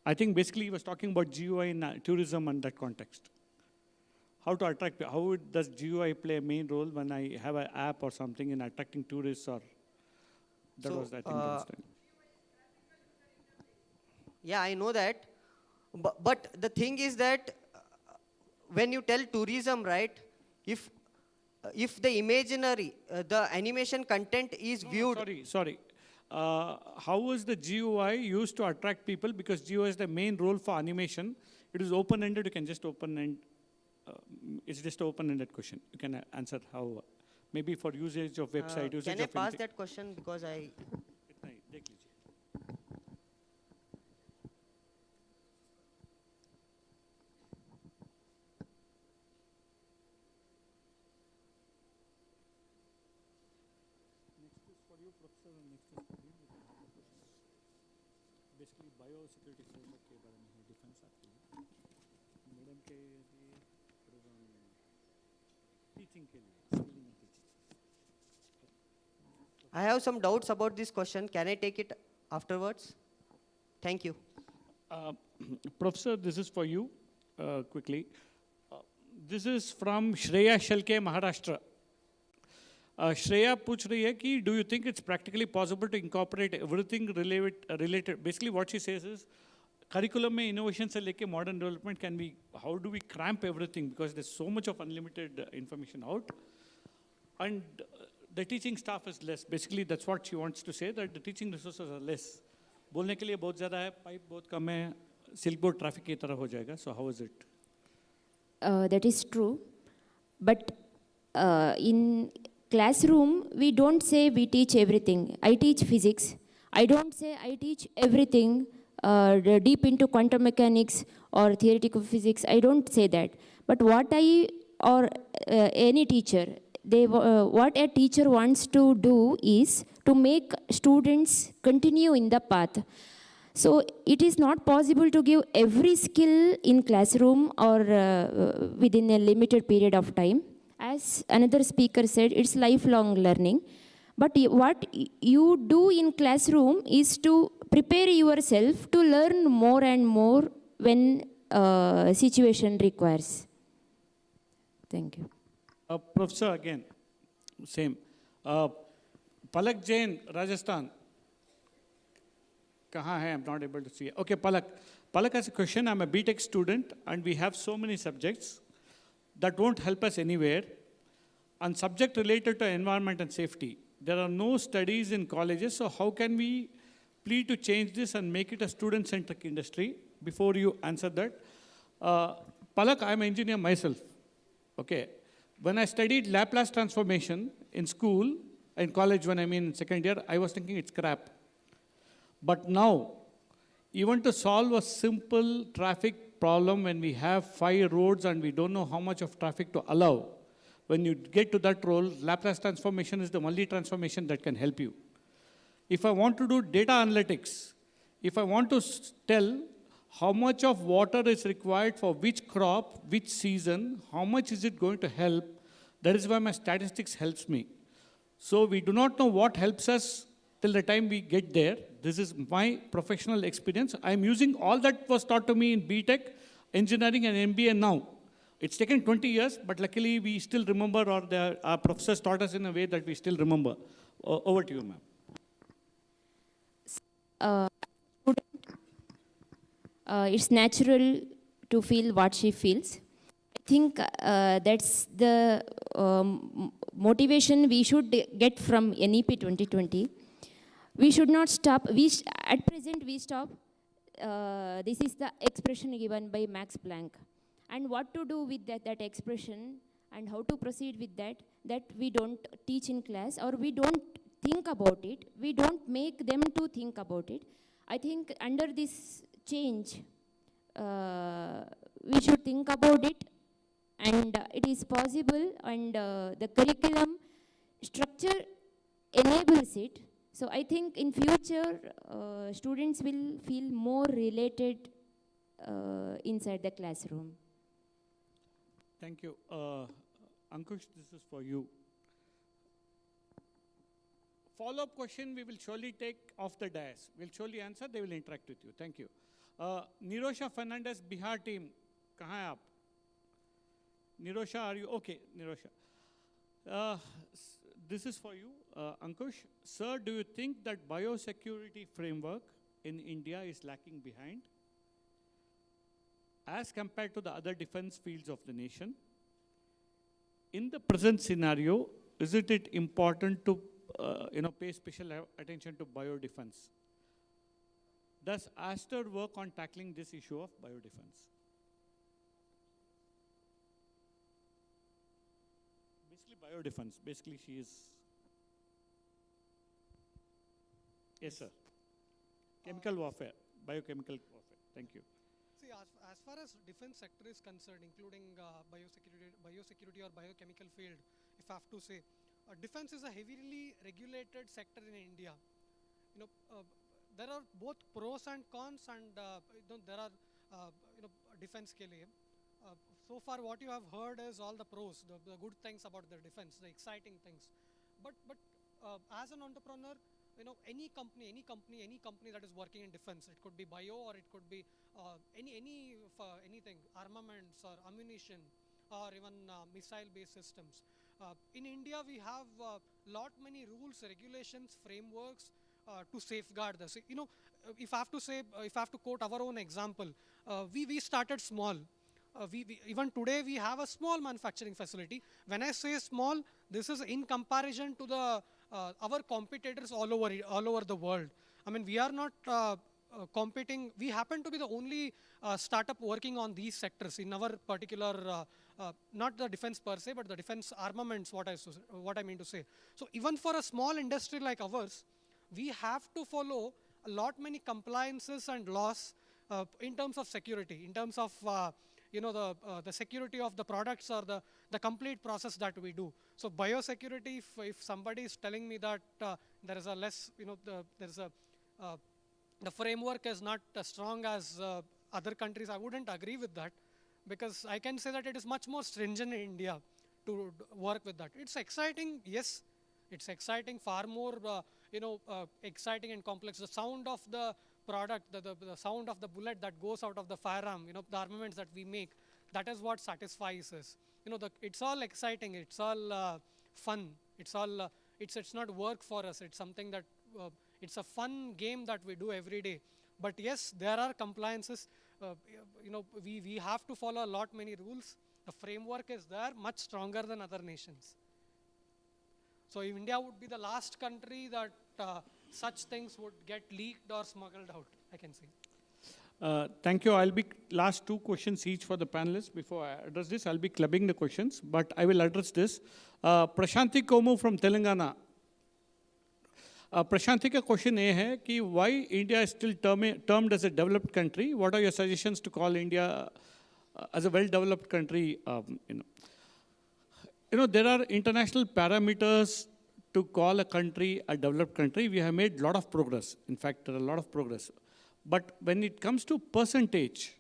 I think basically he was talking about GUI in tourism and that context. How to attract, how does GUI play a main role when I have an app or something in attracting tourists, or that So, was, I think, the understanding. Yeah, I know that. But the thing is that when you tell tourism, right, if the imaginary, the animation content is viewed. Sorry. How is the GUI used to attract people? Because GUI is the main role for animation. It is open-ended. You can just open-end. It's just an open-ended question. You can answer how. Maybe for usage of website, usage of Can I pass anything. that question because I? Basically, Biosecurity framework के बारे में defence आपके लिए madam के लिए teaching के लिए I have some doubts about this question. Can I take it afterwards? Thank you. Professor, this is for you, quickly. This is from Shreya Shalke, Maharashtra. Shreya पूछ रही है कि do you think it's practically possible to incorporate everything related? Basically what she says is, curriculum में innovation से लेके modern development can be, how do we cramp everything? Because there's so much of unlimited information out. And the teaching staff is less. Basically that's what she wants to say, that the teaching resources are less. बोलने के लिए बहुत ज़्यादा है, pipe बहुत कम है, silk board traffic की तरह हो जाएगा. So how is it? That is true. But in classroom, we don't say we teach everything. I teach physics. I don't say I teach everything deep into quantum mechanics or theoretical physics. I don't say that. But what I or any teacher, what a teacher wants to do is to make students continue in the path. So it is not possible to give every skill in classroom or within a limited period of time. As another speaker said, it's lifelong learning. But what you do in classroom is to prepare yourself to learn more and more when situation requires. Thank you. Professor, again, same. Palak Jain, Rajasthan. Kahan hai? I'm not able to see. Okay, Palak. Palak has a question. I'm a BTech student and we have so many subjects that won't help us anywhere. And subject related to environment and safety. There are no studies in colleges, so how can we plead to change this and make it a student-centric industry? Before you answer that, Palak, I'm an engineer myself. Okay. When I studied Laplace transformation in school, in college when I'm in second year, I was thinking it's crap. But now, even to solve a simple traffic problem when we have 5 roads and we don't know how much of traffic to allow, when you get to that role, Laplace transformation is the only transformation that can help you. If I want to do data analytics, if I want to tell how much of water is required for which crop, which season, how much is it going to help, that is why my statistics helps me. So we do not know what helps us till the time we get there. This is my professional experience. I'm using all that was taught to me in BTech, engineering and MBA now. It's taken 20 years, but luckily we still remember, or our professors taught us in a way that we still remember. Over to you, ma'am. It's natural to feel what she feels. I think that's the motivation we should get from NEP 2020. We should not stop. At present, we stop this is the expression given by Max Planck. And what to do with that expression and how to proceed with that we don't teach in class, or we don't think about it. We don't make them to think about it. I think under this change, we should think about it, and it is possible, and the curriculum structure enables it. So I think in future, students will feel more related inside the classroom. Thank you. Ankush, this is for you. Follow-up question we will surely take off the dais. We'll surely answer, they will interact with you. Thank you. Nirosha Fernandez, Bihar team, kahan hai aap? Nirosha, are you? Okay, Nirosha. This is for you, Ankush. Sir, do you think that biosecurity framework in India is lacking behind as compared to the other defense fields of the nation? In the present scenario, isn't it important to pay special attention to biodefense? Does Aster work on tackling this issue of biodefense? Basically biodefense, basically she is... Yes, sir. Chemical warfare, biochemical warfare. Thank you. See, as far as defense sector is concerned, including biosecurity or biochemical field, if I have to say, defense is a heavily regulated sector in India. There are both pros and cons, and there are defense ke liye. So far, what you have heard is all the pros, the good things about the defense, the exciting things. But as an entrepreneur, any company that is working in defense, it could be bio, or it could be anything, armaments or ammunition, or even missile-based systems. In India, we have lot many rules, regulations, frameworks to safeguard this. If I have to quote our own example, we started small. Even today, we have a small manufacturing facility. When I say small, this is in comparison to the our competitors all over the world. I mean, we are not competing. We happen to be the only startup working on these sectors in our particular, not the defense per se, but the defense armaments, what I mean to say. So even for a small industry like ours, we have to follow a lot many compliances and laws in terms of security, in terms of the security of the products, or the complete process that we do. So biosecurity, if somebody is telling me that there is a less, the framework is not as strong as other countries, I wouldn't agree with that, because I can say that it is much more stringent in India to work with that. It's exciting, yes, it's exciting, far more exciting and complex. The sound of the product, the sound of the bullet that goes out of the firearm, the armaments that we make, that is what satisfies us. It's all exciting, it's all fun, it's not work for us, it's something that, it's a fun game that we do every day. But yes, there are compliances, we have to follow a lot many rules. The framework is there, much stronger than other nations. So India would be the last country that such things would get leaked or smuggled out, I can say. Thank you. I'll be last two questions each for the panelists. Before I address this, I'll be clubbing the questions, but I will address this. Prashanti Komu from Telangana. Prashanti ka question hai ki why India is still termed as a developed country. What are your suggestions to call India as a well-developed country? There are international parameters to call a country a developed country. We have made a lot of progress. In fact, there are a lot of progress. But when it comes to percentage,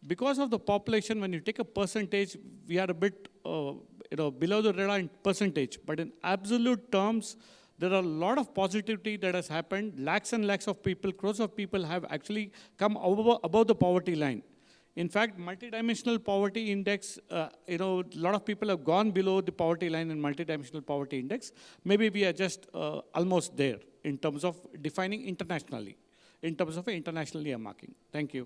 because of the population, when you take a percentage, we are a bit below the radar in percentage. But in absolute terms, there are a lot of positivity that has happened. Lakhs and lakhs of people, crores of people have actually come above the poverty line. In fact, multidimensional poverty index, a lot of people have gone below the poverty line in multidimensional poverty index. Maybe we are just almost there in terms of defining internationally, in terms of internationally marking. Thank you.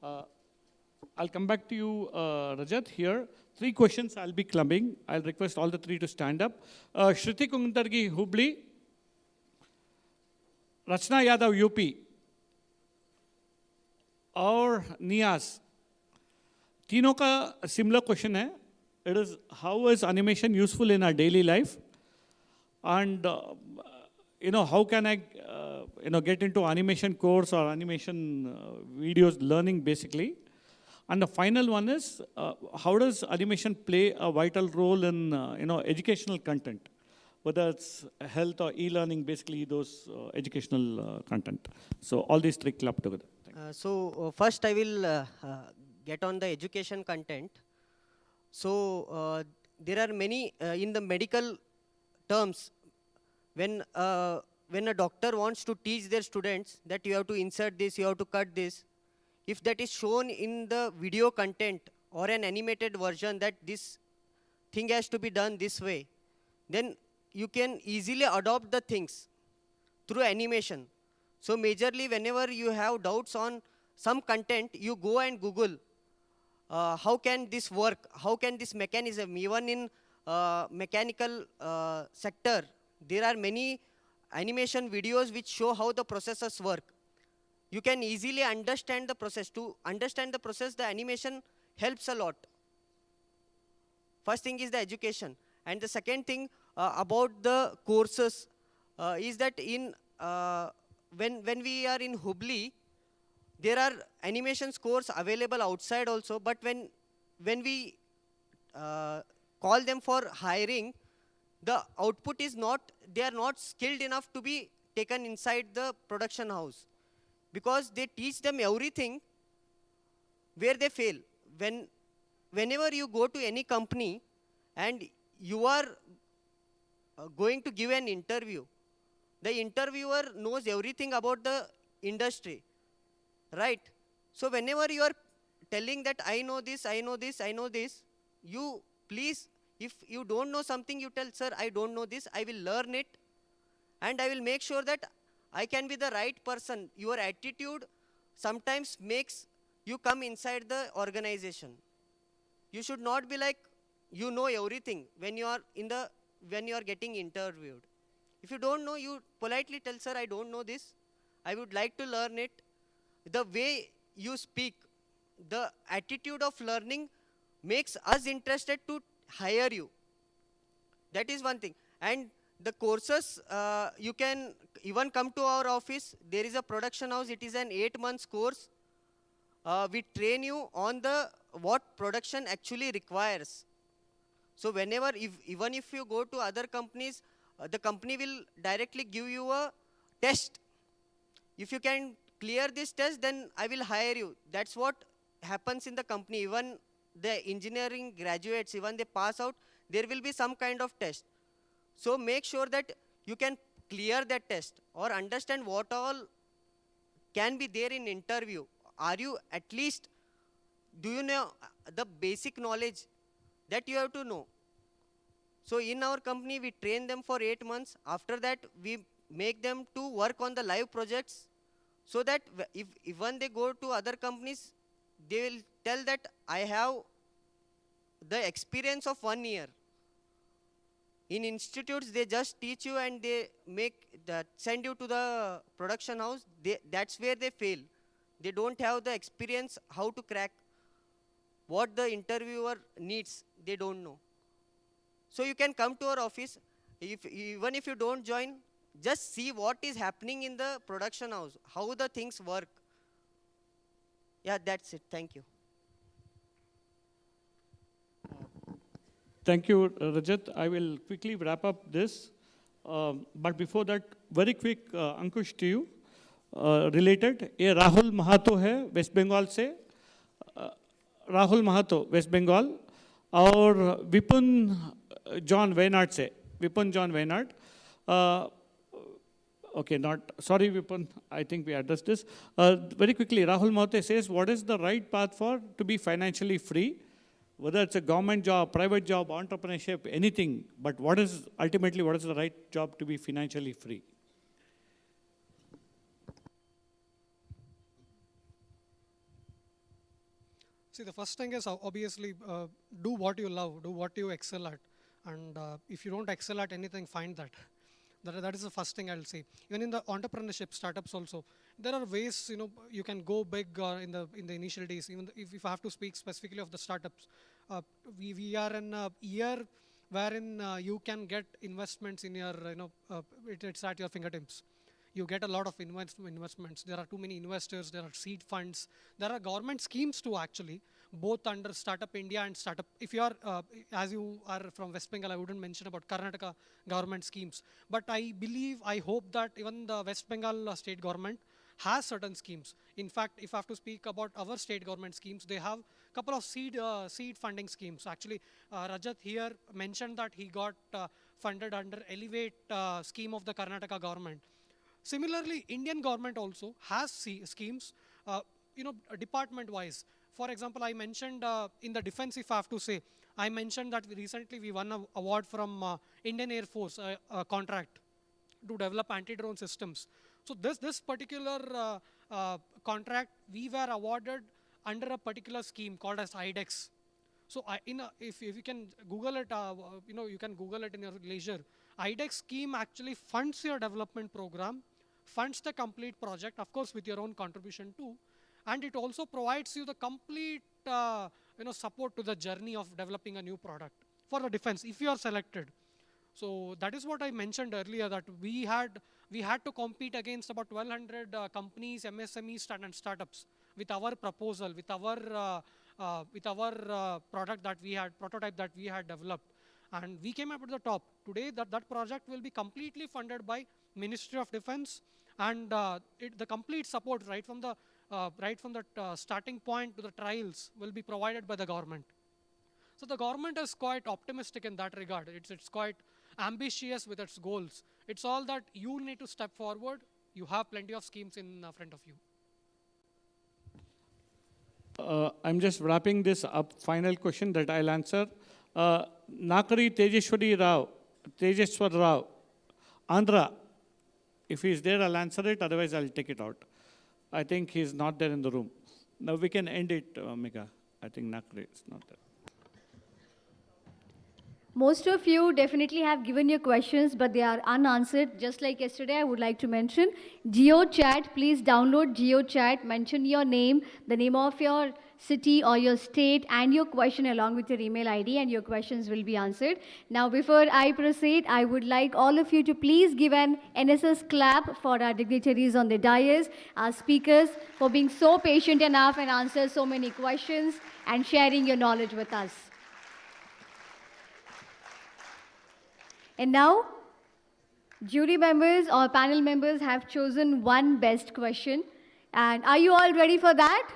I'll come back to you, Rajat, here. 3 questions I'll be clubbing. I'll request all the 3 to stand up. Shruti Kundargi, Hubli. Rachna Yadav, UP. और नियाज, तीनों का similar question है. It is, how is animation useful in our daily life? And how can I get into animation course or animation videos learning basically? And the final one is, how does animation play a vital role in educational content, whether it's health or e-learning, basically those educational content. So all these three clubbed together. First I will get on the education content. So there are many in the medical terms, when a doctor wants to teach their students that you have to insert this, you have to cut this, if that is shown in the video content or an animated version that this thing has to be done this way, then you can easily adopt the things through animation. So majorly whenever you have doubts on some content, you go and Google, how can this work? How can this mechanism, even in mechanical sector, there are many animation videos which show how the processes work. You can easily understand the process. To understand the process, the animation helps a lot. First thing is the education. And the second thing about the courses is that when we are in Hubli, there are animations course available outside also, but when we call them for hiring, the output is not, they are not skilled enough to be taken inside the production house, because they teach them everything where they fail. Whenever you go to any company and you are going to give an interview, the interviewer knows everything about the industry, right? So whenever you are telling that I know this, I know this, I know this, you please, if you don't know something, you tell, sir, I don't know this, I will learn it, and I will make sure that I can be the right person. Your attitude sometimes makes you come inside the organization. You should not be like, you know everything when you are getting interviewed. If you don't know, you politely tell, sir, I don't know this, I would like to learn it. The way you speak, the attitude of learning makes us interested to hire you. That is one thing. And the courses, you can even come to our office. There is a production house. It is an 8 months course. We train you on what production actually requires. So whenever, even if you go to other companies, the company will directly give you a test. If you can clear this test, then I will hire you. That's what happens in the company. Even the engineering graduates, even they pass out, there will be some kind of test. So make sure that you can clear that test or understand what all can be there in interview. Are you at least, do you know the basic knowledge that you have to know? So in our company, we train them for 8 months. After that, we make them to work on the live projects, so that if when they go to other companies, they will tell that I have the experience of 1 year. In institutes, they just teach you and they send you to the production house. That's where they fail. They don't have the experience how to crack what the interviewer needs. They don't know. So you can come to our office. Even if you don't join, just see what is happening in the production house, how the things work. Yeah, that's it. Thank you. Thank you, Rajat. I will quickly wrap up this. But before that, very quick, Ankush, to you. Related, ये राहुल महातो है waste Bengal से, राहुल महातो waste Bengal, और विपुन John वेनार्ड से, विपुन John वेनार्ड. Okay, sorry Vipun, I think we addressed this. Very quickly, Rahul Mahote says, what is the right path to be financially free? Whether it's a government job, private job, entrepreneurship, anything, but ultimately what is the right job to be financially free? See, the first thing is obviously do what you love, do what you excel at. And if you don't excel at anything, find that. That is the first thing I'll say. Even in the entrepreneurship startups also, there are ways, you can go big in the initial days. Even if I have to speak specifically of the startups, we are in a year wherein you can get investments in your, it's at your fingertips. You get a lot of investments. There are too many investors. There are seed funds. There are government schemes too, actually, both under Startup India and Startup. If you are, as you are from West Bengal, I wouldn't mention about Karnataka government schemes. But I hope that even the West Bengal state government has certain schemes. In fact, if I have to speak about our state government schemes, they have a couple of seed funding schemes. Actually, Rajat here mentioned that he got funded under Elevate scheme of the Karnataka government. Similarly, Indian government also has schemes, department-wise. For example, I mentioned in the defense, if I have to say, I mentioned that recently we won an award from Indian Air Force, a contract to develop anti-drone systems. So this particular contract, we were awarded under a particular scheme called as IDEX. So if you can Google it, you can Google it in your leisure. IDEX scheme actually funds your development program, funds the complete project, of course with your own contribution too, and it also provides you the complete support to the journey of developing a new product for the defense if you are selected. So that is what I mentioned earlier, that we had to compete against about 1,200 companies, MSMEs and startups with our proposal, with our prototype that we had developed, and we came up at the top. Today that project will be completely funded by Ministry of Defense, and the complete support right from the starting point to the trials will be provided by the government. So the government is quite optimistic in that regard. It's quite ambitious with its goals. It's all that you need to step forward. You have plenty of schemes in front of you. I'm just wrapping this up. Final question that I'll answer. Nakari Tejeshwar Rao, Andhra. If he's there, I'll answer it. Otherwise, I'll take it out. I think he's not there in the room. Now we can end it, Mika. I think Nakari is not there. Most of you definitely have given your questions, but they are unanswered. Just like yesterday, I would like to mention GeoChat. Please download GeoChat, mention your name, the name of your city or your state, and your question along with your email ID, and your questions will be answered. Now, before I proceed, I would like all of you to please give an NSS clap for our dignitaries on the dais, our speakers, for being so patient enough and answer so many questions and sharing your knowledge with us. And now, jury members or panel members have chosen one best question. And are you all ready for that?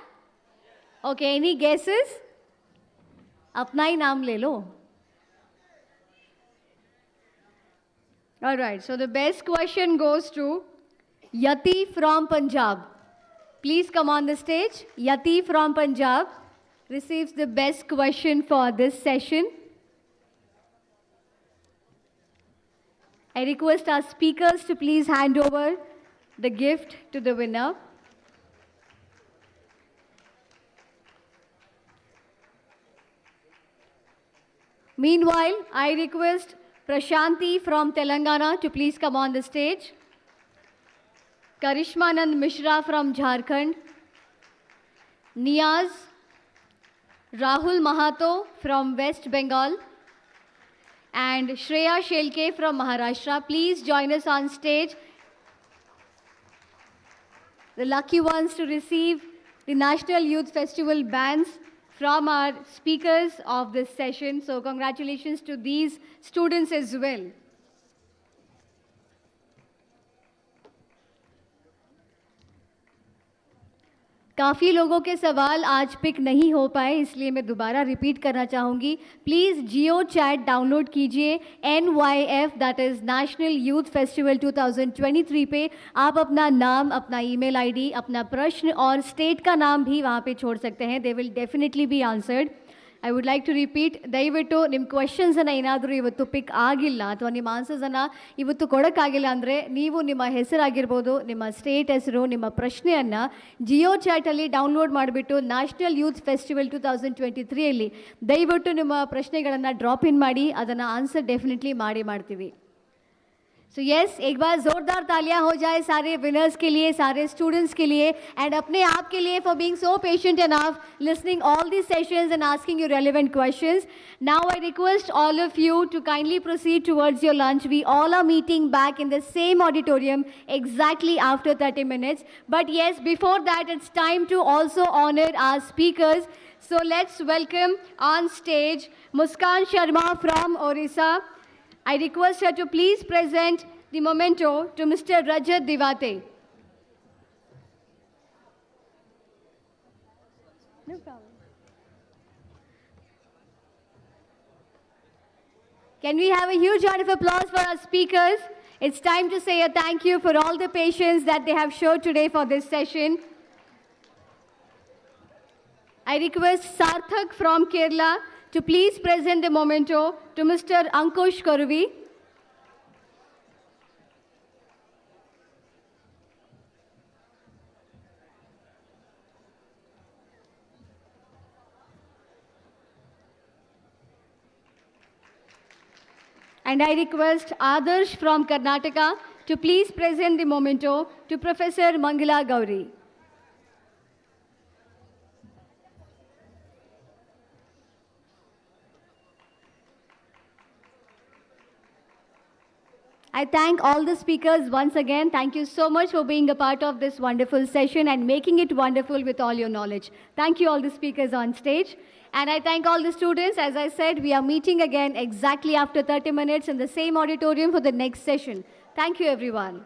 Okay, any guesses? Apna hi naam le lo. All right, so the best question goes to Yati from Punjab. Please come on the stage. Yati from Punjab receives the best question for this session. I request our speakers to please hand over the gift to the winner. Meanwhile, I request Prashanti from Telangana to please come on the stage. Karishmanand Mishra from Jharkhand. Niyaz. Rahul Mahato from West Bengal. And Shreya Shelke from Maharashtra. Please join us on stage. The lucky ones to receive the National Youth Festival bands from our speakers of this session. So congratulations to these students as well. काफ़ी लोगों के सवाल आज pick नहीं हो पाए, इसलिए मैं दोबारा रिपीट करना चाहूँगी. प्लीज़ जियो चैट डाउनलोड कीजिए. NYF, that is national youth festival 2023 पे आप अपना नाम, अपना ईमेल आईडी, अपना प्रश्न और स्टेट का नाम भी वहाँ पे छोड़ सकते हैं. They will definitely be answered. I would like to repeat, ದಯವಿಟ್ಟು ನಿಮ್ಮ ಕ್ವೆಶನ್ಸನ್ನು ಏನಾದರೂ ಇವತ್ತು ಪಿಕ್ ಆಗಿಲ್ಲ ಅಥವಾ ನಿಮ್ಮ ಆನ್ಸರ್ಸನ್ನು ಇವತ್ತು ಕೊಡೋಕ್ಕಾಗಿಲ್ಲ ಅಂದರೆ ನೀವು ನಿಮ್ಮ ಹೆಸರಾಗಿರ್ಬೋದು, ನಿಮ್ಮ ಸ್ಟೇಟ್ ಹೆಸರು, ನಿಮ್ಮ ಪ್ರಶ್ನೆಯನ್ನು ಜಿಯೋ ಚಾಟಲ್ಲಿ ಡೌನ್ಲೋಡ್ ಮಾಡಿಬಿಟ್ಟು ನ್ಯಾಷನಲ್ ಯೂತ್ ಫೆಸ್ಟಿವಲ್ 2023ಯಲ್ಲಿ ದಯವಿಟ್ಟು ನಿಮ್ಮ ಪ್ರಶ್ನೆಗಳನ್ನು ಡ್ರಾಪ್ ಇನ್ ಮಾಡಿ, ಅದನ್ನು ಆನ್ಸರ್ ಡೆಫಿನೆಟ್ಲಿ ಮಾಡ್ತೀವಿ. So yes, एक बार जोरदार तालियां हो जाए सारे winners के लिए, सारे students के लिए, and अपने आप के लिए for being so patient enough, listening all these sessions and asking you relevant questions. Now I request all of you to kindly proceed towards your lunch. We all are meeting back in the same auditorium exactly after 30 minutes. But yes, before that, it's time to also honor our speakers. So let's welcome on stage Muskan Sharma from Orissa. I request her to please present the memento to Mr. Rajat Divate. No problem. Can we have a huge round of applause for our speakers? It's time to say a thank you for all the patience that they have showed today for this session. I request Sarthak from Kerala to please present the memento to Mr. Ankush Karuvi. And I request Adarsh from Karnataka to please present the memento to Professor Mangala Gauri. I thank all the speakers once again. Thank you so much for being a part of this wonderful session and making it wonderful with all your knowledge. Thank you all the speakers on stage. And I thank all the students. As I said, we are meeting again exactly after 30 minutes in the same auditorium for the next session. Thank you, everyone.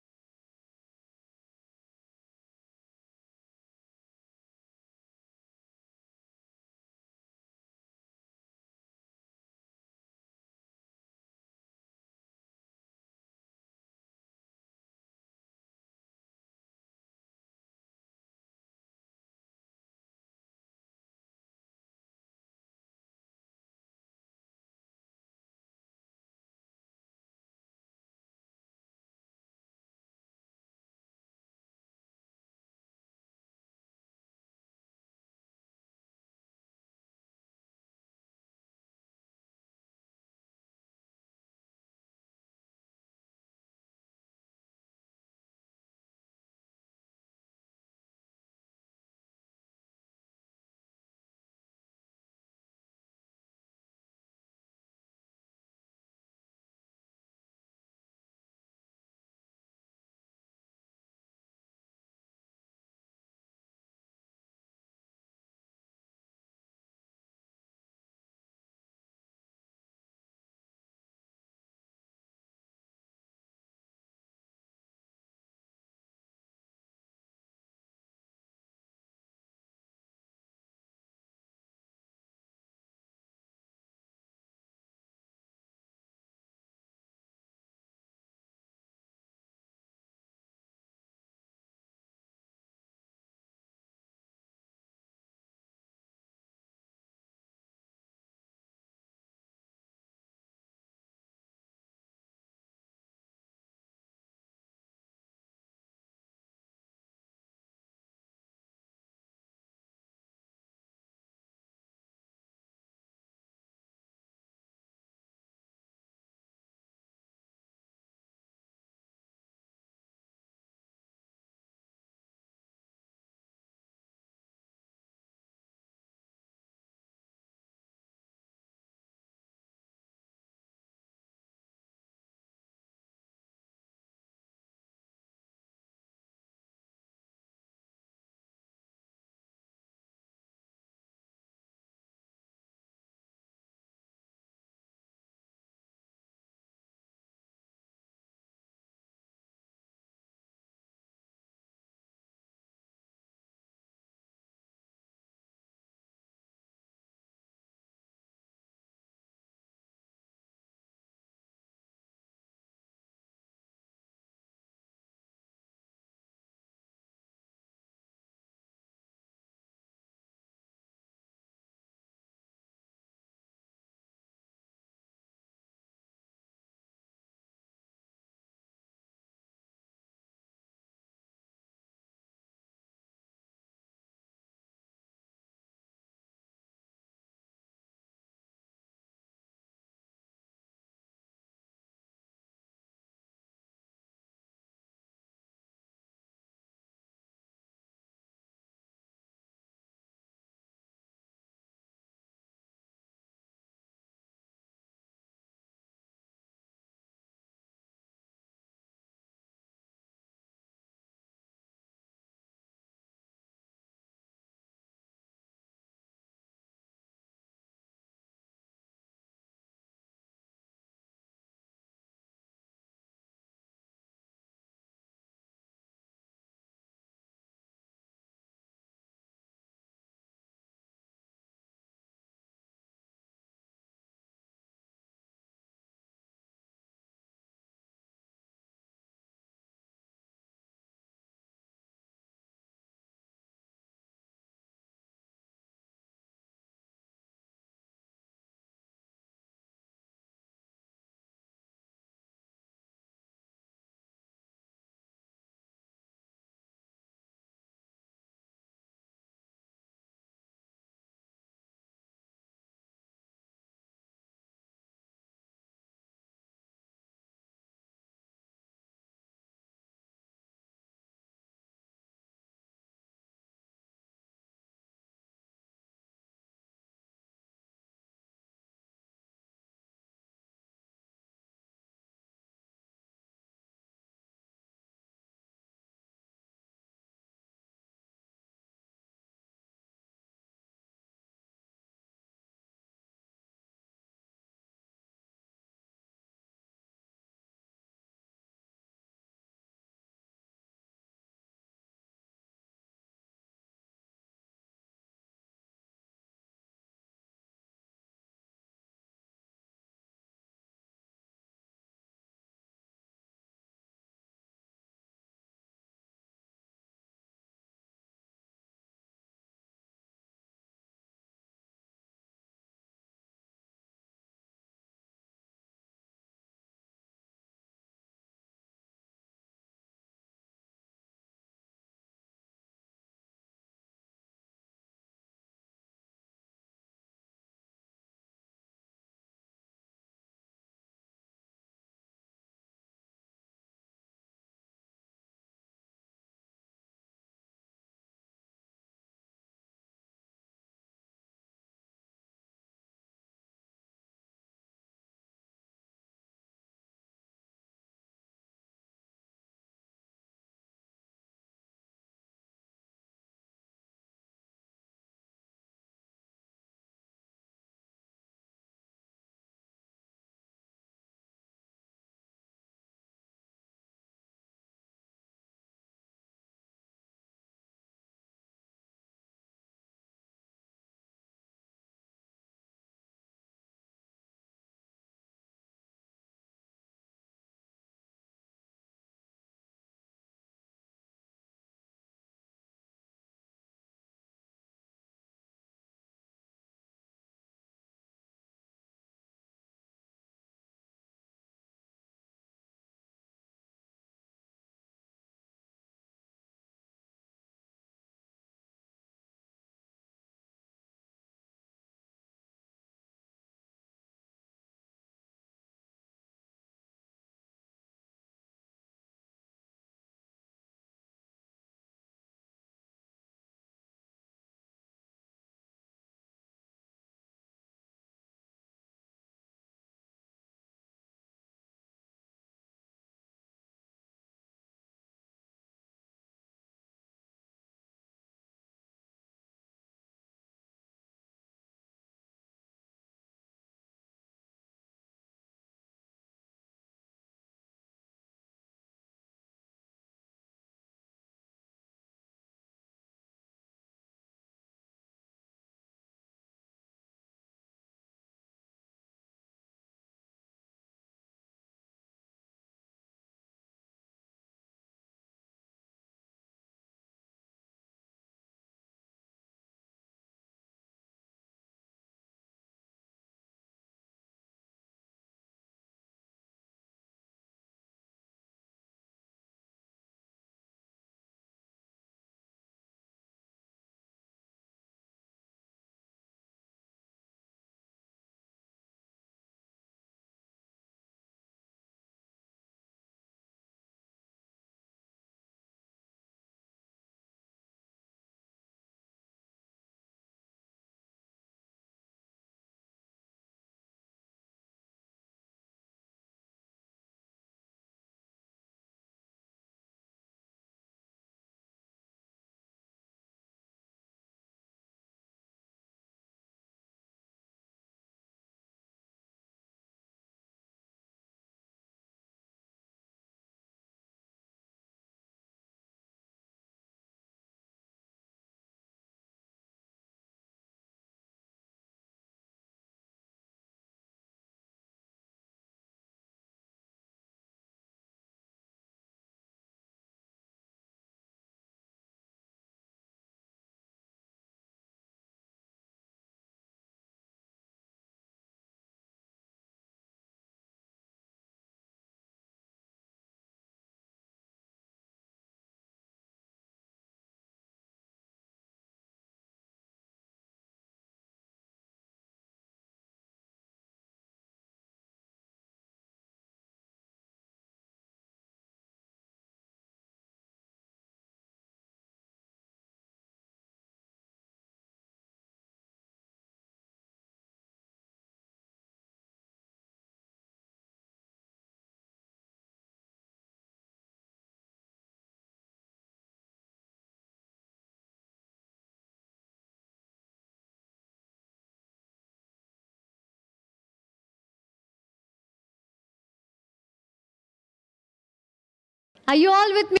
Are you all with me,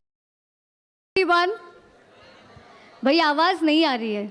everyone? भाई आवाज नहीं आ रही है.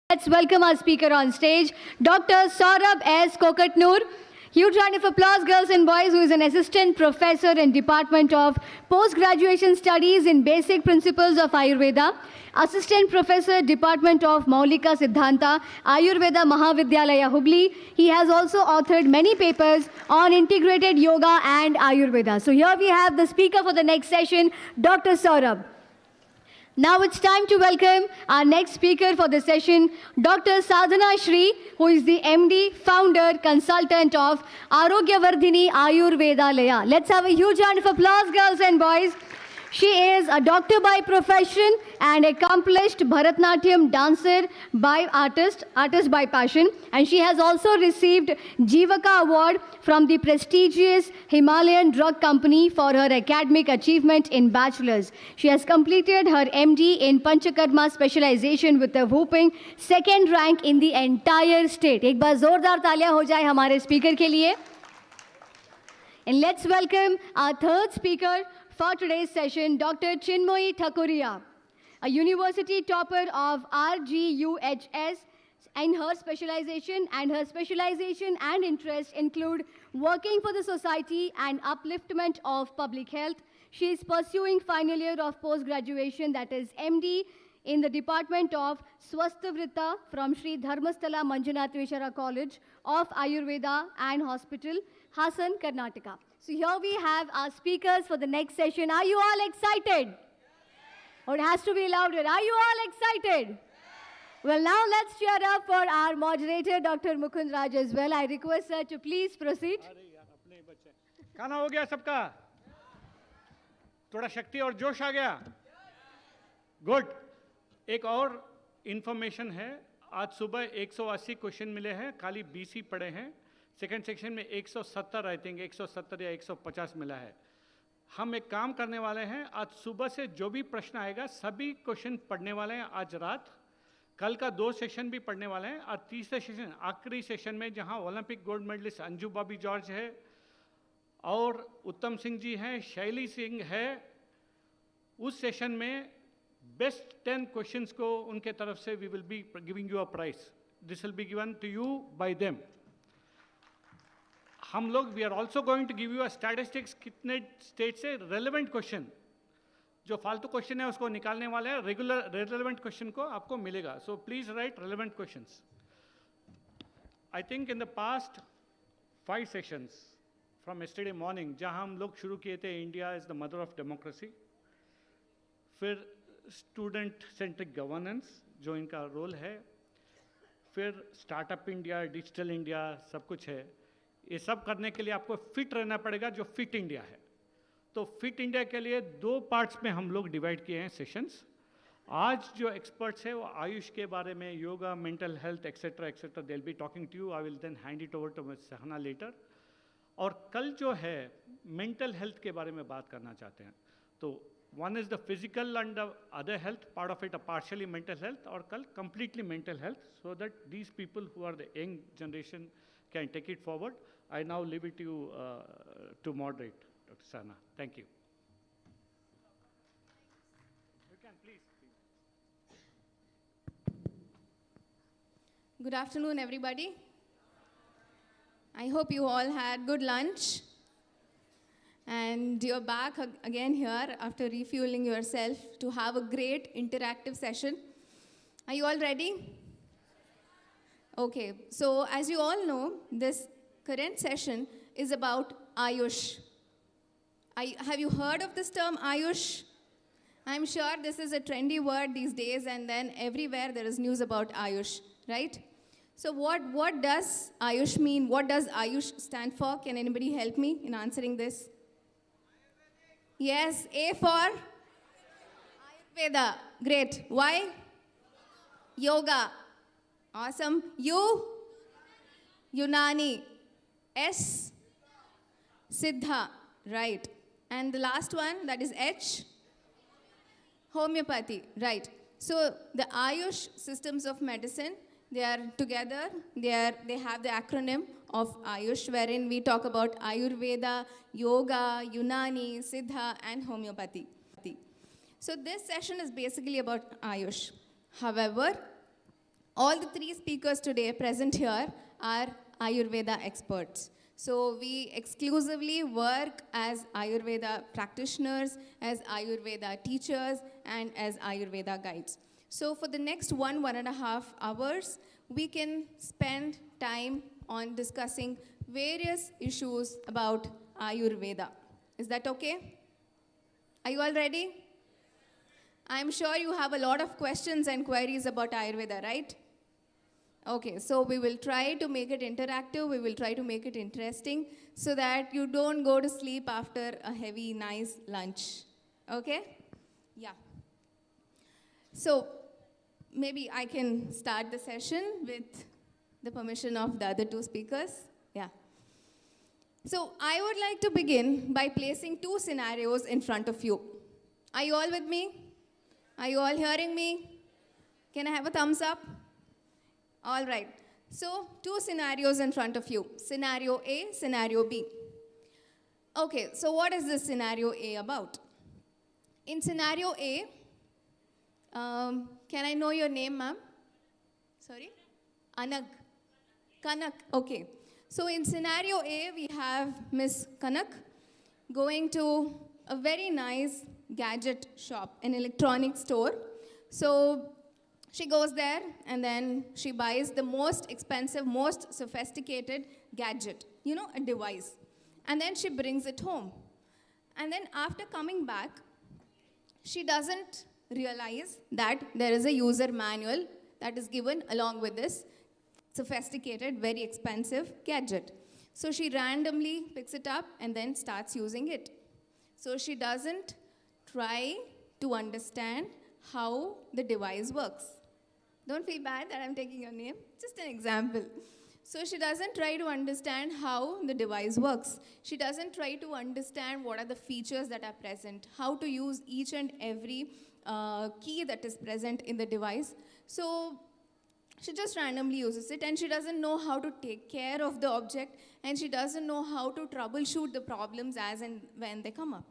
Let's welcome our speaker on stage, Dr. Saurabh S. Kokatnoor. Huge round of applause, girls and boys, who is an assistant professor in Department of Postgraduation Studies in Basic Principles of Ayurveda, assistant professor, Department of Maulika Siddhanta, Ayurveda Mahavidyalaya Hubli. He has also authored many papers on integrated yoga and Ayurveda. So here we have the speaker for the next session, Dr. Saurabh. Now it's time to welcome our next speaker for the session, Dr. Sadhana Shri, who is the MD, founder, consultant of Arogyavardhini Ayurvedalaya. Let's have a huge round of applause, girls and boys. She is a doctor by profession and accomplished Bharatnatyam dancer by artist by passion. And she has also received Jivaka Award from the prestigious Himalayan Drug Company for her academic achievement in bachelor's. She has completed her MD in Panchakarma specialization with a whopping second rank in the entire state. एक बार जोरदार तालियां हो जाए हमारे speaker के लिए. And let's welcome our third speaker for today's session, Dr. Chinmoyi Thakuria, a university topper of RGUHS and her specialization and interests include working for the society and upliftment of public health. She is pursuing final year of post-graduation, that is MD, in the Department of Swasthavritta from Sri Dharmasthala Manjunath Vishara College of Ayurveda and Hospital, Hassan, Karnataka. So here we have our speakers for the next session. Are you all excited? Or it has to be louder. Are you all excited? Well, now let's cheer up for our moderator, Dr. Mukund Raj as well. I request her to please proceed. खाना हो गया सबका? थोड़ा शक्ति और जोश आ गया? Good. एक और इंफॉर्मेशन है. आज सुबह 180 क्वेश्चन मिले हैं, खाली 20 ही पड़े हैं. सेकेंड सेक्शन में 170 आई थिंक 170 या 150 मिला है. हम एक काम करने वाले हैं, आज सुबह से जो भी प्रश्न आएगा सभी क्वेश्चन पढ़ने वाले हैं आज रात. कल का 2 सेशन भी पढ़ने वाले हैं और तीसरे सेशन आखिरी सेशन में जहां Olympic gold medallist Anju Bobby George है और उत्तम सिंह जी हैं, शैली सिंह है, उस सेशन में बेस्ट 10 क्वेश्चंस को उनके तरफ से we will be giving you a prize. This will be given to you by them. हम लोग we are also going to give you a statistics कितने स्टेट से रेलेवेंट क्वेश्चन, जो फालतू क्वेश्चन है उसको निकालने वाले हैं, रेगुलर रेलेवेंट क्वेश्चन को आपको मिलेगा. So please right relevant questions. I think in the past 5 sessions from yesterday morning, जहां हम लोग शुरू किए थे India is the mother of democracy, फिर स्टूडेंट सेंट्रिक गवर्नेंस जो इनका रोल है, फिर स्टार्टअप इंडिया, डिजिटल इंडिया, सब कुछ है. ये सब करने के लिए आपको फिट रहना पड़ेगा, जो फिट इंडिया है. तो फिट इंडिया के लिए 2 पार्ट्स में हम लोग डिवाइड किए हैं सेशंस. आज जो एक्सपर्ट्स है वो आयुष के बारे में, yoga, mental health etcetera etcetera, they will be talking to you. I will then hand it over to miss Sahana later. और कल जो है मेंटल हेल्थ के बारे में बात करना चाहते हैं. तो One is the physical and the other health, part of it a partially mental health or completely mental health, so that these people who are the young generation can take it forward. I now leave it to you to moderate, Dr. Sana. Thank you. You can please. Good afternoon, everybody. I hope you all had good lunch. And you're back again here after refueling yourself to have a great interactive session. Are you all ready? Okay, so as you all know, this current session is about Ayush. Have you heard of this term, Ayush? I'm sure this is a trendy word these days, and then everywhere there is news about Ayush, right? So what does Ayush mean? What does Ayush stand for? Can anybody help me in answering this? Yes, A for Ayurveda. Great. Why? Yoga. Awesome. U? Unani. S? Siddha. Right. And the last one, that is H? Homeopathy. Right. So the Ayush systems of medicine, they are together. They have the acronym of Ayush, wherein we talk about Ayurveda, Yoga, Unani, Siddha, and Homeopathy. So this session is basically about Ayush. However, all the three speakers today present here are Ayurveda experts. So we exclusively work as Ayurveda practitioners, as Ayurveda teachers, and as Ayurveda guides. So for the next 1.5 hours, we can spend time on discussing various issues about Ayurveda. Is that okay? Are you all ready? I'm sure you have a lot of questions and queries about Ayurveda, right? Okay, so we will try to make it interactive, we will try to make it interesting so that you don't go to sleep after a heavy, nice lunch. Okay? Yeah. So maybe I can start the session with the permission of the other two speakers. Yeah. So I would like to begin by placing two scenarios in front of you. Are you all with me? Are you all hearing me? Can I have a thumbs up? All right. So two scenarios in front of you. Scenario A, scenario B. Okay, so what is this scenario A about? In scenario A, can I know your name, ma'am? Sorry? Anag. Kanak. Okay. So in scenario A, we have Miss Kanak going to a very nice gadget shop, an electronic store. So she goes there and then she buys the most expensive, most sophisticated gadget, you know, a device. And then she brings it home. And then after coming back, she doesn't realize that there is a user manual that is given along with this sophisticated, very expensive gadget. So she randomly picks it up and then starts using it. So she doesn't try to understand how the device works. Don't feel bad that I'm taking your name, just an example. So she doesn't try to understand how the device works. She doesn't try to understand what are the features that are present, how to use each and every key that is present in the device. So she just randomly uses it, and she doesn't know how to take care of the object, and she doesn't know how to troubleshoot the problems as and when they come up.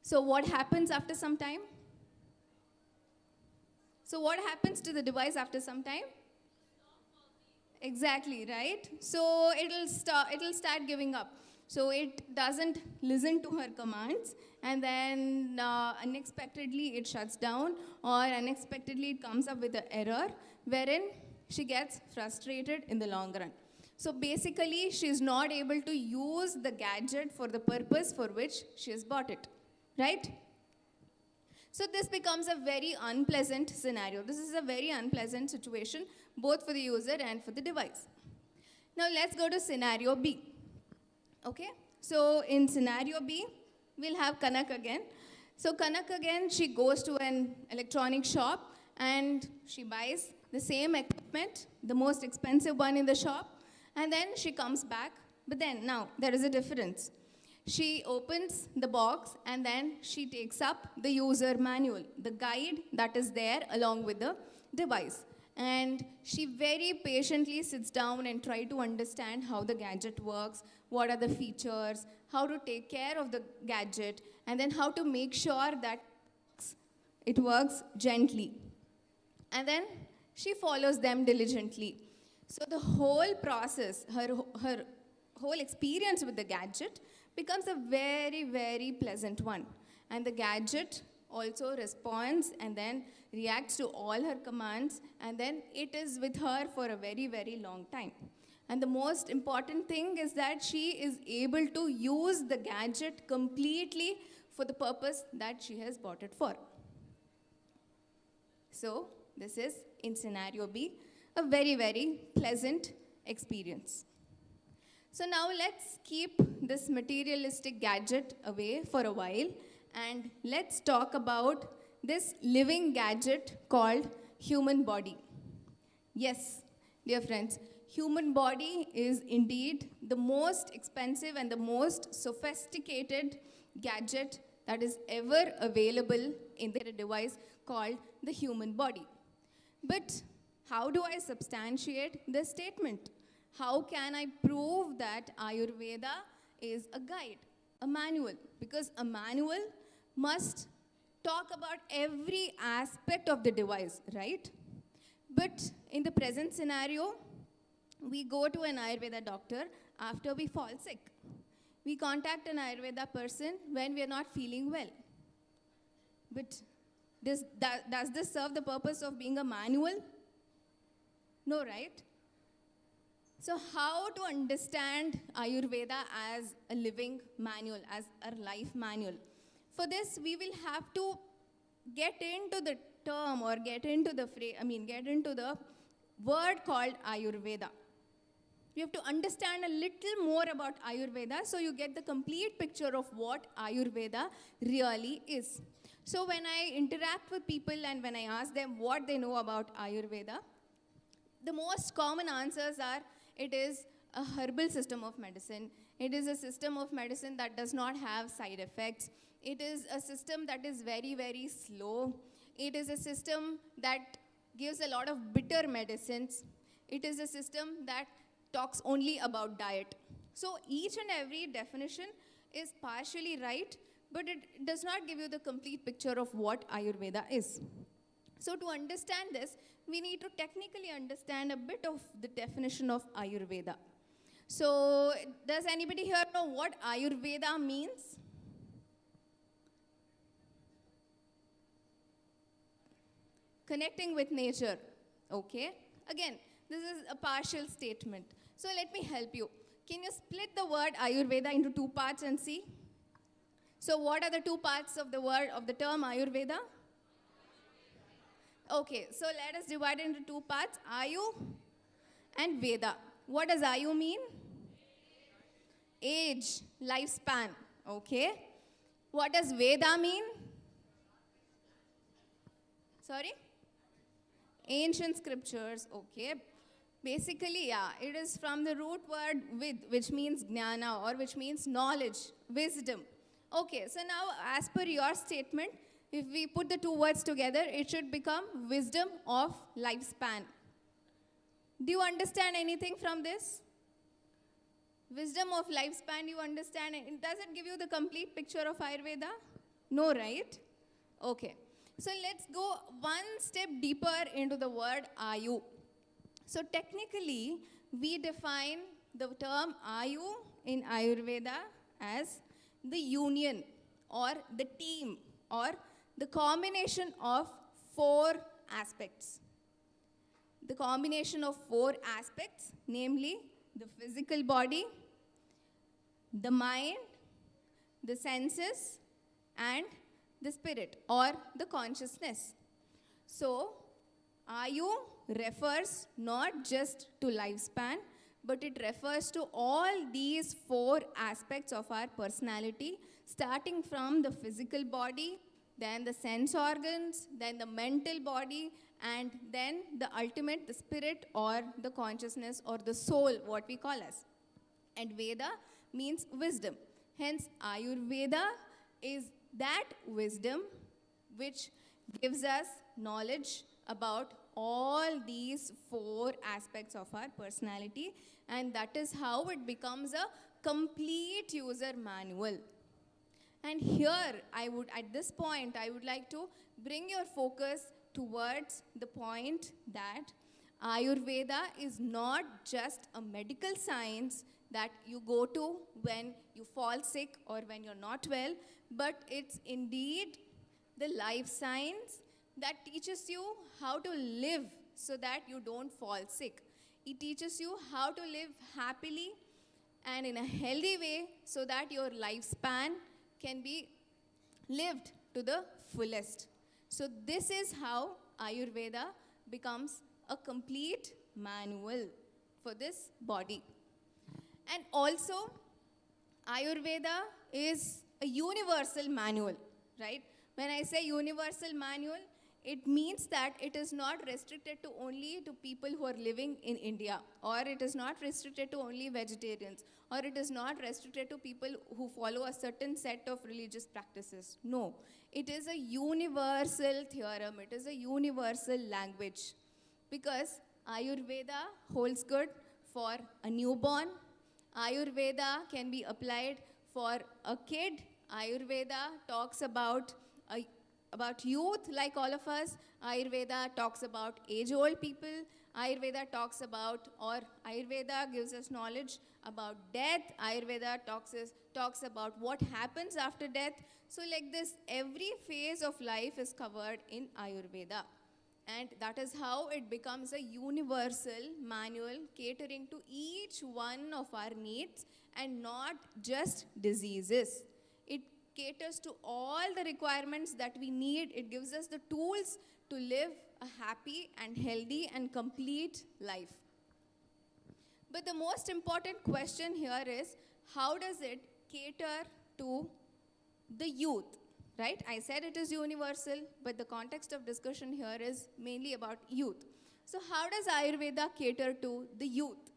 So what happens after some time? So what happens to the device after some time? Exactly, right? So it'll start giving up. So it doesn't listen to her commands, and then unexpectedly it shuts down, or unexpectedly it comes up with an error, wherein she gets frustrated in the long run. So basically, she's not able to use the gadget for the purpose for which she has bought it, right? So this becomes a very unpleasant scenario. This is a very unpleasant situation, both for the user and for the device. Now let's go to scenario B. Okay, so in scenario B, we'll have Kanak again. So Kanak again, she goes to an electronic shop and she buys the same equipment, the most expensive one in the shop, and then she comes back. But then now there is a difference. She opens the box and then she takes up the user manual, the guide that is there along with the device. And she very patiently sits down and tries to understand how the gadget works, what are the features, how to take care of the gadget, and then how to make sure that it works gently. And then she follows them diligently. So the whole process, her whole experience with the gadget becomes a very, very pleasant one. And the gadget also responds and then reacts to all her commands, and then it is with her for a very, very long time. And the most important thing is that she is able to use the gadget completely for the purpose that she has bought it for. So this is, in scenario B, a very, very pleasant experience. So now let's keep this materialistic gadget away for a while, and let's talk about this living gadget called human body. Yes, dear friends, human body is indeed the most expensive and the most sophisticated gadget that is ever available in the device called the human body. But how do I substantiate this statement? How can I prove that Ayurveda is a guide, a manual? Because a manual must talk about every aspect of the device, right? But in the present scenario, we go to an Ayurveda doctor after we fall sick. We contact an Ayurveda person when we are not feeling well. But does this serve the purpose of being a manual? No, right? So how to understand Ayurveda as a living manual, as a life manual? For this, we will have to get into the term or get into the word called Ayurveda. You have to understand a little more about Ayurveda so you get the complete picture of what Ayurveda really is. So when I interact with people and when I ask them what they know about Ayurveda, the most common answers are, it is a herbal system of medicine. It is a system of medicine that does not have side effects. It is a system that is very, very slow. It is a system that gives a lot of bitter medicines. It is a system that talks only about diet. So each and every definition is partially right, but it does not give you the complete picture of what Ayurveda is. So to understand this, we need to technically understand a bit of the definition of Ayurveda. So does anybody here know what Ayurveda means? Connecting with nature, okay? Again, this is a partial statement. So let me help you. Can you split the word Ayurveda into two parts and see? So what are the two parts of the word, of the term Ayurveda? Okay, so let us divide it into two parts, Ayu and Veda. What does Ayu mean? Age, lifespan, okay? What does Veda mean? Sorry? Ancient scriptures, okay. Basically, yeah, it is from the root word vid, which means jnana, or which means knowledge, wisdom. Okay, so now as per your statement, if we put the two words together, it should become wisdom of lifespan. Do you understand anything from this? Wisdom of lifespan, you understand? Does it give you the complete picture of Ayurveda? No, right? Okay. So let's go one step deeper into the word Ayu. So technically, we define the term Ayu in Ayurveda as the union or the team or the combination of four aspects. The combination of four aspects, namely the physical body, the mind, the senses, and the spirit or the consciousness. So, Ayu refers not just to lifespan, but it refers to all these four aspects of our personality, starting from the physical body, then the sense organs, then the mental body, and then the ultimate, the spirit or the consciousness or the soul, what we call as. And Veda means wisdom. Hence, Ayurveda is that wisdom which gives us knowledge about all these 4 aspects of our personality, and that is how it becomes a complete user manual. And here, at this point, I would like to bring your focus towards the point that Ayurveda is not just a medical science that you go to when you fall sick or when you're not well, but it's indeed the life science that teaches you how to live so that you don't fall sick. It teaches you how to live happily and in a healthy way so that your lifespan can be lived to the fullest. So this is how Ayurveda becomes a complete manual for this body. And also, Ayurveda is a universal manual, right? When I say universal manual, it means that it is not restricted to only to people who are living in India, or it is not restricted to only vegetarians, or it is not restricted to people who follow a certain set of religious practices. No, it is a universal theorem, it is a universal language, because Ayurveda holds good for a newborn, Ayurveda can be applied for a kid, Ayurveda talks about youth like all of us, Ayurveda talks about age-old people, Ayurveda talks about, or Ayurveda gives us knowledge about death, Ayurveda talks about what happens after death. So like this, every phase of life is covered in Ayurveda. And that is how it becomes a universal manual catering to each one of our needs and not just diseases. It caters to all the requirements that we need. It gives us the tools to live a happy and healthy and complete life. But the most important question here is, how does it cater to the youth? Right? I said it is universal, but the context of discussion here is mainly about youth. So how does Ayurveda cater to the youth?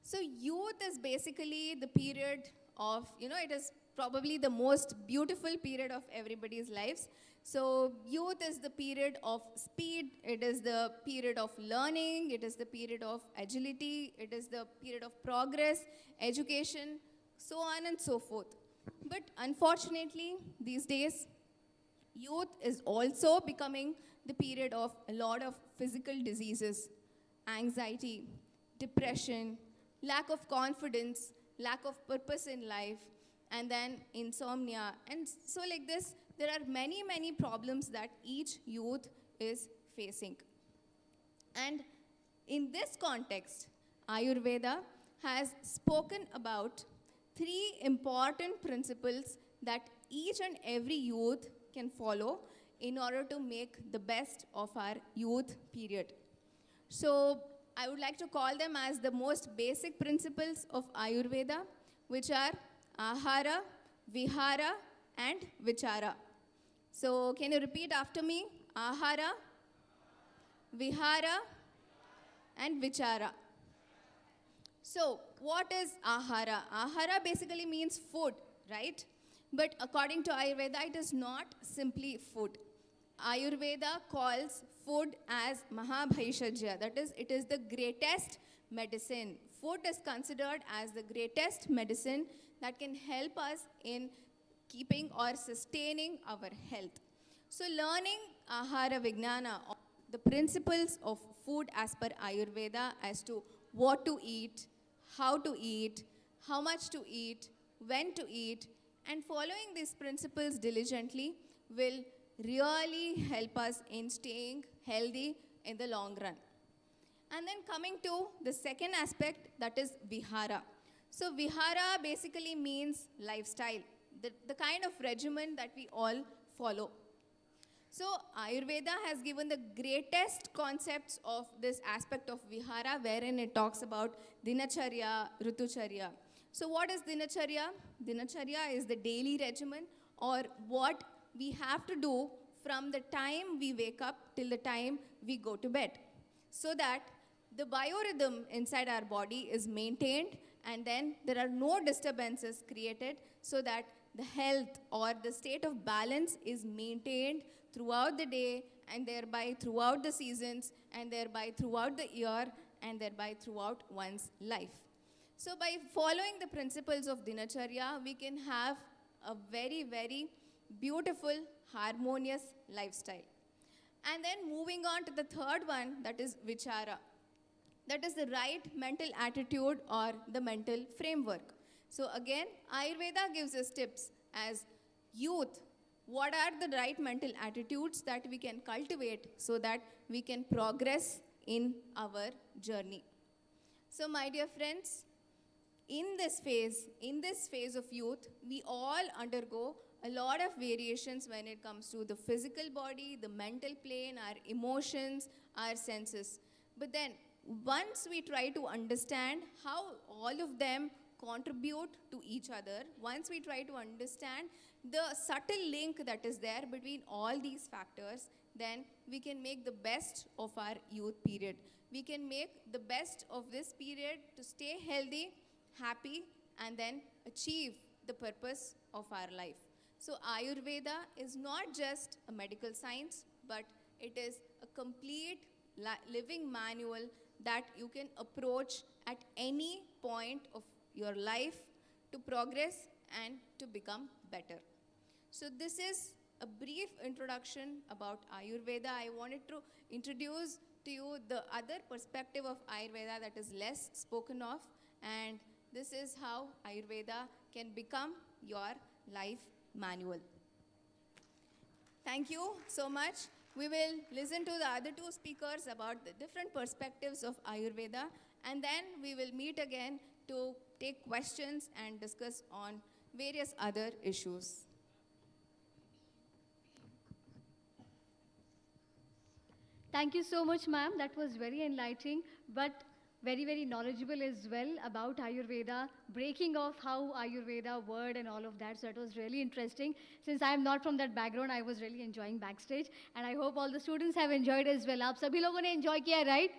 So youth is basically the period of, it is probably the most beautiful period of everybody's lives. So youth is the period of speed, it is the period of learning, it is the period of agility, it is the period of progress, education, so on and so forth. But unfortunately, these days, youth is also becoming the period of a lot of physical diseases, anxiety, depression, lack of confidence, lack of purpose in life, and then insomnia. And so like this, there are many, many problems that each youth is facing. And in this context, Ayurveda has spoken about 3 important principles that each and every youth can follow in order to make the best of our youth period. So I would like to call them as the most basic principles of Ayurveda, which are Ahara, Vihara, and Vichara. So can you repeat after me? Ahara, Vihara, and Vichara. So what is Ahara? Ahara basically means food, right? But according to Ayurveda, it is not simply food. Ayurveda calls food as Mahabhaishajya, that is, it is the greatest medicine. Food is considered as the greatest medicine that can help us in keeping or sustaining our health. So learning Ahara Vijnana, the principles of food as per Ayurveda as to what to eat, how much to eat, when to eat, and following these principles diligently will really help us in staying healthy in the long run. And then coming to the second aspect, that is Vihara. So Vihara basically means lifestyle, the kind of regimen that we all follow. So Ayurveda has given the greatest concepts of this aspect of Vihara, wherein it talks about Dinacharya, Ritucharya. So what is Dinacharya? Dinacharya is the daily regimen, or what we have to do from the time we wake up till the time we go to bed, so that the biorhythm inside our body is maintained and then there are no disturbances created so that the health or the state of balance is maintained throughout the day and thereby throughout the seasons and thereby throughout the year and thereby throughout one's life. So by following the principles of Dinacharya, we can have a very, very beautiful, harmonious lifestyle. And then moving on to the third one, that is Vichara. That is the right mental attitude or the mental framework. So again, Ayurveda gives us tips as youth. What are the right mental attitudes that we can cultivate so that we can progress in our journey? So my dear friends, in this phase of youth, we all undergo a lot of variations when it comes to the physical body, the mental plane, our emotions, our senses. But then once we try to understand how all of them contribute to each other, once we try to understand the subtle link that is there between all these factors, then we can make the best of our youth period. We can make the best of this period to stay healthy, happy, and then achieve the purpose of our life. So Ayurveda is not just a medical science, but it is a complete living manual that you can approach at any point of your life to progress and to become better. So this is a brief introduction about Ayurveda. I wanted to introduce to you the other perspective of Ayurveda that is less spoken of, and this is how Ayurveda can become your life manual. Thank you so much. We will listen to the other two speakers about the different perspectives of Ayurveda, and then we will meet again to take questions and discuss on various other issues. Thank you so much, ma'am. That was very enlightening, but very, very knowledgeable as well about Ayurveda, breaking off how Ayurveda word and all of that. So it was really interesting. Since I am not from that background, I was really enjoying backstage. And I hope all the students have enjoyed as well. आप सभी लोगों ने enjoy किया, right?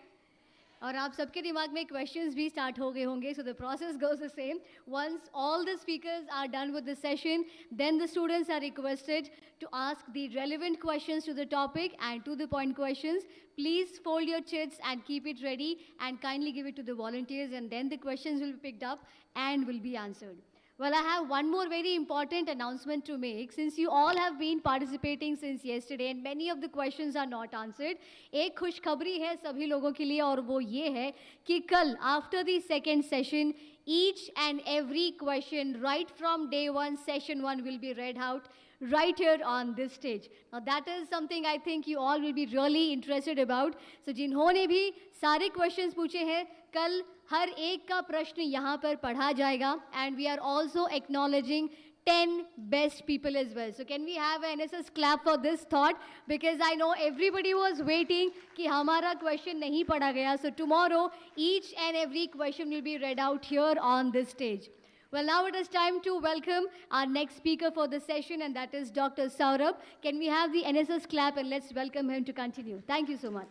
और आप सबके दिमाग में questions भी start हो गए होंगे. So the process goes the same. Once all the speakers are done with the session, then the students are requested to ask the relevant questions to the topic and to the point questions. Please fold your chits and keep it ready and kindly give it to the volunteers, and then the questions will be picked up and will be answered. Well, I have one more very important announcement to make. Since you all have been participating since yesterday and many of the questions are not answered, एक खुशखबरी है सभी लोगों के लिए, और वो ये है कि कल after the second session, each and every question right from day one, session 1 will be read out right here on this stage. Now that is something I think you all will be really interested about. So जिन्होंने भी सारे questions पूछे हैं, कल हर एक का प्रश्न यहाँ पर पढ़ा जाएगा, and we are also acknowledging 10 best people as well. So can we have an NSS clap for this thought? Because I know everybody was waiting कि हमारा question नहीं पढ़ा गया. So tomorrow, each and every question will be read out here on this stage. Well, now it is time to welcome our next speaker for the session, and that is Dr. Saurabh. Can we have the NSS clap and let's welcome him to continue. Thank you so much.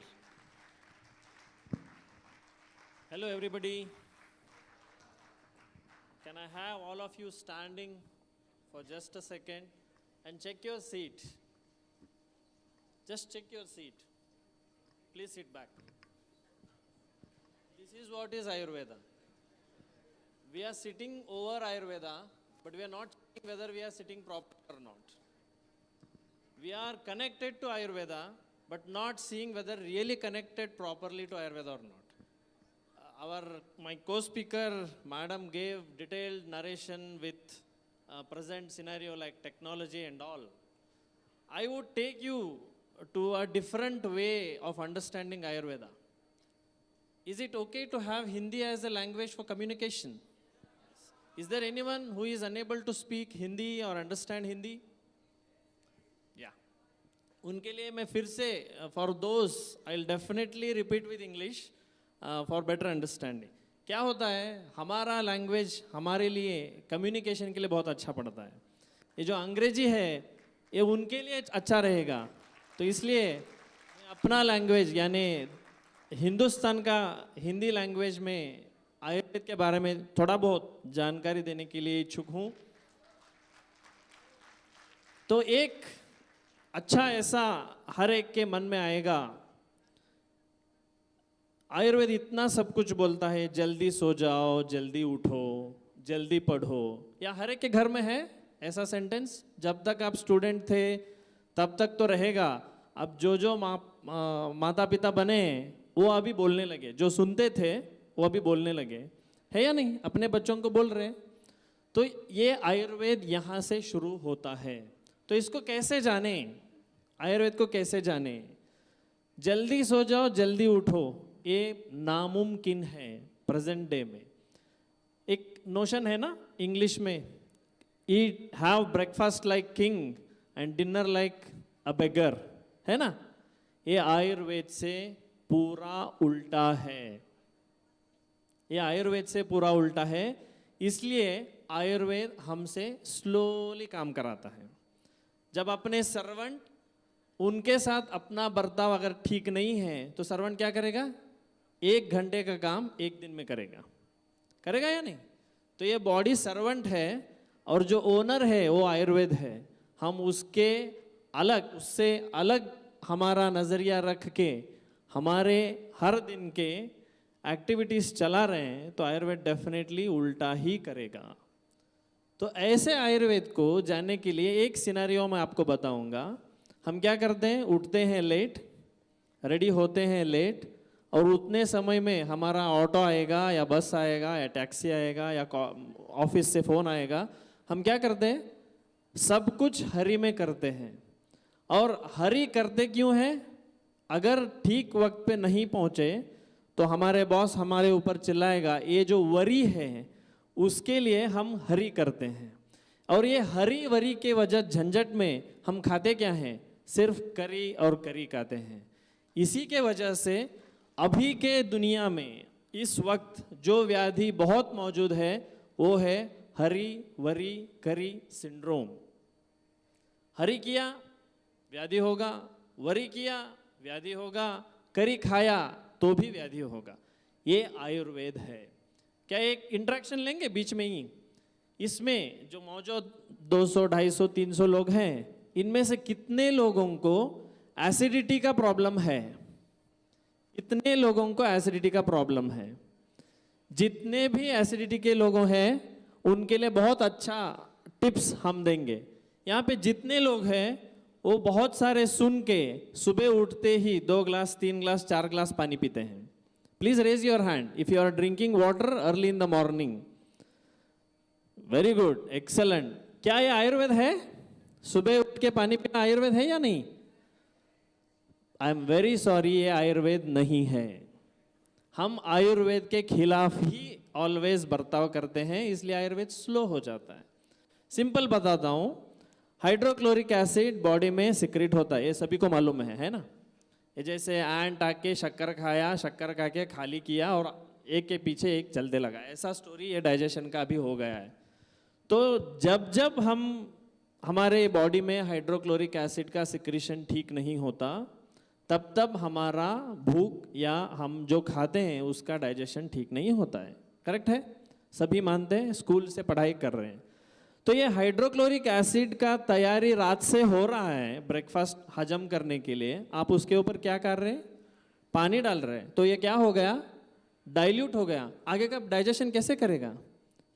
Hello, everybody. Can I have all of you standing for just a second and check your seat? Just check your seat. Please sit back. This is what is Ayurveda. We are sitting over Ayurveda, but we are not checking whether we are sitting properly or not. We are connected to Ayurveda, but not seeing whether really connected properly to Ayurveda or not. My co-speaker, madam, gave detailed narration with present scenario like technology and all. I would take you to a different way of understanding Ayurveda. Is it okay to have Hindi as a language for communication? Is there anyone who is unable to speak Hindi or understand Hindi? Yeah. उनके लिए मैं फिर से, for those, I'll definitely repeat with English. For better understanding. क्या होता है, हमारा language हमारे लिए कम्युनिकेशन के लिए बहुत अच्छा पड़ता है. ये जो अंग्रेजी है ये उनके लिए अच्छा रहेगा, तो इसलिए अपना लैंग्वेज यानी हिंदुस्तान का हिंदी लैंग्वेज में आयुर्वेद के बारे में थोड़ा बहुत जानकारी देने के लिए इच्छुक हूँ। तो एक अच्छा ऐसा हर एक के मन में आएगा, आयुर्वेद इतना सब कुछ बोलता है, जल्दी सो जाओ, जल्दी उठो, जल्दी पढ़ो, या हर एक के घर में है ऐसा सेंटेंस? जब तक आप स्टूडेंट थे तब तक तो रहेगा। अब जो माता पिता बने वो अभी बोलने लगे, जो सुनते थे वो अभी बोलने लगे, है या नहीं? अपने बच्चों को बोल रहे। तो ये आयुर्वेद यहाँ से शुरू होता है। तो इसको कैसे जाने, आयुर्वेद को कैसे जाने? जल्दी सो जाओ, जल्दी उठो, ये नामुमकिन है प्रेजेंट डे में। एक नोशन है ना इंग्लिश में, eat have breakfast like king and dinner like a beggar, है ना? ये आयुर्वेद से पूरा उल्टा है। ये आयुर्वेद से पूरा उल्टा है। इसलिए आयुर्वेद हमसे स्लोली काम कराता है। जब अपने सर्वेंट, उनके साथ अपना बर्ताव अगर ठीक नहीं है तो सर्वेंट क्या करेगा? 1 घंटे का काम 1 दिन में करेगा, करेगा या नहीं? तो ये बॉडी सर्वेंट है और जो ओनर है वो आयुर्वेद है। हम उसके अलग, उससे अलग हमारा नज़रिया रख के हमारे हर दिन के एक्टिविटीज़ चला रहे हैं तो आयुर्वेद डेफिनेटली उल्टा ही करेगा। तो ऐसे आयुर्वेद को जानने के लिए एक सिनेरियो मैं आपको बताऊंगा। हम क्या करते हैं? उठते हैं लेट, रेडी होते हैं लेट, और उतने समय में हमारा ऑटो आएगा या बस आएगा या टैक्सी आएगा या ऑफिस से फ़ोन आएगा। हम क्या करते हैं? सब कुछ हरी में करते हैं। और हरी करते क्यों हैं? अगर ठीक वक्त पे नहीं पहुँचे तो हमारे बॉस हमारे ऊपर चिल्लाएगा। ये जो वरी है उसके लिए हम हरी करते हैं। और ये हरी वरी के वजह झंझट में हम खाते क्या हैं? सिर्फ करी और करी खाते हैं। इसी के वजह से अभी के दुनिया में इस वक्त जो व्याधि बहुत मौजूद है वो है हरी वरी करी सिंड्रोम। हरी किया व्याधि होगा, वरी किया व्याधि होगा, करी खाया तो भी व्याधि होगा। ये आयुर्वेद है। क्या एक इंट्रैक्शन लेंगे बीच में ही? इसमें जो मौजूद 200, 250, 300 लोग हैं, इनमें से कितने लोगों को एसिडिटी का प्रॉब्लम है? कितने लोगों को एसिडिटी का प्रॉब्लम है? जितने भी एसिडिटी के लोग हैं उनके लिए बहुत अच्छा टिप्स हम देंगे। यहाँ पे जितने लोग हैं वो बहुत सारे सुन के सुबह उठते ही 2 ग्लास, 3 ग्लास, 4 ग्लास पानी पीते हैं। Please raise your hand if you are drinking water early in the morning. Very good, excellent. क्या ये आयुर्वेद है? सुबह उठ के पानी पीना आयुर्वेद है या नहीं? आई एम वेरी सॉरी, ये आयुर्वेद नहीं है। हम आयुर्वेद के खिलाफ ही ऑलवेज बर्ताव करते हैं, इसलिए आयुर्वेद स्लो हो जाता है। सिंपल बताता हूँ, हाइड्रोक्लोरिक एसिड बॉडी में सिक्रेट होता है, ये सभी को मालूम है ना? ये जैसे एंट आके शक्कर खाया, शक्कर खा के खाली किया और एक के पीछे एक चलते लगा, ऐसा स्टोरी ये डाइजेशन का भी हो गया है। तो जब जब हम हमारे बॉडी में हाइड्रोक्लोरिक एसिड का सिक्रीशन ठीक नहीं होता तब तब हमारा भूख या हम जो खाते हैं उसका डाइजेशन ठीक नहीं होता है। करेक्ट है? सभी मानते हैं, स्कूल से पढ़ाई कर रहे हैं। तो ये हाइड्रोक्लोरिक एसिड का तैयारी रात से हो रहा है ब्रेकफास्ट हजम करने के लिए। आप उसके ऊपर क्या कर रहे हैं? पानी डाल रहे हैं। तो ये क्या हो गया? डाइल्यूट हो गया। आगे का डाइजेशन कैसे करेगा?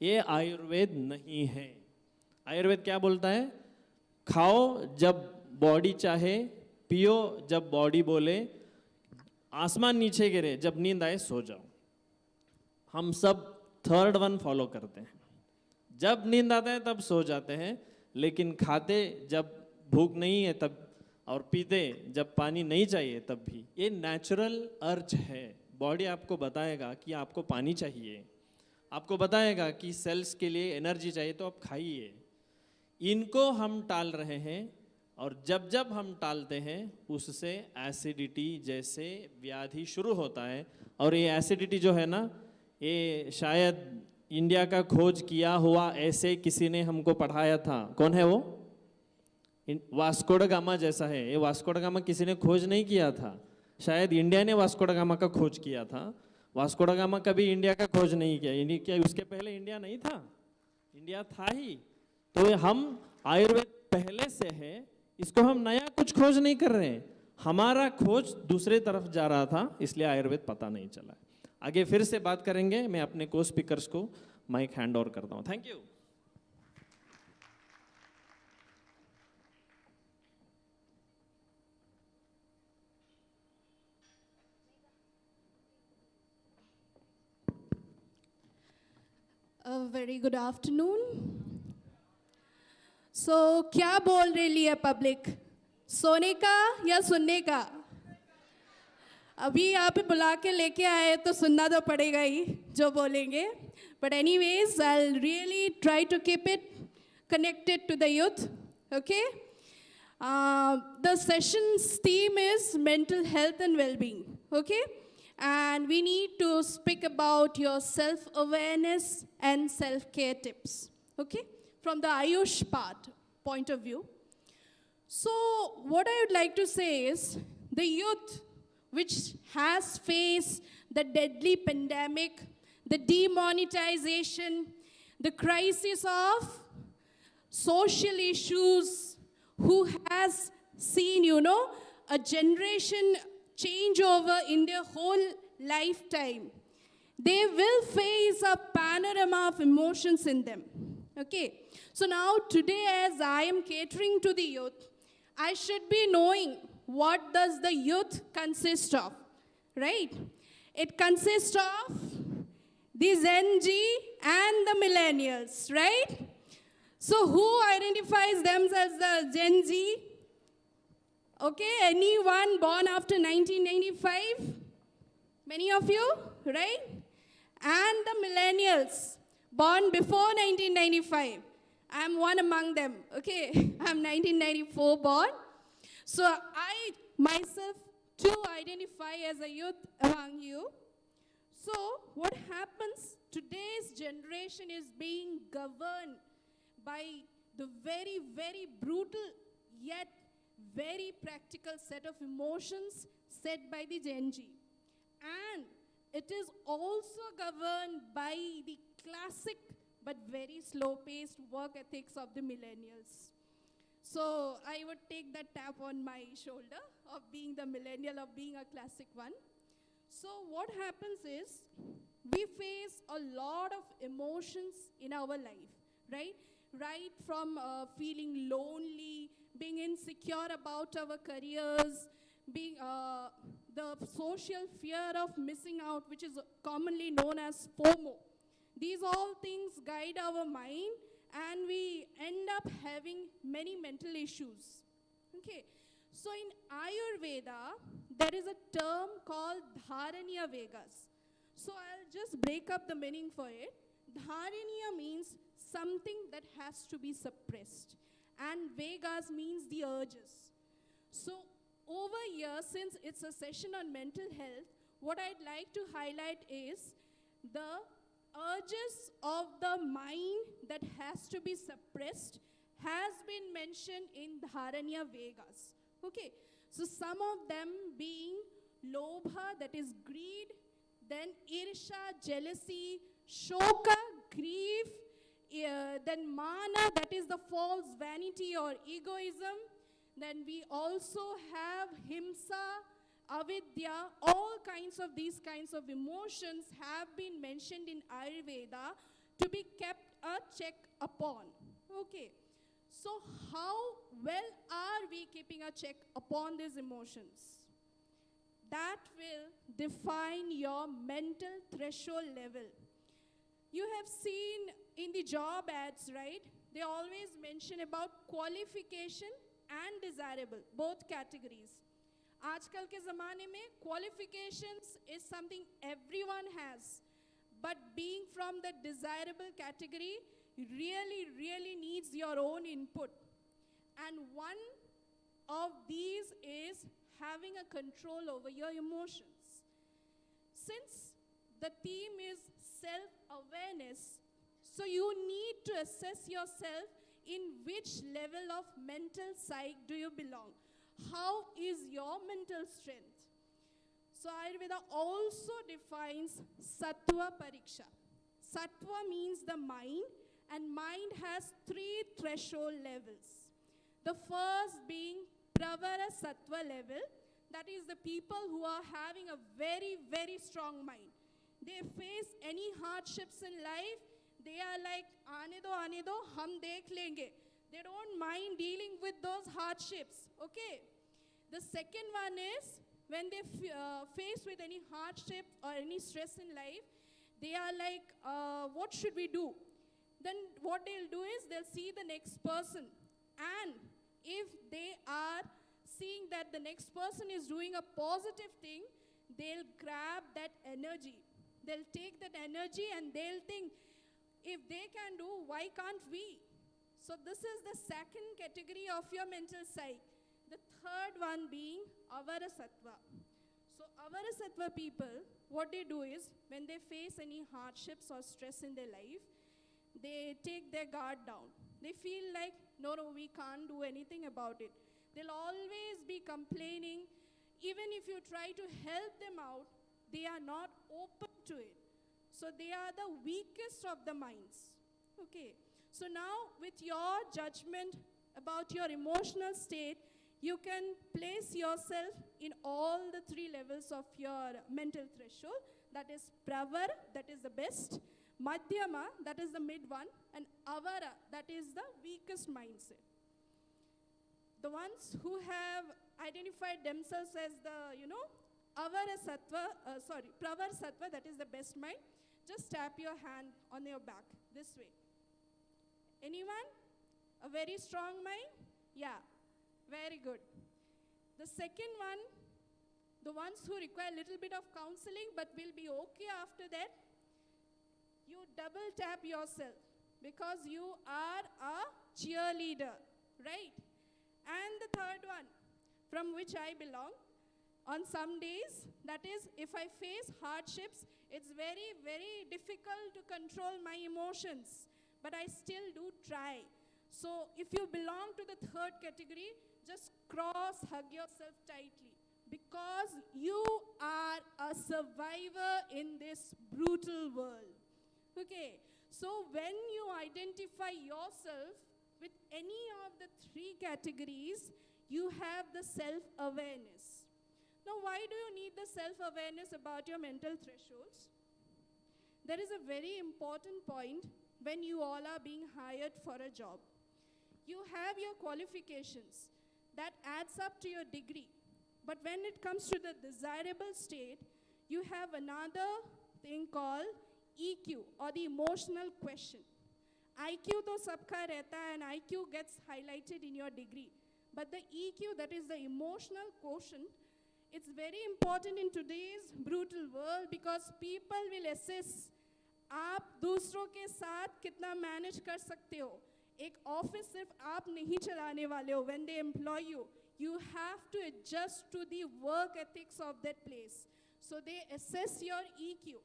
ये आयुर्वेद नहीं है। आयुर्वेद क्या बोलता है? खाओ जब बॉडी चाहे, पियो जब बॉडी बोले, आसमान नीचे गिरे जब नींद आए सो जाओ। हम सब थर्ड वन फॉलो करते हैं, जब नींद आता है तब सो जाते हैं, लेकिन खाते जब भूख नहीं है तब, और पीते जब पानी नहीं चाहिए तब भी। ये नेचुरल अर्ज है। बॉडी आपको बताएगा कि आपको पानी चाहिए, आपको बताएगा कि सेल्स के लिए एनर्जी चाहिए, तो आप खाइए। इनको हम टाल रहे हैं, और जब जब हम टालते हैं उससे एसिडिटी जैसे व्याधि शुरू होता है। और ये एसिडिटी जो है ना, ये शायद इंडिया का खोज किया हुआ ऐसे किसी ने हमको पढ़ाया था। कौन है वो? वास्को ड गामा जैसा है। ये वास्को ड गामा किसी ने खोज नहीं किया था, शायद इंडिया ने वास्को ड गामा का खोज किया था। वास्को ड गामा कभी इंडिया का खोज नहीं किया, इंडिया क्या उसके पहले इंडिया नहीं था? इंडिया था ही। तो हम आयुर्वेद पहले से है, इसको हम नया कुछ खोज नहीं कर रहे हैं, हमारा खोज दूसरे तरफ जा रहा था, इसलिए आयुर्वेद पता नहीं चला। आगे फिर से बात करेंगे, मैं अपने को स्पीकर्स को माइक हैंड ओवर करता हूँ। Thank you. A very good afternoon. So, क्या बोल रही है पब्लिक? सोने का या सुनने का? अभी यहाँ पे बुला के लेके आए तो सुनना तो पड़ेगा ही जो बोलेंगे. But anyways, I'll really try to keep it connected to the youth. Okay? The session's theme is mental health and well-being. Okay? And we need to speak about your self-awareness and self-care tips, okay, from the Ayush point of view. So what I would like to say is, the youth which has faced the deadly pandemic, the demonetization, the crisis of social issues, who has seen, a generation changeover in their whole lifetime, they will face a panorama of emotions in them. Okay, so now today, as I am catering to the youth, I should be knowing what does the youth consist of, right? It consists of the Gen Z and the millennials, right? So who identifies themselves as Gen Z? Okay, anyone born after 1995? Many of you, right? And the millennials, born before 1995. I'm one among them, okay? I'm 1994 born. So I myself too identify as a youth among you. So what happens, today's generation is being governed by the very, very brutal yet very practical set of emotions set by the Gen Z. And it is also governed by the classic but very slow-paced work ethics of the millennials. So I would take that tap on my shoulder of being the millennial, of being a classic one. So what happens is, we face a lot of emotions in our life, right? Right from feeling lonely, being insecure about our careers, being the social fear of missing out, which is commonly known as FOMO. These all things guide our mind, and we end up having many mental issues. Okay, so in Ayurveda, there is a term called Dharaniya Vegas. So I'll just break up the meaning for it. Dharaniya means something that has to be suppressed, and Vegas means the urges. So over here, since it's a session on mental health, what I'd like to highlight is the urges of the mind that has to be suppressed has been mentioned in Dharaniya Vegas. Okay, so some of them being Lobha, that is greed, then Irsha, jealousy, Shoka, grief, then Mana, that is the false vanity or egoism. Then we also have Himsa, Avidya, all kinds of these kinds of emotions have been mentioned in Ayurveda to be kept a check upon. Okay, so how well are we keeping a check upon these emotions? That will define your mental threshold level. You have seen in the job ads, right? They always mention about qualification and desirable, both categories. आजकल के ज़माने में qualifications is something everyone has, but being from the desirable category really needs your own input. And one of these is having a control over your emotions. Since the theme is self-awareness, so you need to assess yourself in which level of mental psyche do you belong. How is your mental strength? So Ayurveda also defines Sattva Pariksha. Sattva means the mind, and mind has 3 threshold levels. The first being Pravara Sattva level, that is the people who are having a very, very strong mind. They face any hardships in life, they are like, aane do, hum dekh lenge. They don't mind dealing with those hardships, okay? The second one is, when they face with any hardship or any stress in life, they are like, what should we do? Then what they'll do is, they'll see the next person. And if they are seeing that the next person is doing a positive thing, they'll grab that energy. They'll take that energy and they'll think, if they can do, why can't we? So this is the second category of your mental psyche. The third one being Avara Sattva. So Avara Sattva people, what they do is, when they face any hardships or stress in their life, they take their guard down. They feel like, no, we can't do anything about it. They'll always be complaining. Even if you try to help them out, they are not open to it. So they are the weakest of the minds. Okay. So now, with your judgment about your emotional state, you can place yourself in all the 3 levels of your mental threshold. That is Pravar, that is the best. Madhyama, that is the mid one. And Avara, that is the weakest mindset. The ones who have identified themselves as the, Avara Sattva, Pravar Sattva, that is the best mind, just tap your hand on your back, this way. Anyone? A very strong mind? Yeah, very good. The second one, the ones who require a little bit of counseling but will be okay after that, you double tap yourself because you are a cheerleader, right? And the third one, from which I belong, on some days, that is, if I face hardships, it's very, very difficult to control my emotions, but I still do try. So if you belong to the third category, just hug yourself tightly, because you are a survivor in this brutal world. Okay, so when you identify yourself with any of the 3 categories, you have the self-awareness. Now, why do you need the self-awareness about your mental thresholds? There is a very important point when you all are being hired for a job. You have your qualifications. That adds up to your degree. But when it comes to the desirable state, you have another thing called EQ, or the emotional question. IQ to sabka rehta hai, and IQ gets highlighted in your degree. But the EQ, that is the emotional quotient, it's very important in today's brutal world because people will assess आप दूसरों के साथ कितना manage कर सकते हो. एक office सिर्फ आप नहीं चलाने वाले हो. When they employ you, you have to adjust to the work ethics of that place. So they assess your EQ.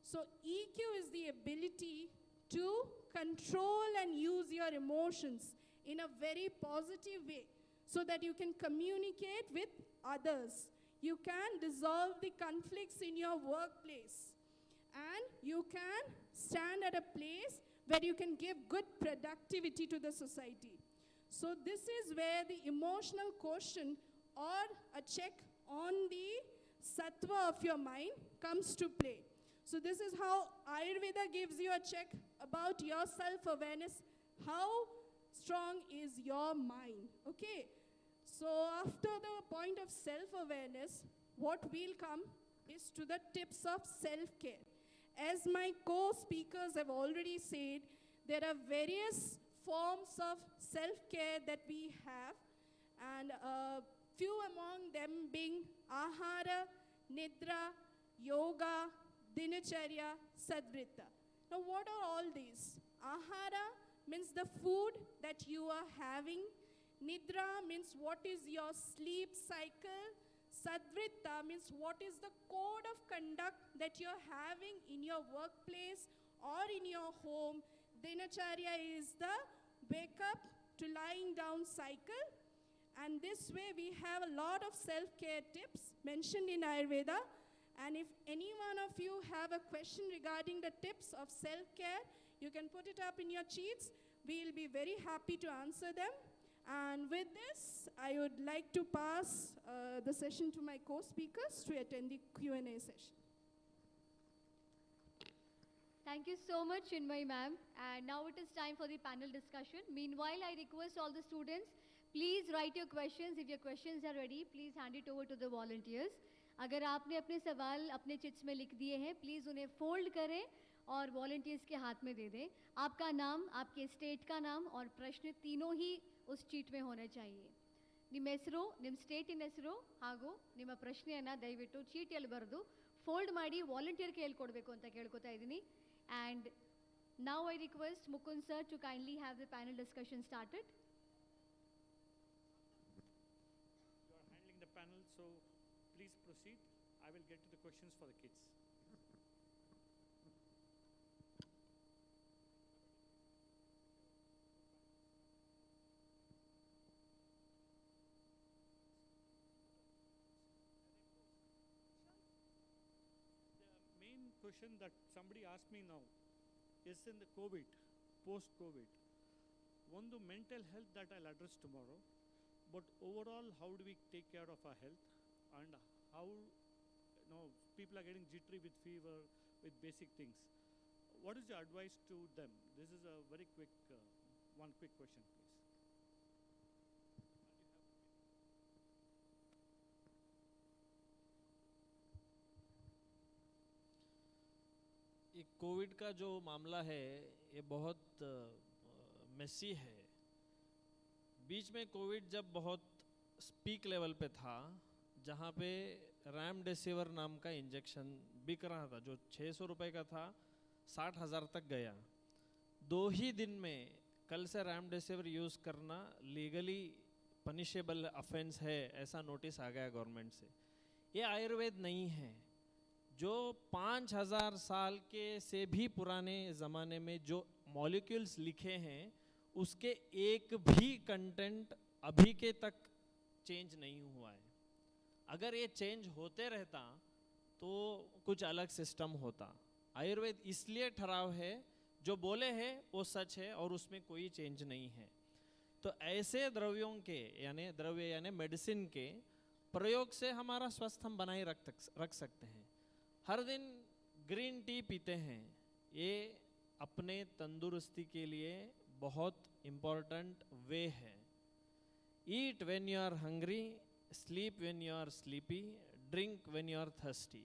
So EQ is the ability to control and use your emotions in a very positive way so that you can communicate with others. You can dissolve the conflicts in your workplace. And you can stand at a place where you can give good productivity to the society. So this is where the emotional quotient or a check on the sattva of your mind comes to play. So this is how Ayurveda gives you a check about your self-awareness. How strong is your mind? Okay. So after the point of self-awareness, what will come is to the tips of self-care. As my co-speakers have already said, there are various forms of self-care that we have, and few among them being ahara, nidra, yoga, dinacharya, sadvrita. Now what are all these? Ahara means the food that you are having. Nidra means what is your sleep cycle. Sadvrita means what is the code of conduct that you're having in your workplace or in your home. Dinacharya is the wake up to lying down cycle. And this way we have a lot of self-care tips mentioned in Ayurveda And if any one of you have a question regarding the tips of self-care, you can put it up in your sheets. We'll be very happy to answer them. And with this, I would like to pass the session to my co-speakers to attend the Q&A session. Thank you so much, Chinmay ma'am. And now it is time for the panel discussion. Meanwhile, I request all the students, please write your questions. If your questions are ready, please hand it over to the volunteers. अगर आपने अपने सवाल अपने chits में लिख दिए हैं, please उन्हें फोल्ड करें और वॉलंटियर्स के हाथ में दे दें. आपका नाम, आपके स्टेट का नाम और प्रश्न तीनों ही उस चीट में होने चाहिए. ನಿಮ್ಮ ಹೆಸರು, ನಿಮ್ಮ ಸ್ಟೇಟಿನ ಹೆಸರು ಹಾಗೂ ನಿಮ್ಮ ಪ್ರಶ್ನೆಯನ್ನು ದಯವಿಟ್ಟು ಚೀಟಿಯಲ್ಲಿ ಬರೆದು ಫೋಲ್ಡ್ ಮಾಡಿ ವಾಲಂಟಿಯರ್ಗೆ ಹೇಳ್ಕೊಡ್ಬೇಕು ಅಂತ ಕೇಳ್ಕೊತಾ ಇದ್ದೀನಿ. And now I request Mukund sir to kindly have the panel discussion started. You are handling the panel, so please proceed. I will get to the questions for the kids. The main question that somebody asked me now is in the COVID, post-COVID. One, the mental health that I'll address tomorrow, but overall, how do we take care of our health? And how people are getting jittery with fever, with basic things. What is your advice to them? This is a very quick, one quick question, please. ये Covid का जो मामला है ये बहुत Messi है. बीच में Covid जब बहुत पीक लेवल पे था, जहाँ पे रेमडेसिविर नाम का इंजेक्शन बिक रहा था, जो 600 रुपए का था 60,000 तक गया. 2 ही दिन में कल से रेमडेसिविर यूज़ करना लीगली पनिशेबल अफेंस है, ऐसा नोटिस आ गया गवर्नमेंट से. ये आयुर्वेद नहीं है. जो 5000 साल के से भी पुराने ज़माने में जो मॉलिक्यूल्स लिखे हैं, उसके एक भी कंटेंट अभी के तक चेंज नहीं हुआ है. अगर ये चेंज होते रहता तो कुछ अलग सिस्टम होता. आयुर्वेद इसलिए ठहराव है, जो बोले हैं वो सच है और उसमें कोई चेंज नहीं है. तो ऐसे द्रव्यों के द्रव्य यानी मेडिसिन के प्रयोग से हमारा स्वास्थ्य हम बनाए रख सकते हैं. हर दिन ग्रीन टी पीते हैं, ये अपने तंदुरुस्ती के लिए बहुत इम्पोर्टेंट वे है. Eat when you are hungry, sleep when you are sleepy, drink when you are thirsty.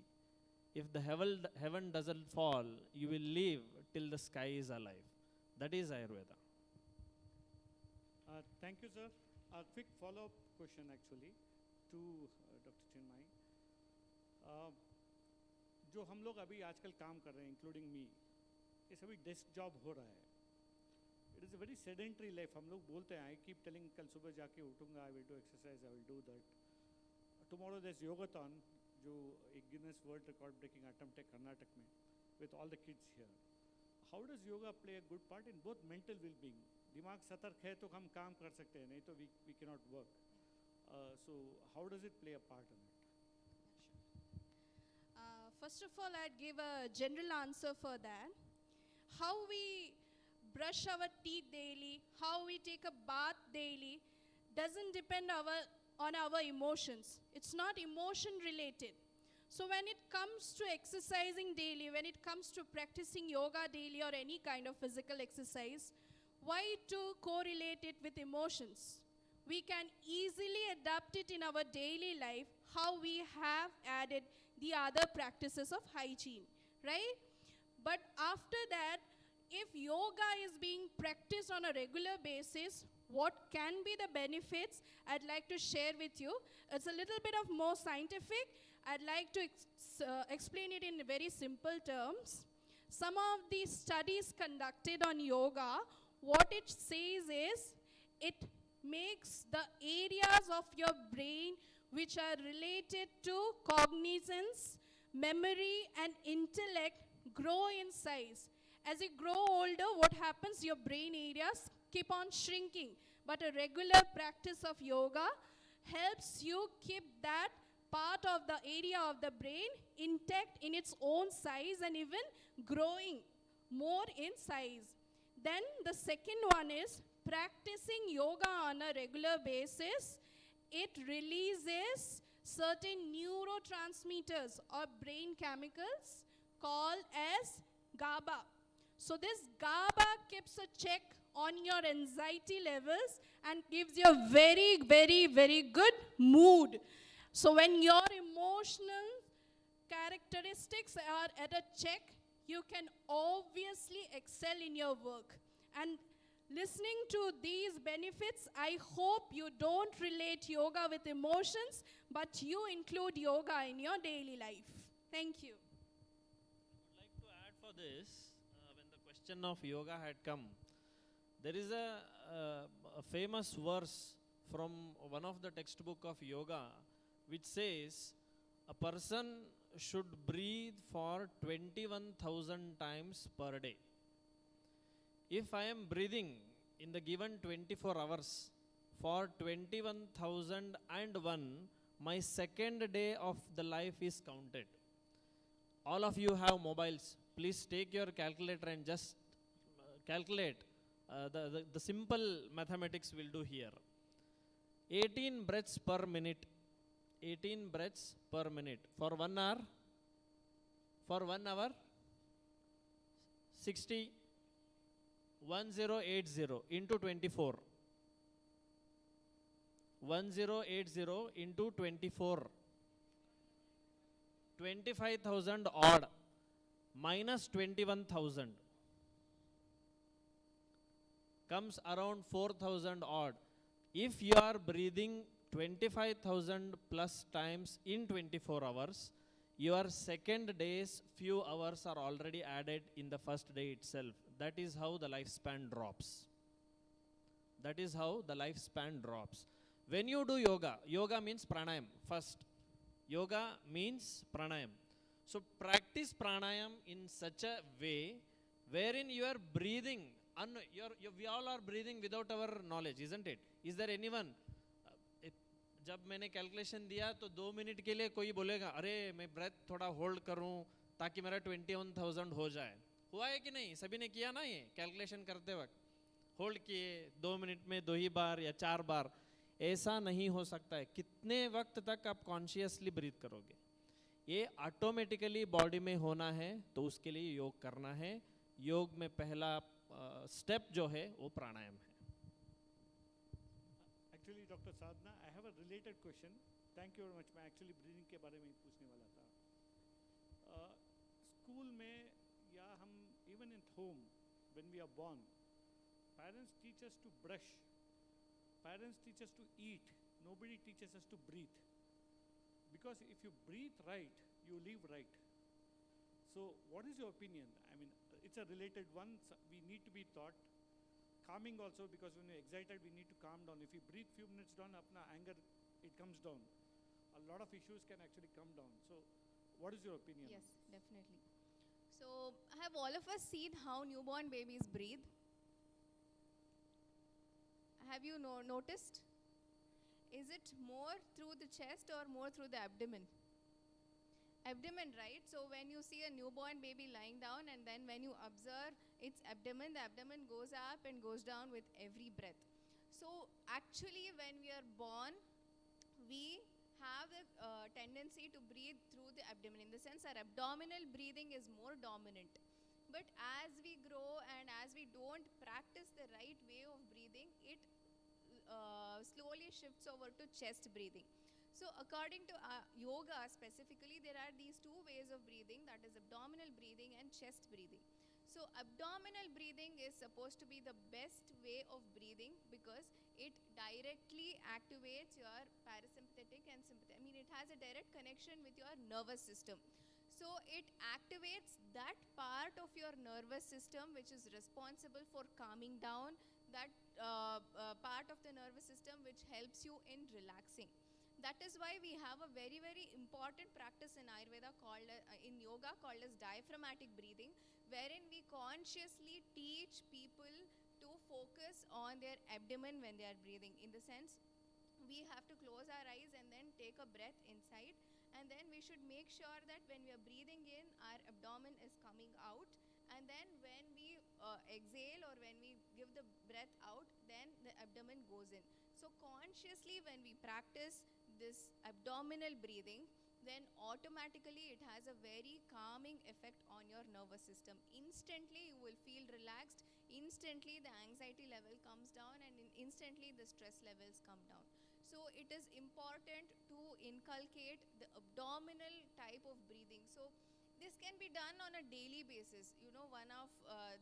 If the heaven doesn't fall, you will live till the sky is alive. That is Ayurveda. Thank you, sir. A quick follow-up question actually to Dr. Chinmay. जो हम लोग अभी आजकल काम कर रहे हैं, including me, ये सभी डेस्क जॉब हो रहा है. It is a very sedentary life. हम लोग बोलते हैं, I keep telling कल सुबह जाके उठूंगा, I will do exercise, I will do that. Tomorrow there's yogathon, जो एक Guinness World Record breaking attempt है कर्नाटक में, with all the kids here. How does yoga play a good part in both mental well-being? दिमाग सतर्क है तो हम काम कर सकते हैं, नहीं तो we cannot work. So how does it play a part in it? First of all, I'd give a general answer for that. How we brush our teeth daily, how we take a bath daily, doesn't depend on our emotions. It's not emotion related. So when it comes to exercising daily, when it comes to practicing yoga daily or any kind of physical exercise, why to correlate it with emotions? We can easily adapt it in our daily life, how we have added the other practices of hygiene, right? But after that, if yoga is being practiced on a regular basis, what can be the benefits? I'd like to share with you. It's a little bit of more scientific. I'd like to explain it in very simple terms. Some of the studies conducted on yoga, what it says is, it makes the areas of your brain which are related to cognizance, memory, and intellect grow in size. As you grow older, what happens? Your brain areas keep on shrinking. But a regular practice of yoga helps you keep that part of the area of the brain intact in its own size and even growing more in size. Then the second one is practicing yoga on a regular basis. It releases certain neurotransmitters or brain chemicals called as GABA. So this GABA keeps a check on your anxiety levels and gives you a very, very, very good mood. So when your emotional characteristics are at a check, you can obviously excel in your work. And listening to these benefits, I hope you don't relate yoga with emotions, but you include yoga in your daily life. Thank you. I would like to add for this, when the question of yoga had come, there is a famous verse from one of the textbook of yoga which says a person should breathe for 21,000 times per day. If I am breathing in the given 24 hours for 21,001, my second day of the life is counted. All of you have mobiles. Please take your calculator and just calculate. The simple mathematics will do here. 18 breaths per minute. 18 breaths per minute. For 1 hour? For 1 hour? 60. 1080 into 24. 1080 into 24. 25,000 odd minus 21,000 comes around 4,000 odd. If you are breathing 25,000 plus times in 24 hours, your second day's few hours are already added in the first day itself. That is how the lifespan drops. That is how the lifespan drops. When you do yoga, yoga means pranayam first. Yoga means pranayam. So practice pranayam in such a way wherein you are breathing. We all are breathing without our knowledge, isn't it? Is there anyone? जब मैंने calculation दिया तो 2 minute के लिए कोई बोलेगा अरे मैं ब्रेथ थोड़ा होल्ड करूं ताकि मेरा 21,000 हो जाए. हुआ है कि नहीं? सभी ने किया ना ये कैलकुलेशन करते वक्त? होल्ड किए 2 मिनट में 2 ही बार या 4 बार. ऐसा नहीं हो सकता है. कितने वक्त तक आप कॉन्शियसली ब्रीथ करोगे? ये ऑटोमेटिकली बॉडी में होना है, तो उसके लिए योग करना है. योग में पहला स्टेप जो है वो प्राणायाम है. Actually, Dr. Sadhana, I have a related question. Thank you very much. मैं actually breathing के बारे में ही पूछने वाला था. स्कूल में या हम even at home when we are born, parents teach us to brush. Parents teach us to eat. Nobody teaches us to breathe. Because if you breathe right, you live right. So what is your opinion? I mean, it's a related one. We need to be taught. Calming also, because when we're excited, we need to calm down. If we breathe few minutes down, apna anger, it comes down. A lot of issues can actually come down. So what is your opinion? Yes, definitely. So have all of us seen how newborn babies breathe? Have you noticed? Is it more through the chest or more through the abdomen? Abdomen, right? So when you see a newborn baby lying down and then when you observe its abdomen, the abdomen goes up and goes down with every breath. So actually when we are born, we have the tendency to breathe through the abdomen. In the sense our abdominal breathing is more dominant. But as we grow and as we don't practice the right way of breathing, it slowly shifts over to chest breathing. So according to yoga specifically, there are these two ways of breathing, that is abdominal breathing and chest breathing. So abdominal breathing is supposed to be the best way of breathing because it directly activates your parasympathetic and sympathetic. I mean, it has a direct connection with your nervous system. So it activates that part of your nervous system which is responsible for calming down, that part of the nervous system which helps you in relaxing. That is why we have a very, very important practice in Ayurveda called, in yoga called as diaphragmatic breathing, wherein we consciously teach people to focus on their abdomen when they are breathing. In the sense, we have to close our eyes and then take a breath inside, and then we should make sure that when we are breathing in, our abdomen is coming out, and then when we exhale or when we give the breath out, then the abdomen goes in. So consciously when we practice this abdominal breathing, then automatically it has a very calming effect on your nervous system. Instantly you will feel relaxed, instantly the anxiety level comes down, and instantly the stress levels come down. So it is important to inculcate the abdominal type of breathing. So this can be done on a daily basis. You know, one of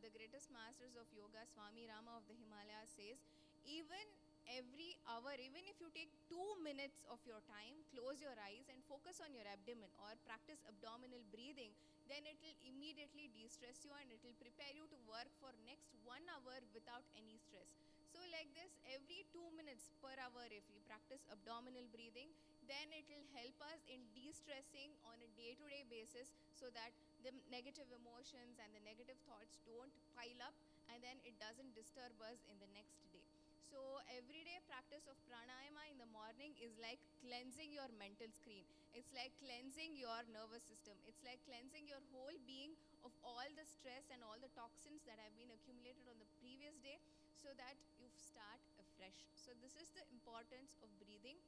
the greatest masters of yoga, Swami Rama of the Himalayas, says, even every hour, even if you take 2 minutes of your time, close your eyes and focus on your abdomen or practice abdominal breathing, then it will immediately de-stress you and it will prepare you to work for next 1 hour without any stress. So like this, every 2 minutes per hour, if we practice abdominal breathing, then it will help us in de-stressing on a day-to-day basis, so that the negative emotions and the negative thoughts don't pile up, and then it doesn't disturb us in the next day. So everyday practice of pranayama in the morning is like cleansing your mental screen. It's like cleansing your nervous system. It's like cleansing your whole being of all the stress and all the toxins that have been accumulated on the previous day, so that you start afresh. So this is the importance of breathing.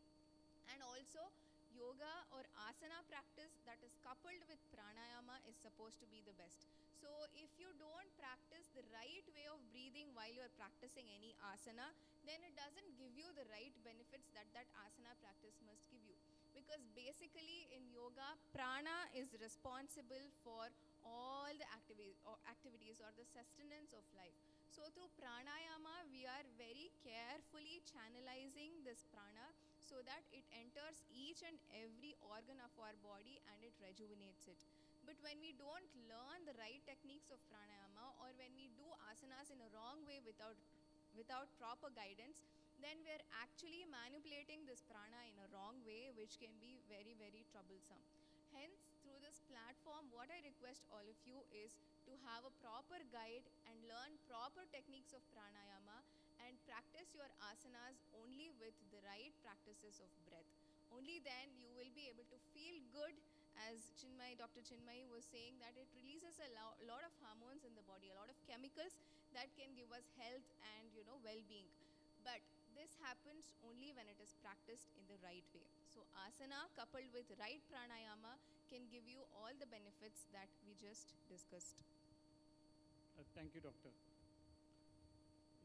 And also yoga or asana practice that is coupled with pranayama is supposed to be the best. So if you don't practice the right way of breathing while you are practicing any asana, then it doesn't give you the right benefits that that asana practice must give you. Because basically in yoga, prana is responsible for all the activities or the sustenance of life. So through pranayama, we are very carefully channelizing this prana so that it enters each and every organ of our body and it rejuvenates it. But when we don't learn the right techniques of pranayama, or when we do asanas in a wrong way without proper guidance, then we are actually manipulating this prana in a wrong way, which can be very, very troublesome. Hence, through this platform, what I request all of you is to have a proper guide and learn proper techniques of pranayama and practice your asanas only with the right practices of breath. Only then you will be able to feel good. As Dr. Chinmay was saying, that it releases a lot of hormones in the body, a lot of chemicals that can give us health and, you know, well-being. But this happens only when it is practiced in the right way. So asana coupled with right pranayama can give you all the benefits that we just discussed. Thank you, Doctor.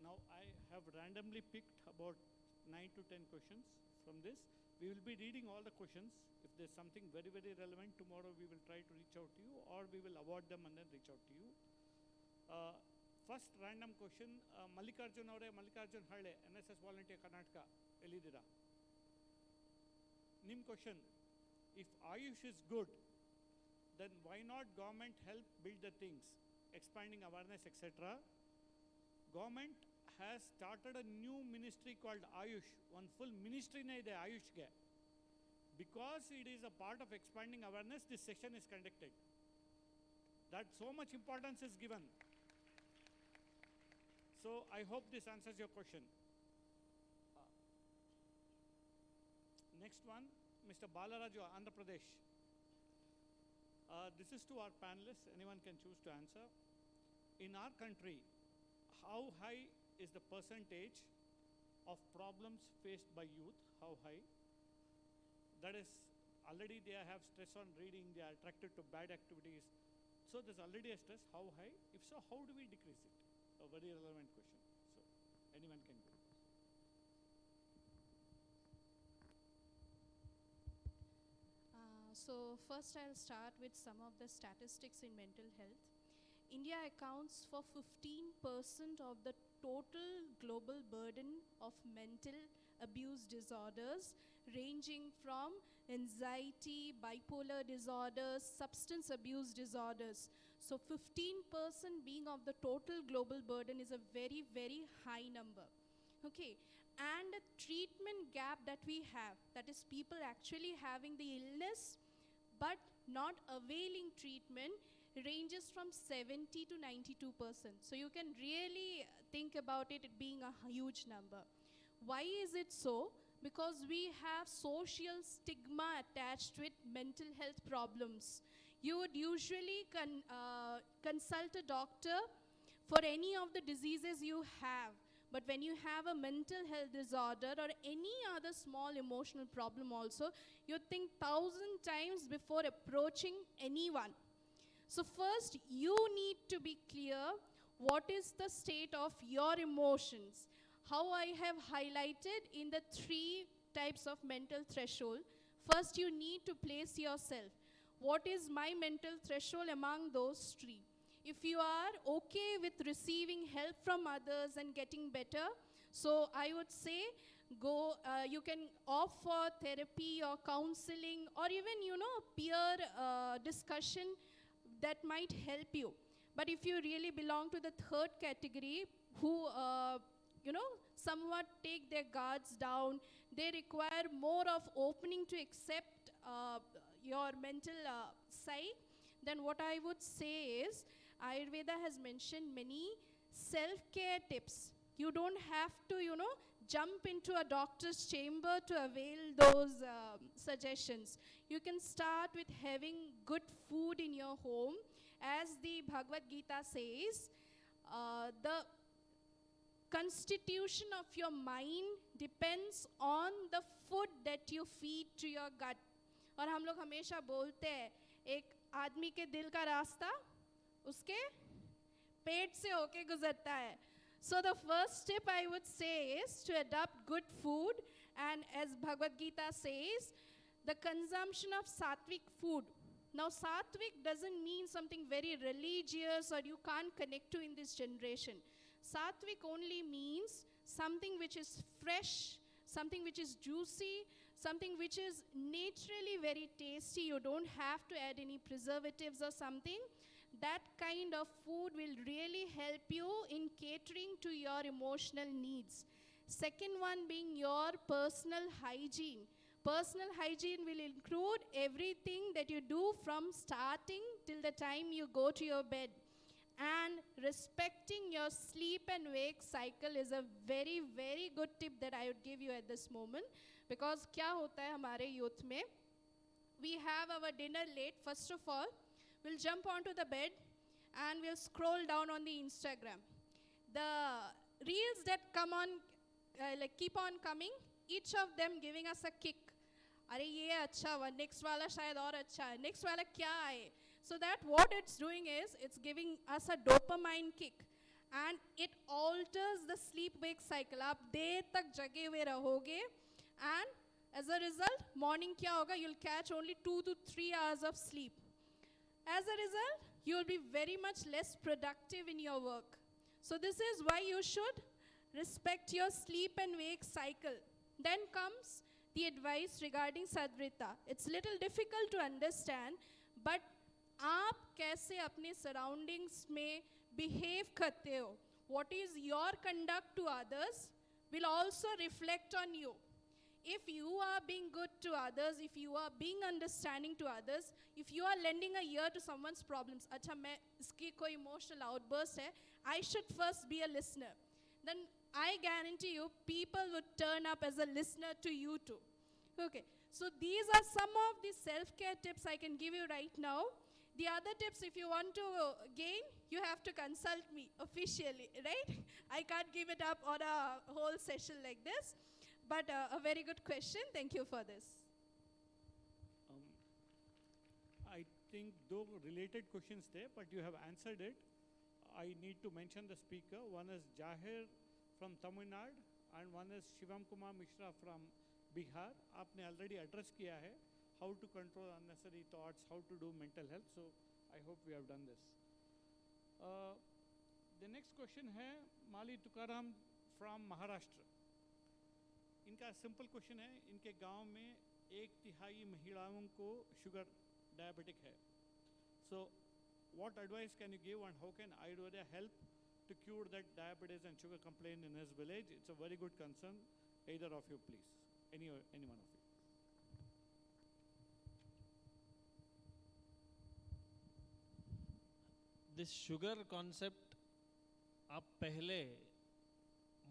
Now I have randomly picked about 9 to 10 questions from this. We will be reading all the questions. If there's something very, very relevant, tomorrow we will try to reach out to you, or we will avoid them and then reach out to you. First random question, Mallikarjun Aure, Mallikarjun Halle, NSS Volunteer Karnataka, Elidira. Nim question, if Ayush is good, then why not government help build the things, expanding awareness, etc. Government has started a new ministry called Ayush, one full ministry na ide Ayush ge. Because it is a part of expanding awareness, this session is conducted. That so much importance is given. So I hope this answers your question. Next one, Mr. Balaraju, Andhra Pradesh. This is to our panelists. Anyone can choose to answer. In our country, how high is the percentage of problems faced by youth? How high? That is, already they have stress on reading, they are attracted to bad activities. So there's already a stress. How high? If so, how do we decrease it? A very relevant question. So anyone can go. So first I'll start with some of the statistics in mental health. India accounts for 15% of the total global burden of mental abuse disorders, ranging from anxiety, bipolar disorders, substance abuse disorders. So 15% being of the total global burden is a very, very high number. Okay, and a treatment gap that we have, that is people actually having the illness but not availing treatment, ranges from 70 to 92%. So you can really think about it being a huge number. Why is it so? because we have social stigma attached with mental health problems. You would usually consult a doctor for any of the diseases you have. But when you have a mental health disorder or any other small emotional problem also, you think 1,000 times before approaching anyone. So first, you need to be clear what is the state of your emotions. How I have highlighted in the 3 types of mental threshold. First, you need to place yourself. What is my mental threshold among those 3? If you are okay with receiving help from others and getting better, so I would say go, you can opt for therapy or counseling or even, peer discussion that might help you. But if you really belong to the 3rd category, who, somewhat take their guards down, they require more of opening to accept your mental side, then what I would say is, Ayurveda has mentioned many self-care tips. You don't have to, jump into a doctor's chamber to avail those suggestions. You can start with having good food in your home. As the Bhagavad Gita says, the constitution of your mind depends on the food that you feed to your gut. और हम लोग हमेशा बोलते हैं, एक आदमी के दिल का रास्ता उसके पेट से होके गुजरता है. So the first step I would say is to adopt good food, and as Bhagavad Gita says, the consumption of sattvic food. Now sattvic doesn't mean something very religious or you can't connect to in this generation. Sattvic only means something which is fresh, something which is juicy, something which is naturally very tasty. You don't have to add any preservatives or something. That kind of food will really help you in catering to your emotional needs. Second one being your personal hygiene. Personal hygiene will include everything that you do from starting till the time you go to your bed. And respecting your sleep and wake cycle is a very, very good tip that I would give you at this moment. Because क्या होता है हमारे youth में? We have our dinner late. First of all, we'll jump onto the bed and we'll scroll down on the Instagram. The reels that come on, keep on coming, each of them giving us a kick. अरे ये अच्छा हुआ, next वाला शायद और अच्छा है, next वाला क्या आए? So that what it's doing is, it's giving us a dopamine kick. And it alters the sleep-wake cycle. आप देर तक जगे हुए रहोगे. And as a result, morning क्या होगा? You'll catch only 2 to 3 hours of sleep. As a result, you'll be very much less productive in your work. So this is why you should respect your sleep and wake cycle. Then comes the advice regarding Sadvrita. It's little difficult to understand, but आप कैसे अपने surroundings में behave करते हो? What is your conduct to others will also reflect on you. If you are being good to others, if you are being understanding to others, if you are lending a ear to someone's problems, अच्छा मैं इसकी कोई emotional outburst है, I should first be a listener. Then I guarantee you, people would turn up as a listener to you too. Okay, so these are some of the self-care tips I can give you right now. The other tips, if you want to gain, you have to consult me officially, right? I can't give it up on a whole session like this. But a very good question. Thank you for this. I think though related questions there, but you have answered it. I need to mention the speaker. One is Jahir from Tamil Nadu and one is Shivam Kumar Mishra from Bihar. आपने already address किया है how to control unnecessary thoughts, how to do mental health. So I hope we have done this. The next question है Mali Tukaram from Maharashtra. इनका simple question है, इनके गांव में 1/3 महिलाओं को शुगर डायबिटिक है. So what advice can you give and how can Ayurveda help to cure that diabetes and sugar complaint in his village? It's a very good concern. Either of you, please. Any one of you. This sugar concept आप पहले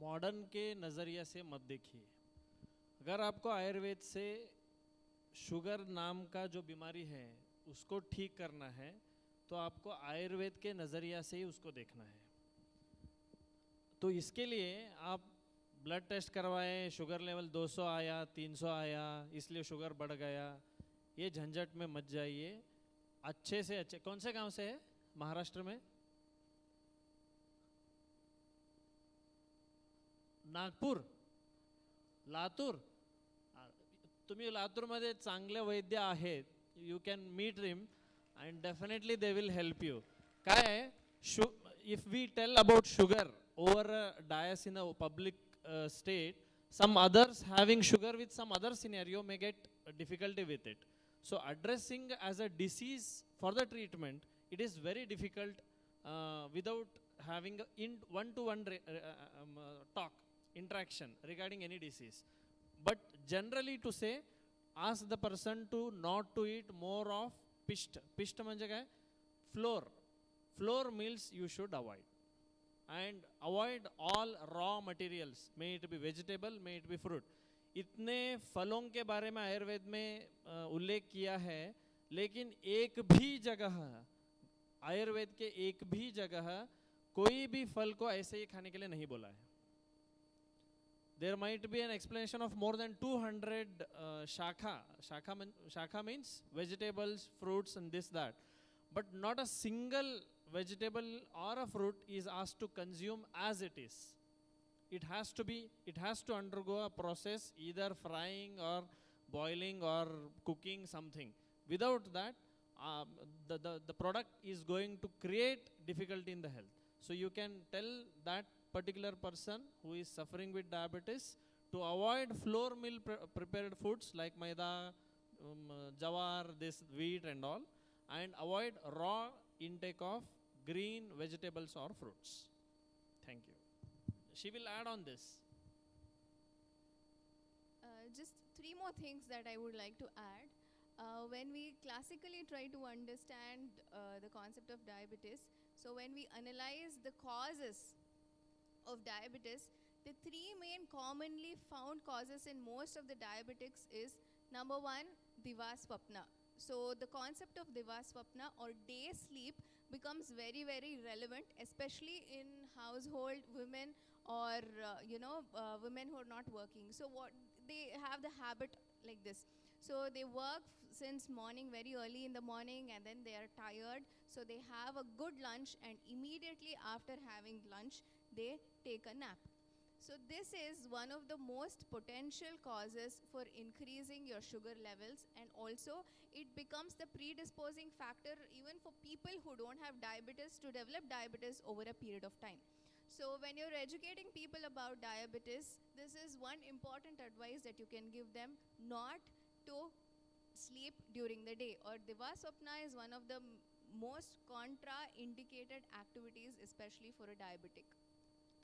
modern के नज़रिए से मत देखिए. अगर आपको आयुर्वेद से शुगर नाम का जो बीमारी है उसको ठीक करना है तो आपको आयुर्वेद के नज़रिया से ही उसको देखना है। तो इसके लिए आप ब्लड टेस्ट करवाएं, शुगर लेवल 200 आया, 300 आया, इसलिए शुगर बढ़ गया, ये झंझट में मत जाइए। अच्छे से अच्छे, कौन से गांव से है महाराष्ट्र में? नागपूर, लातूर? तुम्ही लातूरमध्ये चांगले वैद्य आहेत, you can meet him and definitely they will help you. काय आहे, if we tell about sugar over a dais in a public state, some others having sugar with some other scenario may get difficulty with it. So addressing as a disease for the treatment, it is very difficult without having a one-to-one talk, interaction regarding any disease. But generally to say, ask the person to not to eat more of पिष्ट. पिष्ट म्हणजे काय? Floor. Floor meals you should avoid. And avoid all raw materials, may it be vegetable, may it be fruit. इतने फलों के बारे में आयुर्वेद में उल्लेख किया है, लेकिन एक भी जगह, आयुर्वेद के एक भी जगह कोई भी फल को ऐसे ही खाने के लिए नहीं बोला है. There might be an explanation of more than 200 shakha. Shakha means vegetables, fruits and this, that. But not a single vegetable or a fruit is asked to consume as it is. It has to undergo a process, either frying or boiling or cooking something. Without that, the product is going to create difficulty in the health. So you can tell that particular person who is suffering with diabetes to avoid flour mill prepared foods like maida, jawar, this wheat and all, and avoid raw intake of green vegetables or fruits. Thank you. She will add on this. Just 3 more things that I would like to add. When we classically try to understand the concept of diabetes, so when we analyze the causes of diabetes, the 3 main commonly found causes in most of the diabetics is, number 1, Divaswapna. So the concept of Divaswapna or day sleep becomes very, very relevant, especially in household women or women who are not working. So what they have the habit like this. So they work since morning, very early in the morning, and then they are tired. So they have a good lunch, and immediately after having lunch, they take a nap. So this is one of the most potential causes for increasing your sugar levels, and also it becomes the predisposing factor even for people who don't have diabetes to develop diabetes over a period of time. So when you're educating people about diabetes, this is one important advice that you can give them, not to sleep during the day. Or Divaswapna is one of the most contraindicated activities, especially for a diabetic.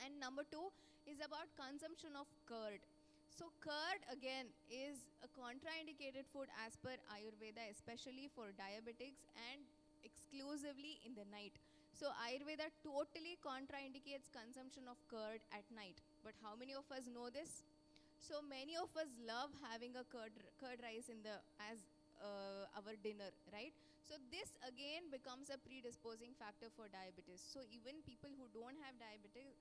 And number 2 is about consumption of curd. So curd again is a contraindicated food as per Ayurveda, especially for diabetics and exclusively in the night. So Ayurveda totally contraindicates consumption of curd at night. But how many of us know this? So many of us love having a curd rice as our dinner, right? So this again becomes a predisposing factor for diabetes. So even people who don't have diabetes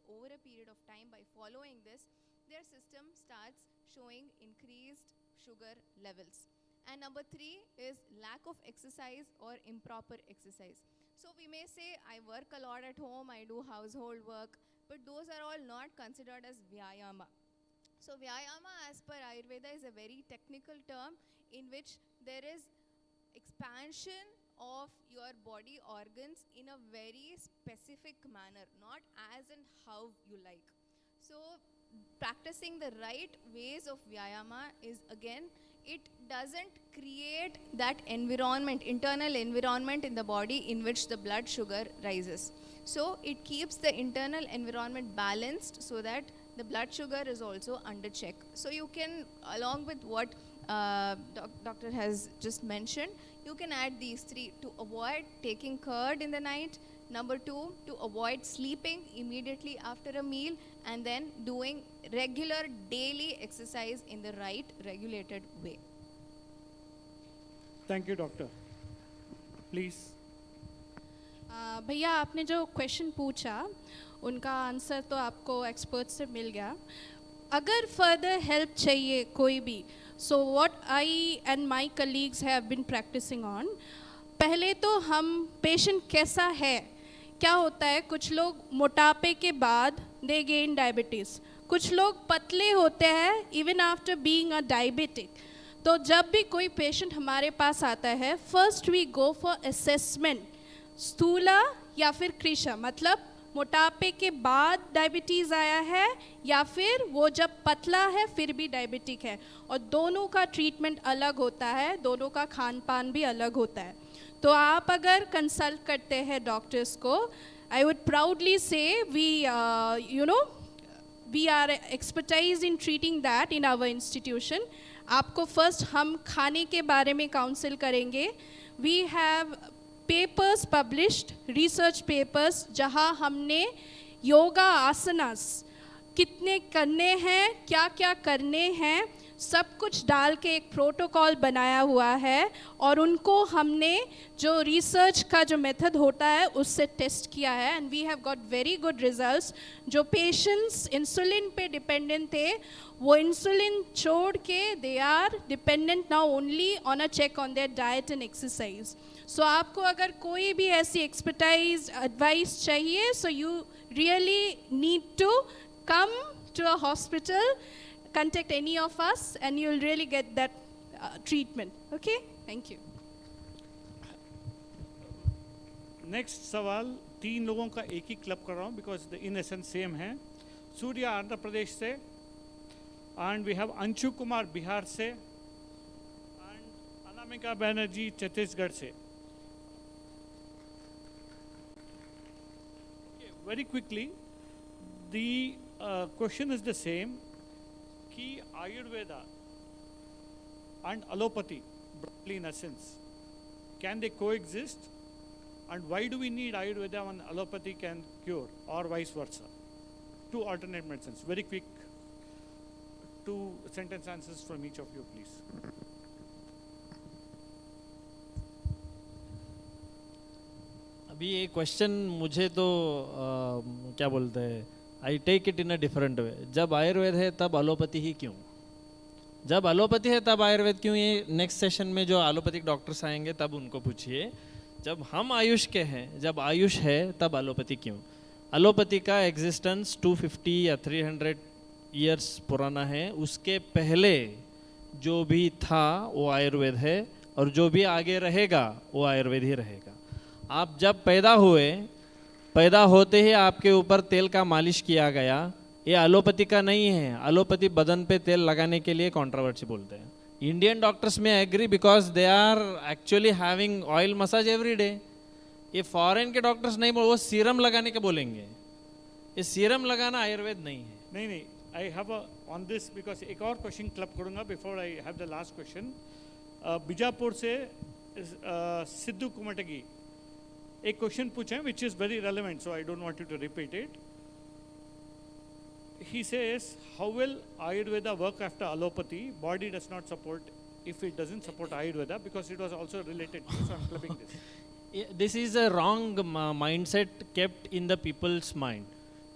over a period of time, by following this, their system starts showing increased sugar levels. And number 3 is lack of exercise or improper exercise. So we may say, I work a lot at home, I do household work, but those are all not considered as Vyayama. So Vyayama as per Ayurveda is a very technical term in which there is expansion of your body organs in a very specific manner, not as and how you like. So practicing the right ways of Vyayama is, again, it doesn't create that environment, internal environment in the body in which the blood sugar rises. So it keeps the internal environment balanced so that the blood sugar is also under check. So you can, along with what doctor has just mentioned, You can add these three to avoid taking curd in the night. Number 2, to avoid sleeping immediately after a meal, and then doing regular daily exercise in the right regulated way. Thank you, doctor. Please. भैया आपने जो question पूछा उनका answer तो आपको expert से मिल गया. अगर फर्दर हेल्प चाहिए कोई भी, so what I and my colleagues have been practising on, पहले तो हम पेशेंट कैसा है, क्या होता है, कुछ लोग मोटापे के बाद दे गेन डायबिटीज़, कुछ लोग पतले होते हैं even after being a diabetic. तो जब भी कोई पेशेंट हमारे पास आता है, first we go for assessment, स्थूला या फिर कृशा, मतलब मोटापे के बाद डायबिटीज़ आया है या फिर वो जब पतला है फिर भी डायबिटिक है, और दोनों का ट्रीटमेंट अलग होता है, दोनों का खान पान भी अलग होता है. तो आप अगर कंसल्ट करते हैं डॉक्टर्स को, I would proudly say we are expertise in treating that in our institution. आपको फर्स्ट हम खाने के बारे में काउंसिल करेंगे. We have papers published, research papers, जहां हमने योगा आसनास कितने करने हैं, क्या क्या करने हैं, सब कुछ डाल के एक प्रोटोकॉल बनाया हुआ है, और उनको हमने जो रिसर्च का जो मेथड होता है उससे टेस्ट किया है, and we have got very good results. जो पेशेंट्स इंसुलिन पे डिपेंडेंट थे, वो इंसुलिन छोड़ के they are dependent now only on a check on their diet and exercise. So आपको अगर कोई भी ऐसी एक्सपर्टाइज एडवाइस चाहिए, so you really need to come to a hospital, contact any of us, and you'll really get that treatment. Okay? Thank you. Next सवाल 3 लोगों का एक ही क्लब कर रहा हूँ because the in essence same है. सूर्या आंध्र प्रदेश से, and we have Anshu Kumar Bihar से, एंड अनामिका बैनर्जी छत्तीसगढ़ से. Very quickly, the question is the same, कि Ayurveda and Allopathy, broadly in essence, can they coexist, and why do we need Ayurveda when Allopathy can cure, or vice versa? 2 alternate medicines. Very quick, 2 sentence answers from each of you, please. अभी ये question मुझे तो क्या बोलते हैं, I take it in a different way. जब आयुर्वेद है तब एलोपैथी ही क्यों, जब एलोपैथी है तब आयुर्वेद क्यों? ये नेक्स्ट सेशन में जो एलोपैथिक डॉक्टर्स आएंगे तब उनको पूछिए. जब हम आयुष के हैं, जब आयुष है तब एलोपैथी क्यों? एलोपैथी का एग्जिस्टेंस 250 या 300 ईयर्स पुराना है. उसके पहले जो भी था वो आयुर्वेद है, और जो भी आगे रहेगा वो आयुर्वेद ही रहेगा. आप जब पैदा हुए, पैदा होते ही आपके ऊपर तेल का मालिश किया गया, ये एलोपैथी का नहीं है. एलोपैथी बदन पे तेल लगाने के लिए कंट्रोवर्सी बोलते हैं. इंडियन डॉक्टर्स में agree because they are actually having oil massage every day. ये फॉरेन के डॉक्टर्स नहीं बोल, वो सीरम लगाने के बोलेंगे. ये सीरम लगाना आयुर्वेद नहीं है. नहीं, I have on this because एक और क्वेश्चन क्लब करूंगा before I have the last question. Bijapur से सिद्धू कुमटगी एक क्वेश्चन पूछा है which is very relevant, so I don't want you to repeat it. He says, how will Ayurveda work after allopathy? Body does not support if it doesn't support Ayurveda, because it was also related to, so I'm clubbing this. This is a wrong mindset kept in the people's mind.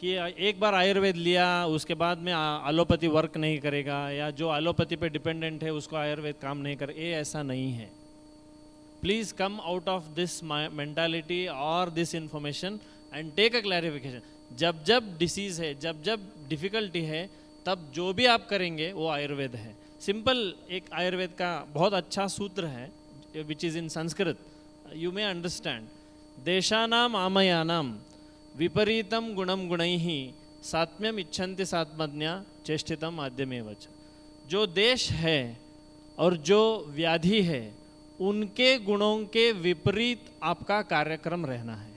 कि एक बार आयुर्वेद लिया उसके बाद में allopathy work नहीं करेगा, या जो एलोपैथी पे डिपेंडेंट है उसको आयुर्वेद काम नहीं करे. ये ऐसा नहीं है. Please come out of this mentality or this information and take a clarification. जब जब डिसीज है, जब जब डिफ़िकल्टी है, तब जो भी आप करेंगे वो आयुर्वेद है. सिंपल एक आयुर्वेद का बहुत अच्छा सूत्र है which is in Sanskrit, you may understand. देशानाम आमयानाम विपरीतम गुणम गुणैः सात्म्यम इच्छन्ति सात्मज्ञा चेष्टितम आद्यमेव च. जो देश है और जो व्याधि है, उनके गुणों के विपरीत आपका कार्यक्रम रहना है.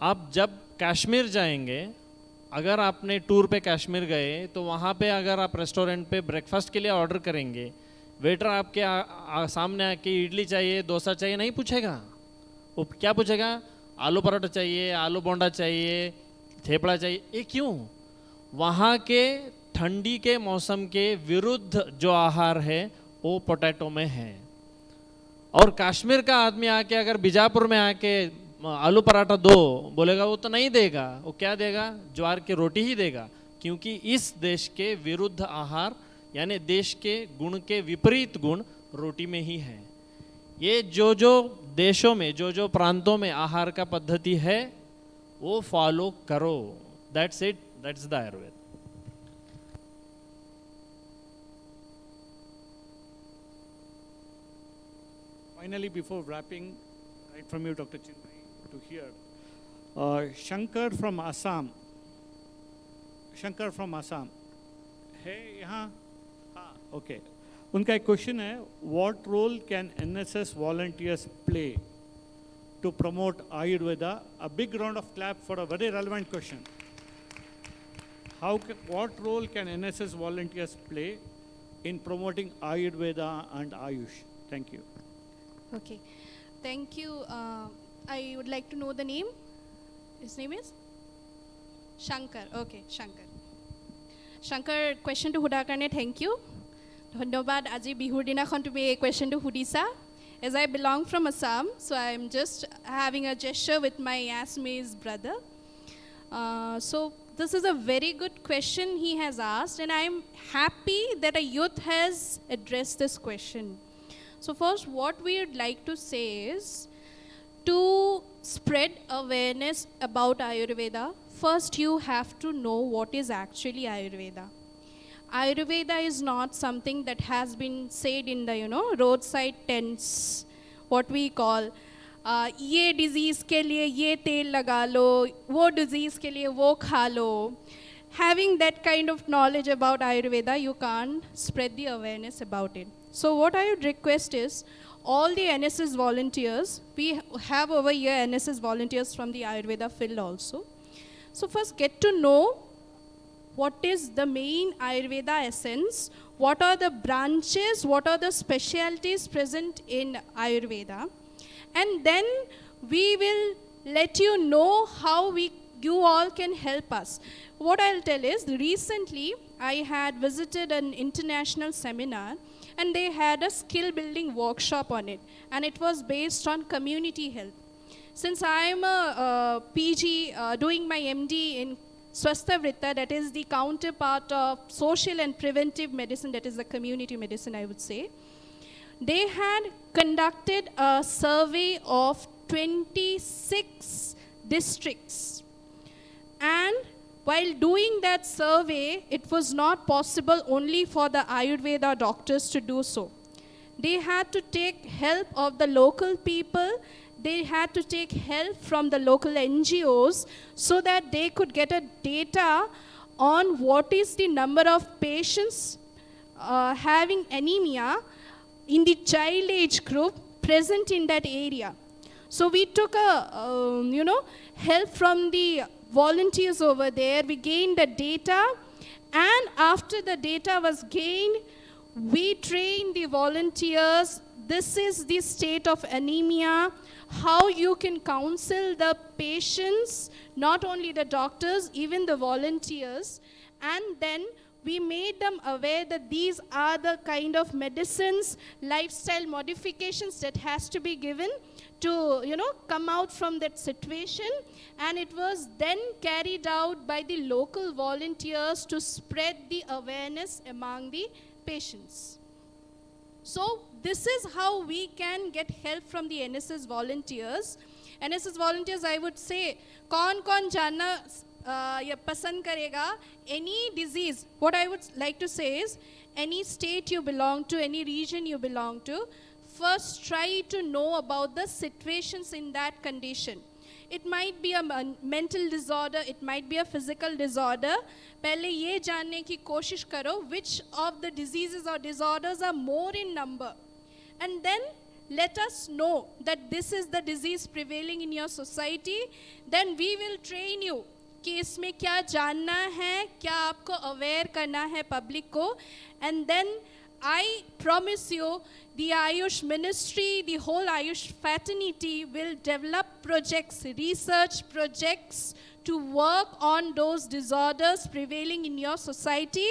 आप जब कश्मीर जाएंगे, अगर आपने टूर पे कश्मीर गए तो वहाँ पे अगर आप रेस्टोरेंट पे ब्रेकफास्ट के लिए ऑर्डर करेंगे, वेटर आपके सामने आके इडली चाहिए, डोसा चाहिए नहीं पूछेगा। वो क्या पूछेगा? आलू पराठा चाहिए, आलू बोंडा चाहिए, थेपड़ा चाहिए। ये क्यों? वहाँ के ठंडी के मौसम के विरुद्ध जो आहार है वो पोटैटो में है। और कश्मीर का आदमी आके अगर बीजापुर में आके आलू पराठा दो बोलेगा, वो तो नहीं देगा। वो क्या देगा? ज्वार की रोटी ही देगा, क्योंकि इस देश के विरुद्ध आहार यानी देश के गुण के विपरीत गुण रोटी में ही है। ये जो जो देशों में, जो जो प्रांतों में आहार का पद्धति है वो फॉलो करो। That's it, that's the Ayurveda. Finally, before wrapping, right from you, Dr. Chinmay, to hear, Shankar from Assam. Shankar from Assam. है यहाँ? हाँ, okay. उनका एक क्वेश्चन है, what role can NSS volunteers play to promote Ayurveda? A big round of clap for a very relevant question. What role can NSS volunteers play in promoting Ayurveda and Ayush? Thank you. Okay, thank you. I would like to know the name. His name is? Shankar. Okay, Shankar. Shankar, question to Hooter karne thank you. Dhanyabad, আজি bihur dinakhon tumi ei question to hudisa. As I belong from Assam, so I am just having a gesture with my Assamese brother. So this is a very good question he has asked, and I am happy that a youth has addressed this question. So first, what we would like to say is, to spread awareness about Ayurveda, first you have to know what is actually Ayurveda. Ayurveda is not something that has been said in the roadside tents, what we call ये disease के लिए ये तेल लगा लो, वो disease के लिए वो खा लो. Having that kind of knowledge about Ayurveda, you can't spread the awareness about it. So what I would request is, all the NSS volunteers, we have over here NSS volunteers from the Ayurveda field also. So first get to know what is the main Ayurveda essence, what are the branches, what are the specialties present in Ayurveda, and then we will let you know how you all can help us. What I'll tell is, recently I had visited an international seminar, and they had a skill building workshop on it, and it was based on community health. Since I am a PG doing my MD in Swastha Vritta, that is the counterpart of social and preventive medicine, that is the community medicine, I would say, they had conducted a survey of 26 districts. And while doing that survey, it was not possible only for the Ayurveda doctors to do so. They had to take help of the local people. They had to take help from the local NGOs so that they could get a data on what is the number of patients having anemia in the child age group present in that area. So we took help from the volunteers over there. We gained the data, and after the data was gained, we trained the volunteers. This is the state of anemia, how you can counsel the patients, not only the doctors, even the volunteers. And then we made them aware that these are the kind of medicines, lifestyle modifications that has to be given to come out from that situation. And it was then carried out by the local volunteers to spread the awareness among the patients. So this is how we can get help from the NSS volunteers. NSS volunteers, I would say, कौन जानना पसंद करेगा? Any disease, what I would like to say is, any state you belong to, any region you belong to, first try to know about the situations in that condition. It might be a mental disorder, it might be a physical disorder. पहले ये जानने की कोशिश करो which of the diseases or disorders are more in number. And then let us know that this is the disease prevailing in your society. Then we will train you कि इसमें क्या जानना है, क्या आपको aware करना है public को. And then I promise you, the Ayush ministry, the whole Ayush fraternity will develop projects, research projects to work on those disorders prevailing in your society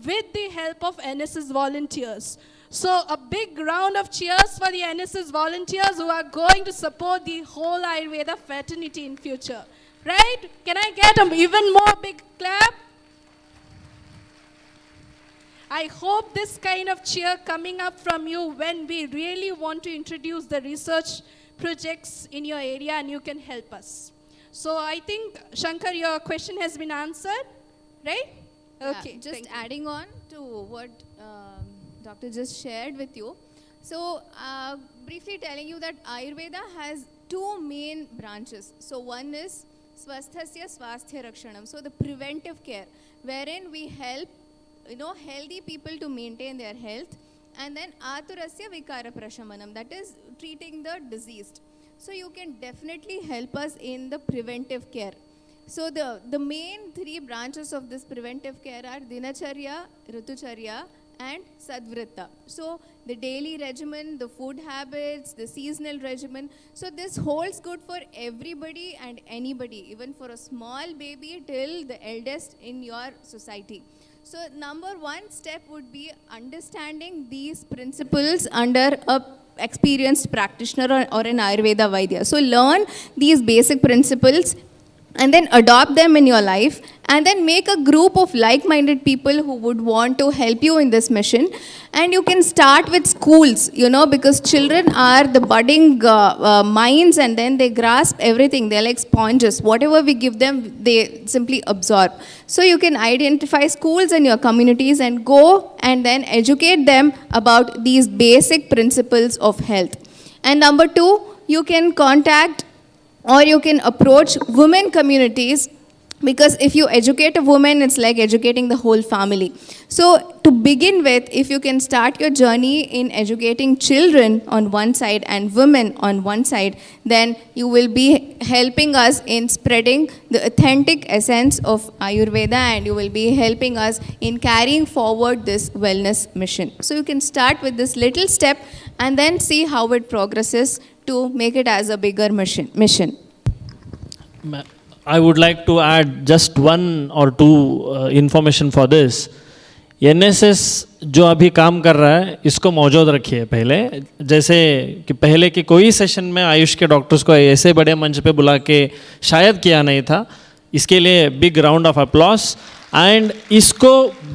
with the help of NSS volunteers. So a big round of cheers for the NSS volunteers who are going to support the whole Ayurveda fraternity in future. Right? Can I get an even more big clap? I hope this kind of cheer coming up from you when we really want to introduce the research projects in your area and you can help us. So I think, Shankar, your question has been answered, right? Okay. Just adding on to what Doctor just shared with you. So briefly telling you that Ayurveda has two main branches. So one is Swasthasya Swasthya Rakshanam, so the preventive care, wherein we help healthy people to maintain their health, and then Aturasya Vikara Prashamanam, that is treating the diseased. So you can definitely help us in the preventive care. So the main three branches of this preventive care are Dinacharya, Ritucharya and Sadvritta. So the daily regimen, the food habits, the seasonal regimen. So this holds good for everybody and anybody, even for a small baby till the eldest in your society. So number one step would be understanding these principles under a experienced practitioner or an Ayurveda Vaidya. So learn these basic principles and then adopt them in your life, and then make a group of like-minded people who would want to help you in this mission. And you can start with schools, because children are the budding minds, and then they grasp everything. They're like sponges. Whatever we give them, they simply absorb. So you can identify schools in your communities and go and then educate them about these basic principles of health. And number two, you can contact or you can approach women communities, because if you educate a woman, it's like educating the whole family. So to begin with, if you can start your journey in educating children on one side and women on one side, then you will be helping us in spreading the authentic essence of Ayurveda, and you will be helping us in carrying forward this wellness mission. So you can start with this little step and then see how it progresses to make it as a bigger mission. I would like to add just one or two information for this. NSS जो अभी काम कर रहा है, इसको मौजूद रखिए पहले, जैसे कि पहले के कोई सेशन में आयुष के डॉक्टर्स को ऐसे बड़े मंच पे बुला के शायद किया नहीं था. इसके लिए big round of applause. And इसको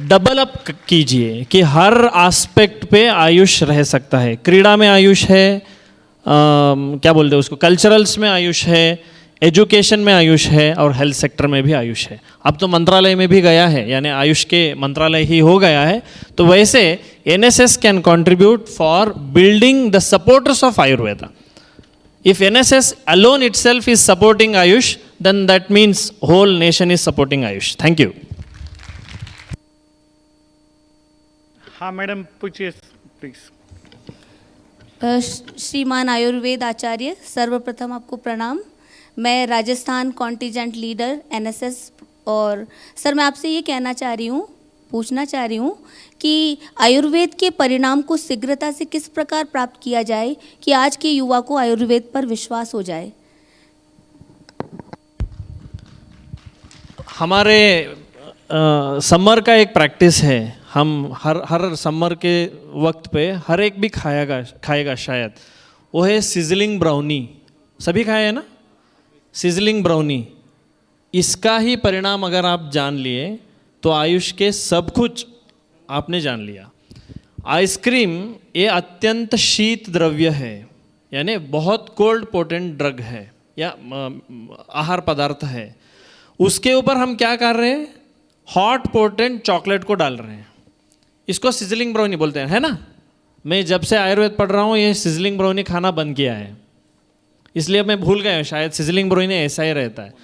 डबल अप कीजिए कि हर एस्पेक्ट पे आयुष रह सकता है. क्रीड़ा में आयुष है, क्या बोलते हैं उसको, कल्चरल्स में आयुष है, एजुकेशन में आयुष है, और हेल्थ सेक्टर में भी आयुष है. अब तो मंत्रालय में भी गया है, यानी आयुष के मंत्रालय ही हो गया है. तो वैसे NSS can contribute for building the supporters of Ayurveda. If NSS alone itself is supporting Ayush, then that means whole nation is supporting Ayush. Thank you. हाँ मैडम पूछिए प्लीज. श्रीमान आयुर्वेद आचार्य, सर्वप्रथम आपको प्रणाम. मैं राजस्थान कॉन्टिजेंट लीडर NSS, और सर मैं आपसे ये पूछना चाह रही हूँ कि आयुर्वेद के परिणाम को शीघ्रता से किस प्रकार प्राप्त किया जाए कि आज के युवा को आयुर्वेद पर विश्वास हो जाए. हमारे समर का एक प्रैक्टिस है. हम हर समर के वक्त पे हर एक भी खाएगा शायद. वो है सिजलिंग ब्राउनी. सभी खाए हैं ना सिजलिंग ब्राउनी. इसका ही परिणाम अगर आप जान लिए तो आयुष के सब कुछ आपने जान लिया. आइसक्रीम ये अत्यंत शीत द्रव्य है, यानी बहुत कोल्ड पोटेंट ड्रग है या आहार पदार्थ है. उसके ऊपर हम क्या कर रहे हैं, हॉट पोटेंट चॉकलेट को डाल रहे हैं. इसको सिजलिंग ब्राउनी बोलते हैं, है ना. मैं जब से आयुर्वेद पढ़ रहा हूँ ये सिजलिंग ब्राउनी खाना बंद किया है, इसलिए मैं भूल गया हूँ शायद सिजलिंग ब्राउनी ऐसा ही रहता है.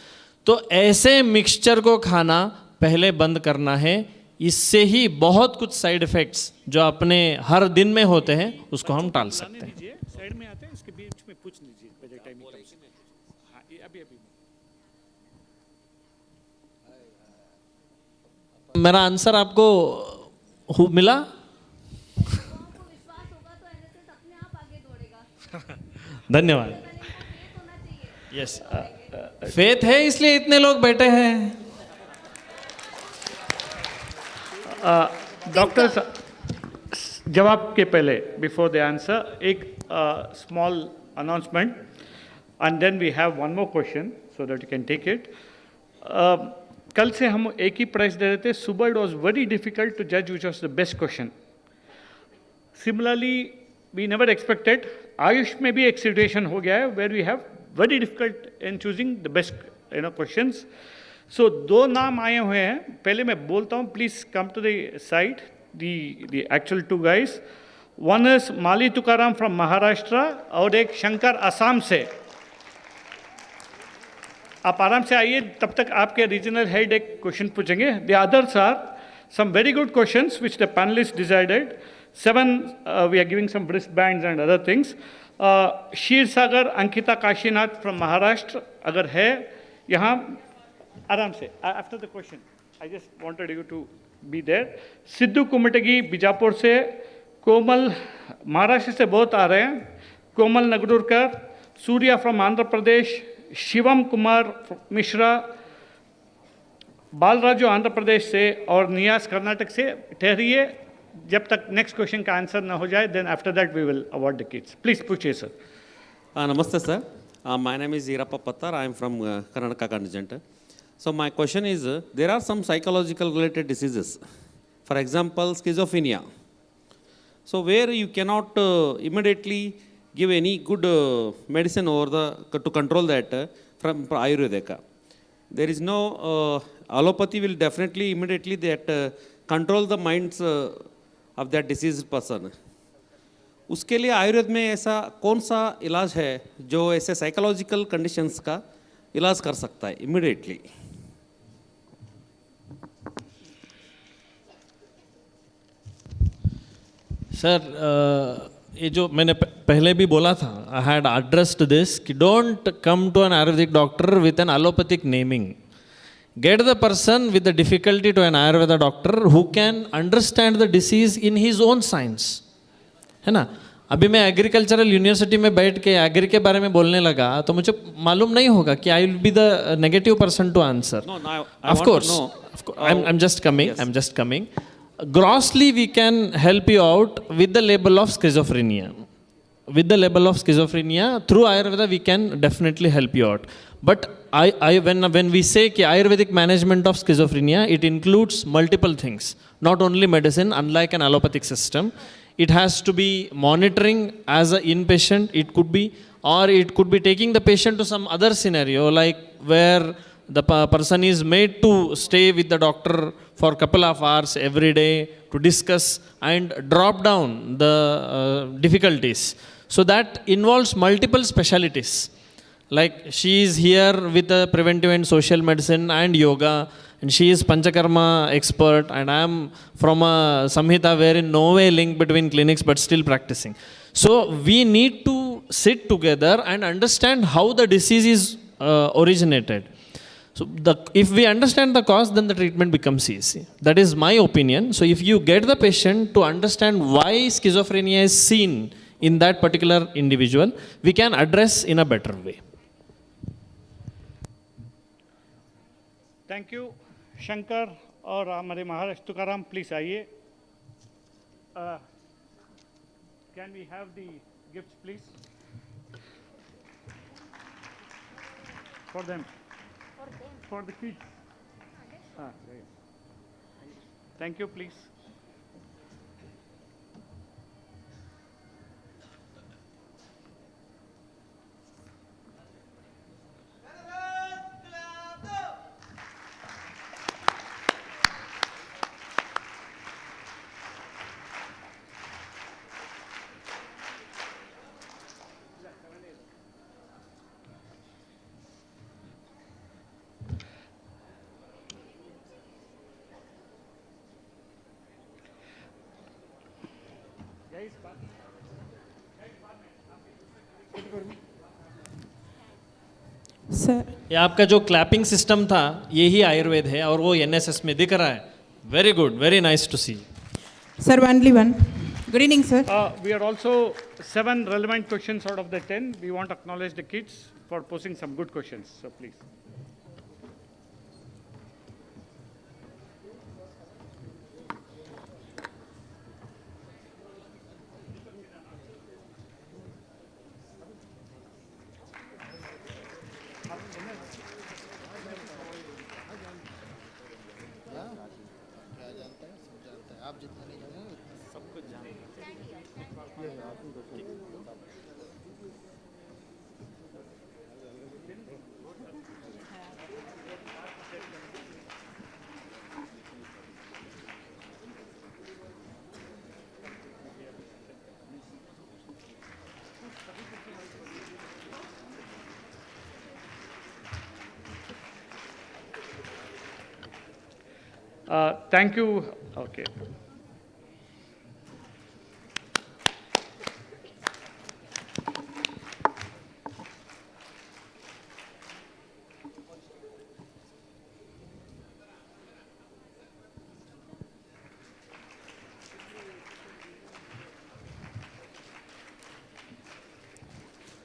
तो ऐसे मिक्सचर को खाना पहले बंद करना है. इससे ही बहुत कुछ साइड इफेक्ट्स जो अपने हर दिन में होते हैं उसको हम टाल सकते हैं. साइड में आते हैं, इसके बीच में पूछ लीजिए टाइम. मेरा आंसर आपको मिला. धन्यवाद। यस, फेथ है इसलिए इतने लोग बैठे हैं। डॉक्टर जवाब के पहले, बिफोर द आंसर, एक small announcement and then we have one more question so that you can take it. कल से हम एक ही प्राइज दे रहे थे। सुबह it was very difficult to जज which was the best question. Similarly we never expected, Ayush में भी एक सिचुएशन हो गया है where we have very difficult in choosing the best questions. So दो नाम आए हुए हैं, पहले मैं बोलता हूँ, please come to the side, the actual two guys. One is Mali Tukaram from Maharashtra और एक शंकर असम से। आप आराम से आइए, तब तक आपके रीजनल हेड एक क्वेश्चन पूछेंगे। The others are some very good questions which the panelist decided. 7 we are giving some wristbands and other things. Sheer Sagar Ankita Kashinath from Maharashtra, अगर है यहाँ आराम से after the question, I just wanted you to be there. Siddhu Kumtagi Bijapur से, कोमल महाराष्ट्र से बहुत आ रहे हैं, कोमल नगरूरकर, सूर्या फ्रॉम आंध्र प्रदेश, शिवम कुमार मिश्रा, बालराजू आंध्र प्रदेश से और नियाज कर्नाटक से। ठहरिए जब तक नेक्स्ट क्वेश्चन का आंसर ना हो जाए, then after that we will award the kids. Please पूछिए sir. Namaste sir, my name is Irappa Pattar, I am from Karnataka contingent. So my question is, there are some psychological related diseases, for example schizophrenia, so where you cannot immediately give any good medicine over to control that from Ayurveda. There is no allopathy will definitely immediately that control the minds of that diseased person. उसके लिए आयुर्वेद में ऐसा कौन सा इलाज है जो ऐसे साइकोलॉजिकल कंडीशंस का इलाज कर सकता है इमीडिएटली? सर, ये जो मैंने पहले भी बोला था, आई हैड एड्रेस्ड दिस कि don't come to an Ayurvedic doctor with an allopathic naming. Get the person with the difficulty to an Ayurveda doctor who can understand the disease in his own science. है ना? अभी मैं agricultural university में बैठ के agree के बारे में बोलने लगा तो मुझे मालूम नहीं होगा कि I will be the negative person to answer. Of course, I am just coming. Grossly we can help you out with the label of schizophrenia. With the label of schizophrenia, through Ayurveda we can definitely help you out. But when we say कि Ayurvedic management of schizophrenia, it includes multiple things. Not only medicine, unlike an allopathic system. It has to be monitoring as an inpatient, it could be, or it could be taking the patient to some other scenario, like where the person is made to stay with the doctor for a couple of hours every day to discuss and drop down the difficulties. So that involves multiple specialties. Like she is here with the preventive and social medicine and yoga, and she is Panchakarma expert, and I am from a Samhita wherein no way link between clinics but still practicing. So we need to sit together and understand how the disease is originated. So if we understand the cause, then the treatment becomes easy. That is my opinion. So if you get the patient to understand why schizophrenia is seen in that particular individual, we can address in a better way. Thank you Shankar और हमारे Maharashtra Tukaram, please आइए. Can we have the gifts please for them, for the kids. Thank you please. Sir, ये आपका जो clapping system था यही आयुर्वेद है और वो NSS में दिख रहा है. Very good, very nice to see. Sir, only one. Good evening sir. We are also 7 relevant questions out of the 10. We want to acknowledge the kids for posing some good questions. So please. आप जितना नहीं जाने सब कुछ जानते हैं। Thank you. Okay.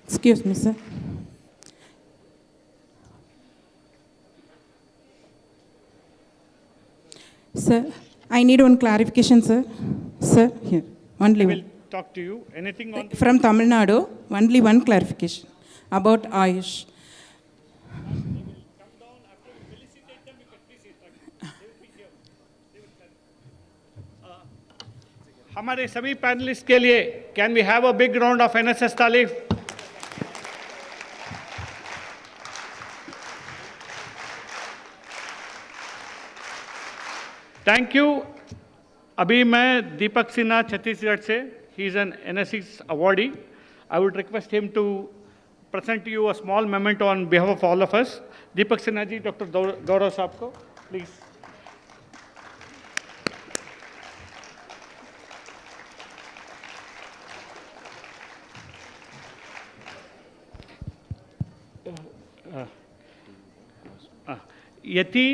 Excuse me, sir. Sir, I need one clarification, sir. Sir, here, only one. I will talk to you. Anything on From Tamil Nadu, only one clarification about Ayush. हमारे सभी panelist के लिए can we have a big round of NSS तालीफ। Thank you. अभी मैं दीपक सिन्हा छत्तीसगढ़ से, he is an NSS awardee. I would request him to present to you a small memento on behalf of all of us. Deepak Sinha ji, Dr. Gaurav साहब को please. Yati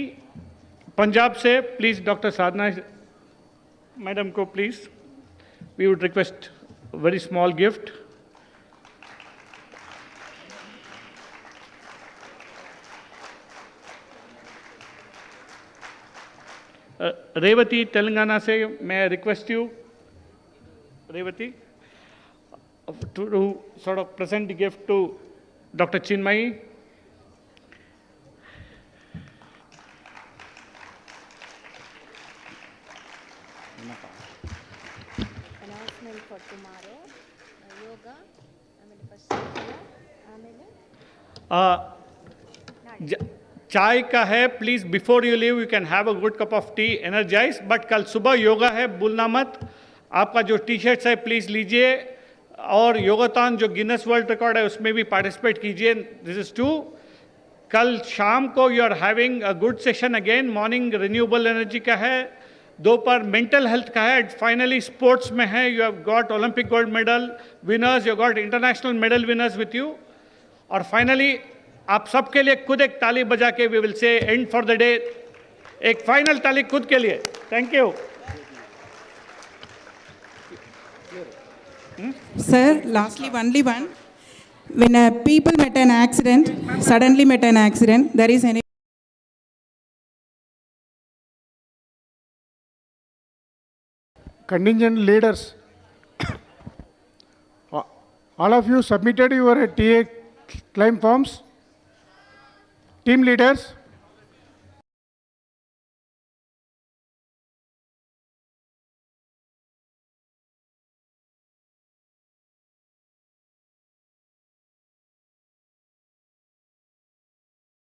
Punjab से please doctor Sadhana madam को please we would request very small gift. Revathi Telangana से मैं request you Revathi to sort of present the gift to Dr. Chinmayi. Announcement for tomorrow, yoga, चाय का है, please before you leave you can have a good cup of tea, energise. But कल सुबह योगा है, भूलना मत। आपका जो टी शर्ट्स है प्लीज लीजिए, और योगाथॉन जो गिनेस वर्ल्ड रिकॉर्ड है उसमें भी पार्टिसिपेट कीजिए। This is 2। कल शाम को you are having a good session again. Morning renewable energy का है, दोपहर मेंटल हेल्थ का है, फाइनली स्पोर्ट्स में है। You have got Olympic gold medal winners, you got international medal winners with you. और फाइनली आप सबके लिए खुद एक ताली बजा के we will say end for the day. एक फाइनल ताली खुद के लिए। Thank you Sir, lastly, only one. When people met an accident, suddenly met an accident, there is any contingent leaders. All of you submitted your TA claim forms. Team leaders,